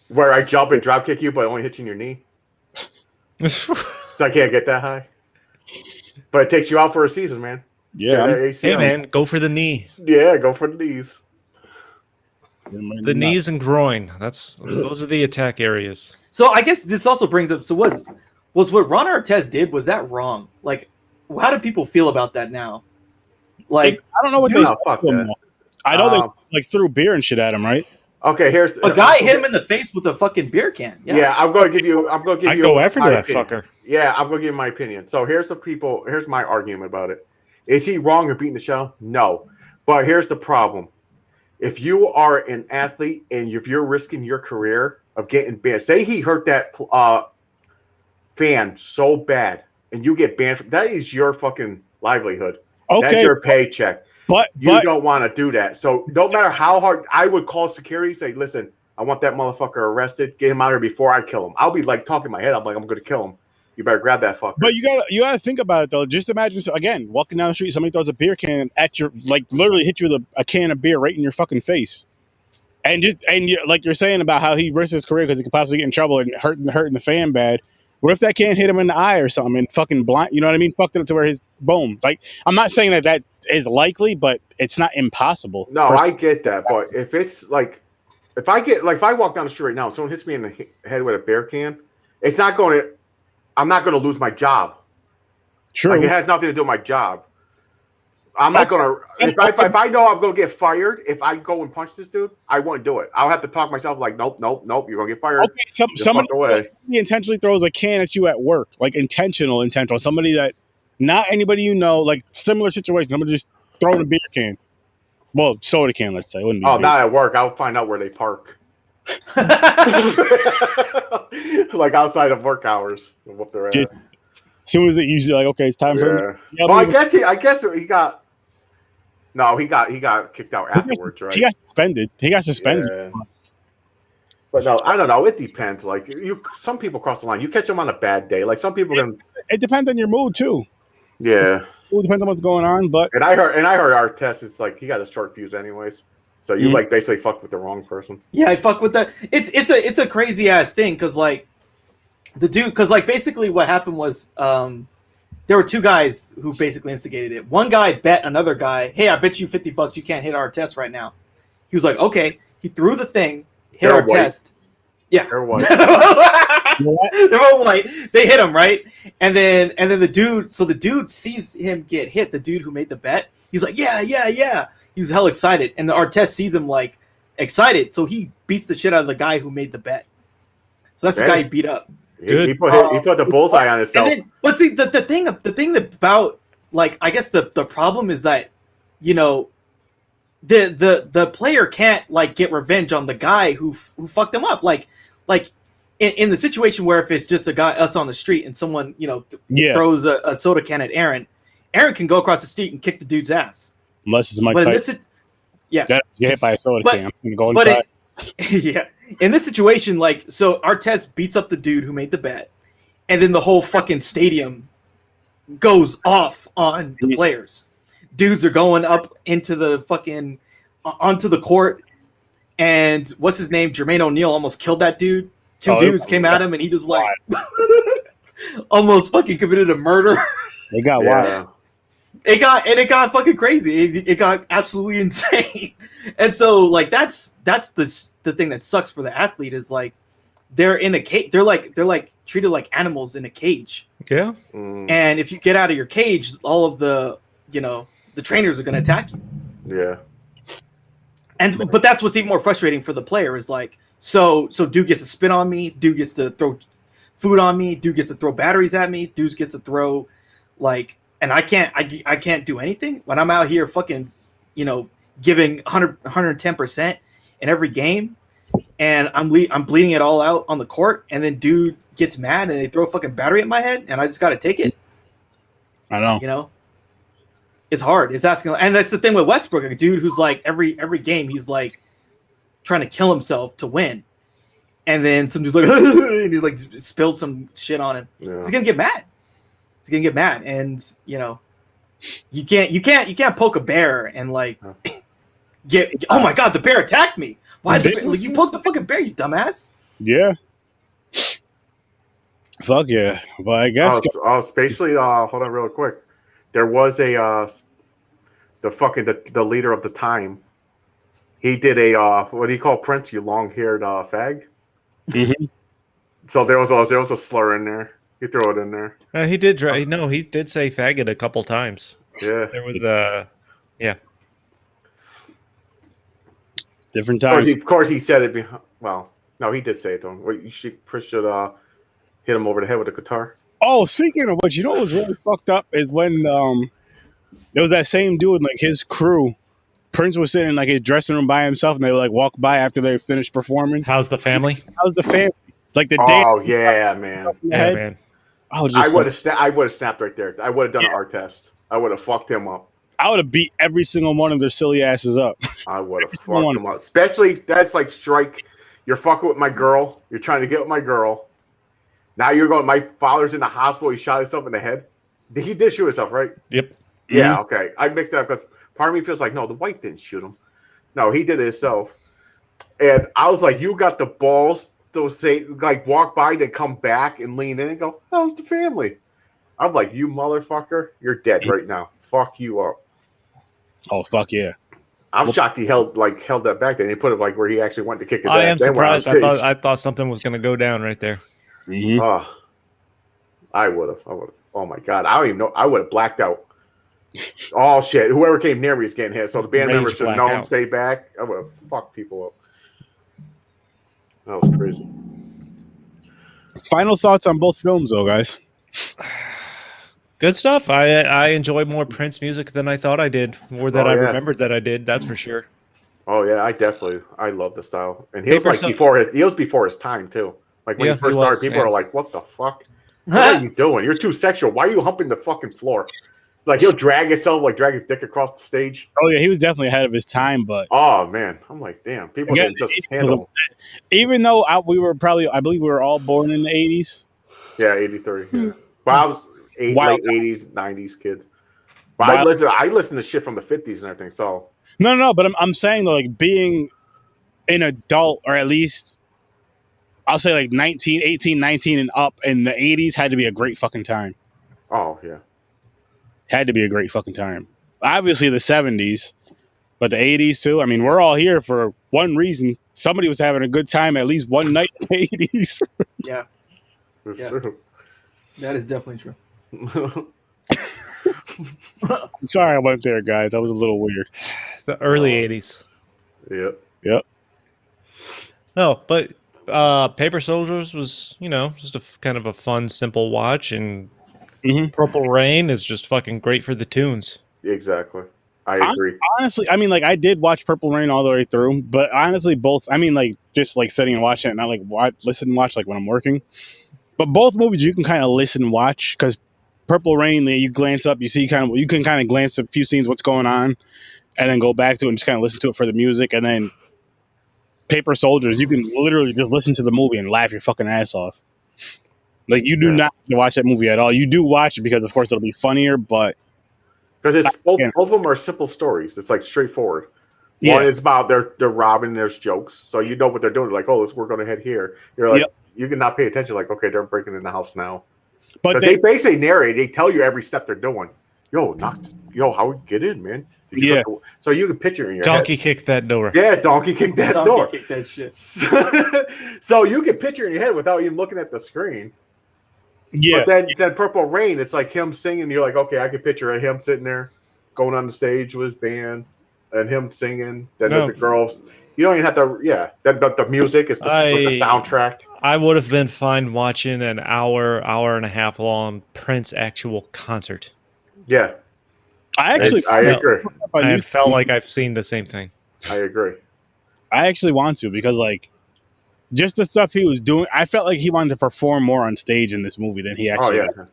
[SPEAKER 1] Where I jump and drop kick you, but only hit you in your knee. So I can't get that high. But it takes you out for a season, man.
[SPEAKER 2] Yeah.
[SPEAKER 3] Hey, man, go for the knee.
[SPEAKER 1] Yeah, go for the knees.
[SPEAKER 3] The knees and groin. Those are the attack areas.
[SPEAKER 4] So I guess this also brings up. So was what Ron Artest did, was that wrong? Like, how do people feel about that now? Like,
[SPEAKER 2] I don't know what
[SPEAKER 1] fuck that.
[SPEAKER 2] I know they threw beer and shit at him, right?
[SPEAKER 1] Okay, here's
[SPEAKER 4] a guy hit him in the face with a fucking beer can.
[SPEAKER 1] Yeah, I'm going to give you. I
[SPEAKER 3] go after that fucker.
[SPEAKER 1] Yeah, I'm going to give you my opinion. So here's my argument about it. Is he wrong or beating the show? No, but here's the problem. If you are an athlete and if you're risking your career of getting banned, say he hurt that fan so bad and you get banned, that is your fucking livelihood. Okay, that's your paycheck. But you don't want to do that. So no matter how hard, I would call security, say, listen, I want that motherfucker arrested. Get him out here before I kill him. I'll be like talking in my head. I'm like, I'm going to kill him. You better grab that fucker.
[SPEAKER 2] But you gotta think about it though. Just imagine again, walking down the street, somebody throws a beer can at your, like literally hit you with a can of beer right in your fucking face, and like you're saying about how he risks his career because he could possibly get in trouble and hurting the fan bad. What if that can hit him in the eye or something and fucking blind? You know what I mean? Fucked it up to where his boom. Like, I'm not saying that is likely, but it's not impossible.
[SPEAKER 1] No, I get that, but if it's like, if I walk down the street right now, and someone hits me in the head with a beer can, it's not going to. I'm not going to lose my job.
[SPEAKER 2] Sure.
[SPEAKER 1] Like, it has nothing to do with my job. I'm not going to. If I know I'm going to get fired, if I go and punch this dude, I won't do it. I'll have to talk myself like, nope, you're going to get fired.
[SPEAKER 2] Okay, somebody intentionally throws a can at you at work, like intentional. Somebody that, not anybody you know, like similar situation. Somebody just throwing a beer can. Well, soda can, let's say. Wouldn't be
[SPEAKER 1] not at work. I'll find out where they park. Like outside of work hours, whoop their ass.
[SPEAKER 2] As soon as it usually like, okay, it's time for.
[SPEAKER 1] Yeah, well, I guess he got. No, he got kicked out afterwards, right?
[SPEAKER 2] He got suspended. Yeah.
[SPEAKER 1] But no, I don't know. It depends. Like some people cross the line. You catch them on a bad day. Like some people can.
[SPEAKER 2] It depends on your mood too.
[SPEAKER 1] Yeah.
[SPEAKER 2] It depends on what's going on, but.
[SPEAKER 1] And I heard our test. It's like he got a short fuse, anyways. So you like basically fucked with the wrong person.
[SPEAKER 4] Yeah, I fuck with that. It's a crazy ass thing because like the dude, because like basically what happened was there were two guys who basically instigated it. One guy bet another guy, "Hey, I bet you $50 you can't hit our test right now." He was like, "Okay." He threw the thing, hit
[SPEAKER 1] They're
[SPEAKER 4] our
[SPEAKER 1] white.
[SPEAKER 4] test. Yeah,
[SPEAKER 1] They're white.
[SPEAKER 4] they're all white. They hit him right, and then the dude. So the dude sees him get hit. The dude who made the bet, he's like, "Yeah, yeah, yeah." He was hell excited, and the Artest sees him like excited, so he beats the shit out of the guy who made the bet. So that's the guy he beat up.
[SPEAKER 1] He put the bullseye on himself.
[SPEAKER 4] And then, but see, the thing about, like, I guess the problem is that, you know, the player can't like get revenge on the guy who fucked him up. Like in the situation where if it's just us on the street and someone, you know, throws a soda can at Aaron can go across the street and kick the dude's ass.
[SPEAKER 2] Unless it's Mike Tyson. Get hit by a soda can and go inside.
[SPEAKER 4] Yeah. In this situation, like, so Artest beats up the dude who made the bet, and then the whole fucking stadium goes off on the players. Dudes are going up into the fucking onto the court, and what's his name? Jermaine O'Neal almost killed that dude. Two dudes came at him, and he just like almost fucking committed a murder.
[SPEAKER 2] They got wild.
[SPEAKER 4] It got fucking crazy. It got absolutely insane. And so like that's the thing that sucks for the athlete is like they're in a cage. They're like treated like animals in a cage.
[SPEAKER 3] Yeah.
[SPEAKER 4] And if you get out of your cage, all of the trainers are going to attack you.
[SPEAKER 1] Yeah.
[SPEAKER 4] But that's what's even more frustrating for the player is like so dude gets to spit on me, dude gets to throw food on me, dude gets to throw batteries at me, dude gets to throw like. And I can't do anything when I'm out here fucking, you know, giving 110% in every game, and I'm bleeding it all out on the court, and then dude gets mad and they throw a fucking battery at my head, and I just got to take it.
[SPEAKER 2] I know.
[SPEAKER 4] You know, it's hard. It's asking, and that's the thing with Westbrook, a dude who's like every game he's like trying to kill himself to win, and then some dude's like and he like spilled some shit on him. Yeah. He's gonna get mad. He's gonna get mad, and you know, you can't poke a bear and like get. Oh my god, the bear attacked me! Why you poke the fucking bear, you dumbass?
[SPEAKER 2] Yeah. Fuck yeah, but I guess.
[SPEAKER 1] Spatially, hold on, real quick. There was the leader of the time. He did a what do you call Prince? You long-haired fag.
[SPEAKER 2] Mm-hmm.
[SPEAKER 1] So there was a slur in there. You throw it in there.
[SPEAKER 3] He did. No, he did say faggot a couple times.
[SPEAKER 1] Yeah.
[SPEAKER 3] There was yeah.
[SPEAKER 2] Different times.
[SPEAKER 1] Of course, he said it. Well, no, he did say it to him. Chris should hit him over the head with a guitar.
[SPEAKER 2] Oh, speaking of which, you know what was really fucked up is when there was that same dude, like his crew. Prince was sitting in like his dressing room by himself, and they would like walk by after they finished performing.
[SPEAKER 3] How's the family?
[SPEAKER 2] Like the day.
[SPEAKER 1] Oh yeah, man.
[SPEAKER 3] Yeah, man.
[SPEAKER 1] I would have snapped right there. I would have done an art test. I would have fucked him up.
[SPEAKER 2] I would have beat every single one of their silly asses up.
[SPEAKER 1] I would have fucked them up. Especially that's like strike. You're fucking with my girl. You're trying to get with my girl. Now you're going. My father's in the hospital. He shot himself in the head. He did shoot himself, right?
[SPEAKER 3] Yep.
[SPEAKER 1] Yeah. Okay. I mixed it up because part of me feels like no, the wife didn't shoot him. No, he did it himself. And I was like, you got the balls to say like walk by, then come back and lean in and go, how's the family? I'm like, you motherfucker, you're dead right now. Fuck you up.
[SPEAKER 2] Oh fuck yeah.
[SPEAKER 1] I'm shocked he held that back then. He put it like where he actually went to kick his ass.
[SPEAKER 3] I am surprised. I thought something was going to go down right there.
[SPEAKER 2] Mm-hmm.
[SPEAKER 1] I would have. Oh my god, I don't even know. I would have blacked out. Oh shit! Whoever came near me is getting hit. So the band members should have known, stay back. I would have fucked people up. That was crazy.
[SPEAKER 2] Final thoughts on both films, though, guys.
[SPEAKER 3] Good stuff. I enjoy more Prince music than I thought I did, or that I remembered that I did. That's for sure.
[SPEAKER 1] Oh yeah, I love the style, and he was like before his time too. Like when he first started, people are like, "What the fuck? What are you doing? You're too sexual. Why are you humping the fucking floor?" Like he'll drag his dick across the stage.
[SPEAKER 2] Oh yeah, he was definitely ahead of his time. But
[SPEAKER 1] oh man, I'm like, damn, people didn't just handle.
[SPEAKER 2] Even though I believe we were all born in the '80s.
[SPEAKER 1] Yeah, 83. Yeah. But I was late '80s, '90s kid. But I listen to shit from the '50s and everything. So
[SPEAKER 2] no. But I'm saying though, like being an adult, or at least I'll say like 19, 18, 19 and up in the 80s had to be a great fucking time.
[SPEAKER 1] Oh yeah.
[SPEAKER 2] Had to be a great fucking time. Obviously the 70s, but the 80s too. I mean, we're all here for one reason. Somebody was having a good time at least one night in the 80s.
[SPEAKER 4] Yeah,
[SPEAKER 1] That's
[SPEAKER 4] Yeah.
[SPEAKER 1] true.
[SPEAKER 4] that is definitely true.
[SPEAKER 2] I'm sorry I went there, guys. That was a little weird.
[SPEAKER 3] The early 80s.
[SPEAKER 1] Yep.
[SPEAKER 2] Yep.
[SPEAKER 3] No, but Paper Soldiers was, just a kind of a fun, simple watch, and Purple Rain is just fucking great for the tunes.
[SPEAKER 1] Exactly. I agree.
[SPEAKER 2] Honestly, I mean, like, I did watch Purple Rain all the way through, but honestly, both, I mean, like, just like sitting and watching it, not like listen and watch like when I'm working. But both movies you can kind of listen and watch, because Purple Rain, you glance up, you see you can kind of glance at a few scenes, what's going on, and then go back to it and just kind of listen to it for the music. And then Paper Soldiers, you can literally just listen to the movie and laugh your fucking ass off. Like, you do not have to watch that movie at all. You do watch it because, of course, it'll be funnier, but
[SPEAKER 1] Because it's both of them are simple stories. It's like straightforward. One is about they're robbing. There's jokes, so you know what they're doing. Like, oh, we're going to head here. You're like, you can not pay attention. Like, okay, they're breaking in the house now. But they basically narrate. They tell you every step they're doing. Yo, how we get in, man? So you can picture it in your
[SPEAKER 3] Donkey
[SPEAKER 1] head.
[SPEAKER 3] kicked that door.
[SPEAKER 1] Yeah, donkey kicked that door.
[SPEAKER 4] Kick that shit.
[SPEAKER 1] So you can picture it in your head without even looking at the screen.
[SPEAKER 2] yeah.
[SPEAKER 1] But then Purple Rain, it's like him singing. You're like, okay, I can picture him sitting there, going on the stage with his band, and him singing. Then the girls. You don't even have to. Yeah, the music is with the soundtrack.
[SPEAKER 3] I would have been fine watching an hour and a half long Prince actual concert.
[SPEAKER 1] Yeah,
[SPEAKER 2] I
[SPEAKER 1] agree.
[SPEAKER 3] I felt like I've seen the same thing.
[SPEAKER 1] I agree.
[SPEAKER 2] I actually want to, because, like, just the stuff he was doing, I felt like he wanted to perform more on stage in this movie than he actually.
[SPEAKER 1] Oh yeah.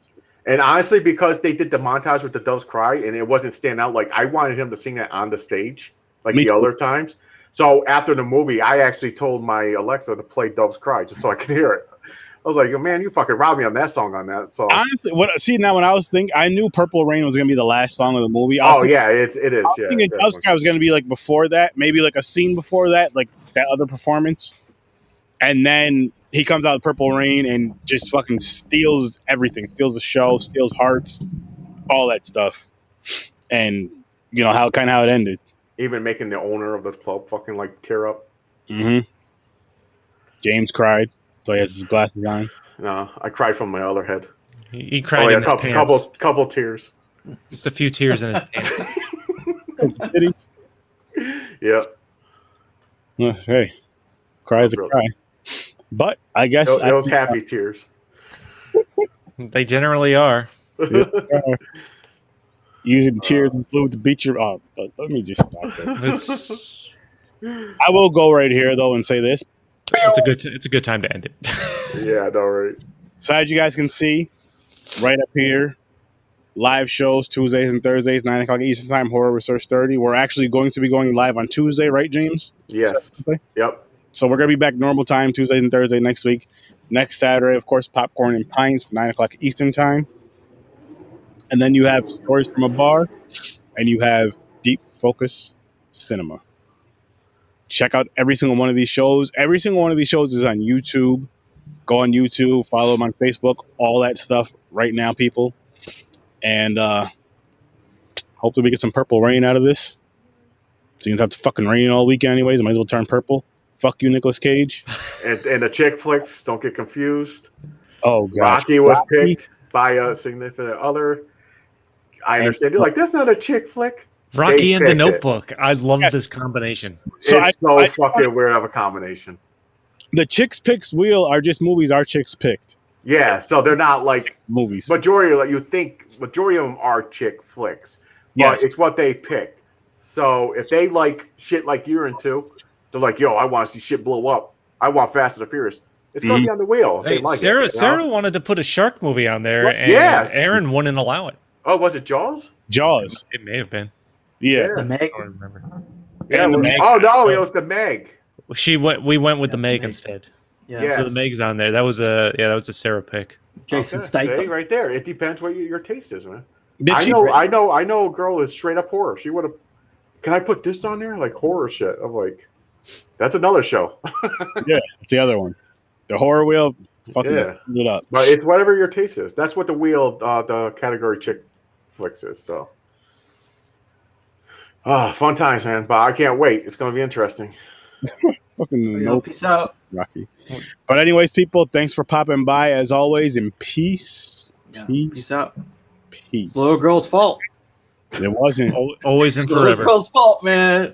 [SPEAKER 1] And honestly, because they did the montage with the Doves Cry, and it wasn't stand out, like I wanted him to sing that on the stage, like the other times. So after the movie, I actually told my Alexa to play Doves Cry just so I could hear it. I was like, oh, man, you fucking robbed me on that song on that. So
[SPEAKER 2] honestly, now when I was thinking, I knew Purple Rain was going to be the last song of the movie.
[SPEAKER 1] It is.
[SPEAKER 2] I was
[SPEAKER 1] Yeah,
[SPEAKER 2] thinking Doves Cry was going to be like before that, maybe like a scene before that, like that other performance. And then he comes out with Purple Rain and just fucking steals everything, steals the show, steals hearts, all that stuff. And how it ended.
[SPEAKER 1] Even making the owner of the club fucking like tear up.
[SPEAKER 2] Mm-hmm. James cried, so he has his glasses on.
[SPEAKER 1] No, I cried from my other head.
[SPEAKER 3] He cried in his pants.
[SPEAKER 1] Couple tears.
[SPEAKER 3] Just a few tears in his pants.
[SPEAKER 2] Titties.
[SPEAKER 1] Yeah.
[SPEAKER 2] Well, hey, cry is a cry. But I guess
[SPEAKER 1] those happy tears.
[SPEAKER 3] They generally are.
[SPEAKER 2] Using tears and fluid to beat your up. But let me just stop there. I will go right here though and say this.
[SPEAKER 3] It's a good time to end it.
[SPEAKER 1] Yeah, I know, right?
[SPEAKER 2] So as you guys can see, right up here, live shows Tuesdays and Thursdays, 9 o'clock Eastern Time, Horror Research 30. We're actually going to be going live on Tuesday, right, James?
[SPEAKER 1] Yes. Yep.
[SPEAKER 2] So we're going to be back normal time, Tuesdays and Thursdays next week. Next Saturday, of course, Popcorn and Pints, 9 o'clock Eastern Time. And then you have Stories from a Bar, and you have Deep Focus Cinema. Check out every single one of these shows. Every single one of these shows is on YouTube. Go on YouTube, follow them on Facebook, all that stuff right now, people. And hopefully we get some Purple Rain out of this. Seems it's fucking raining all weekend anyways. I might as well turn purple. Fuck you, Nicolas Cage.
[SPEAKER 1] And the chick flicks, don't get confused.
[SPEAKER 2] Oh, gosh.
[SPEAKER 1] Rocky was picked by a significant other. I understand. You're like, that's not a chick flick.
[SPEAKER 3] Rocky and The Notebook. I love this combination.
[SPEAKER 1] It's so fucking weird of a combination.
[SPEAKER 2] The chicks picks wheel are just movies our chicks picked.
[SPEAKER 1] Yeah, so they're not like
[SPEAKER 2] movies.
[SPEAKER 1] Majority of them are chick flicks. But it's what they picked. So if they like shit like you're into, they're like, yo, I want to see shit blow up. I want Fast and the Furious. It's going to be on the wheel. If they like
[SPEAKER 3] Sarah wanted to put a shark movie on there, and Aaron wouldn't allow it.
[SPEAKER 1] Oh, was it Jaws?
[SPEAKER 2] Jaws.
[SPEAKER 3] It may have been.
[SPEAKER 2] Yeah.
[SPEAKER 4] The Meg.
[SPEAKER 3] I don't remember.
[SPEAKER 1] Yeah, the Meg. Oh, no, it was the Meg.
[SPEAKER 3] We went with the Meg instead.
[SPEAKER 4] Yeah.
[SPEAKER 3] So the Meg's on there. That was a Sarah pick.
[SPEAKER 4] Jason Statham.
[SPEAKER 1] See, right there. It depends what your taste is, man.
[SPEAKER 2] I
[SPEAKER 1] know a girl is straight up horror. She would have. Can I put this on there? Like horror shit. I'm like, that's another show.
[SPEAKER 2] Yeah, it's the other one. The horror wheel, fucking
[SPEAKER 1] Yeah.
[SPEAKER 2] it up.
[SPEAKER 1] But it's whatever your taste is. That's what the wheel, the category chick flicks is. So, fun times, man. But I can't wait. It's going to be interesting.
[SPEAKER 2] Fucking
[SPEAKER 4] Yo, peace out.
[SPEAKER 2] Rocky. But anyways, people, thanks for popping by as always, and peace.
[SPEAKER 4] Yeah,
[SPEAKER 2] Peace.
[SPEAKER 4] peace out.
[SPEAKER 2] Peace.
[SPEAKER 4] It's the little girl's fault.
[SPEAKER 2] It wasn't.
[SPEAKER 3] Always and
[SPEAKER 4] It's the little
[SPEAKER 3] forever.
[SPEAKER 4] girl's fault, man.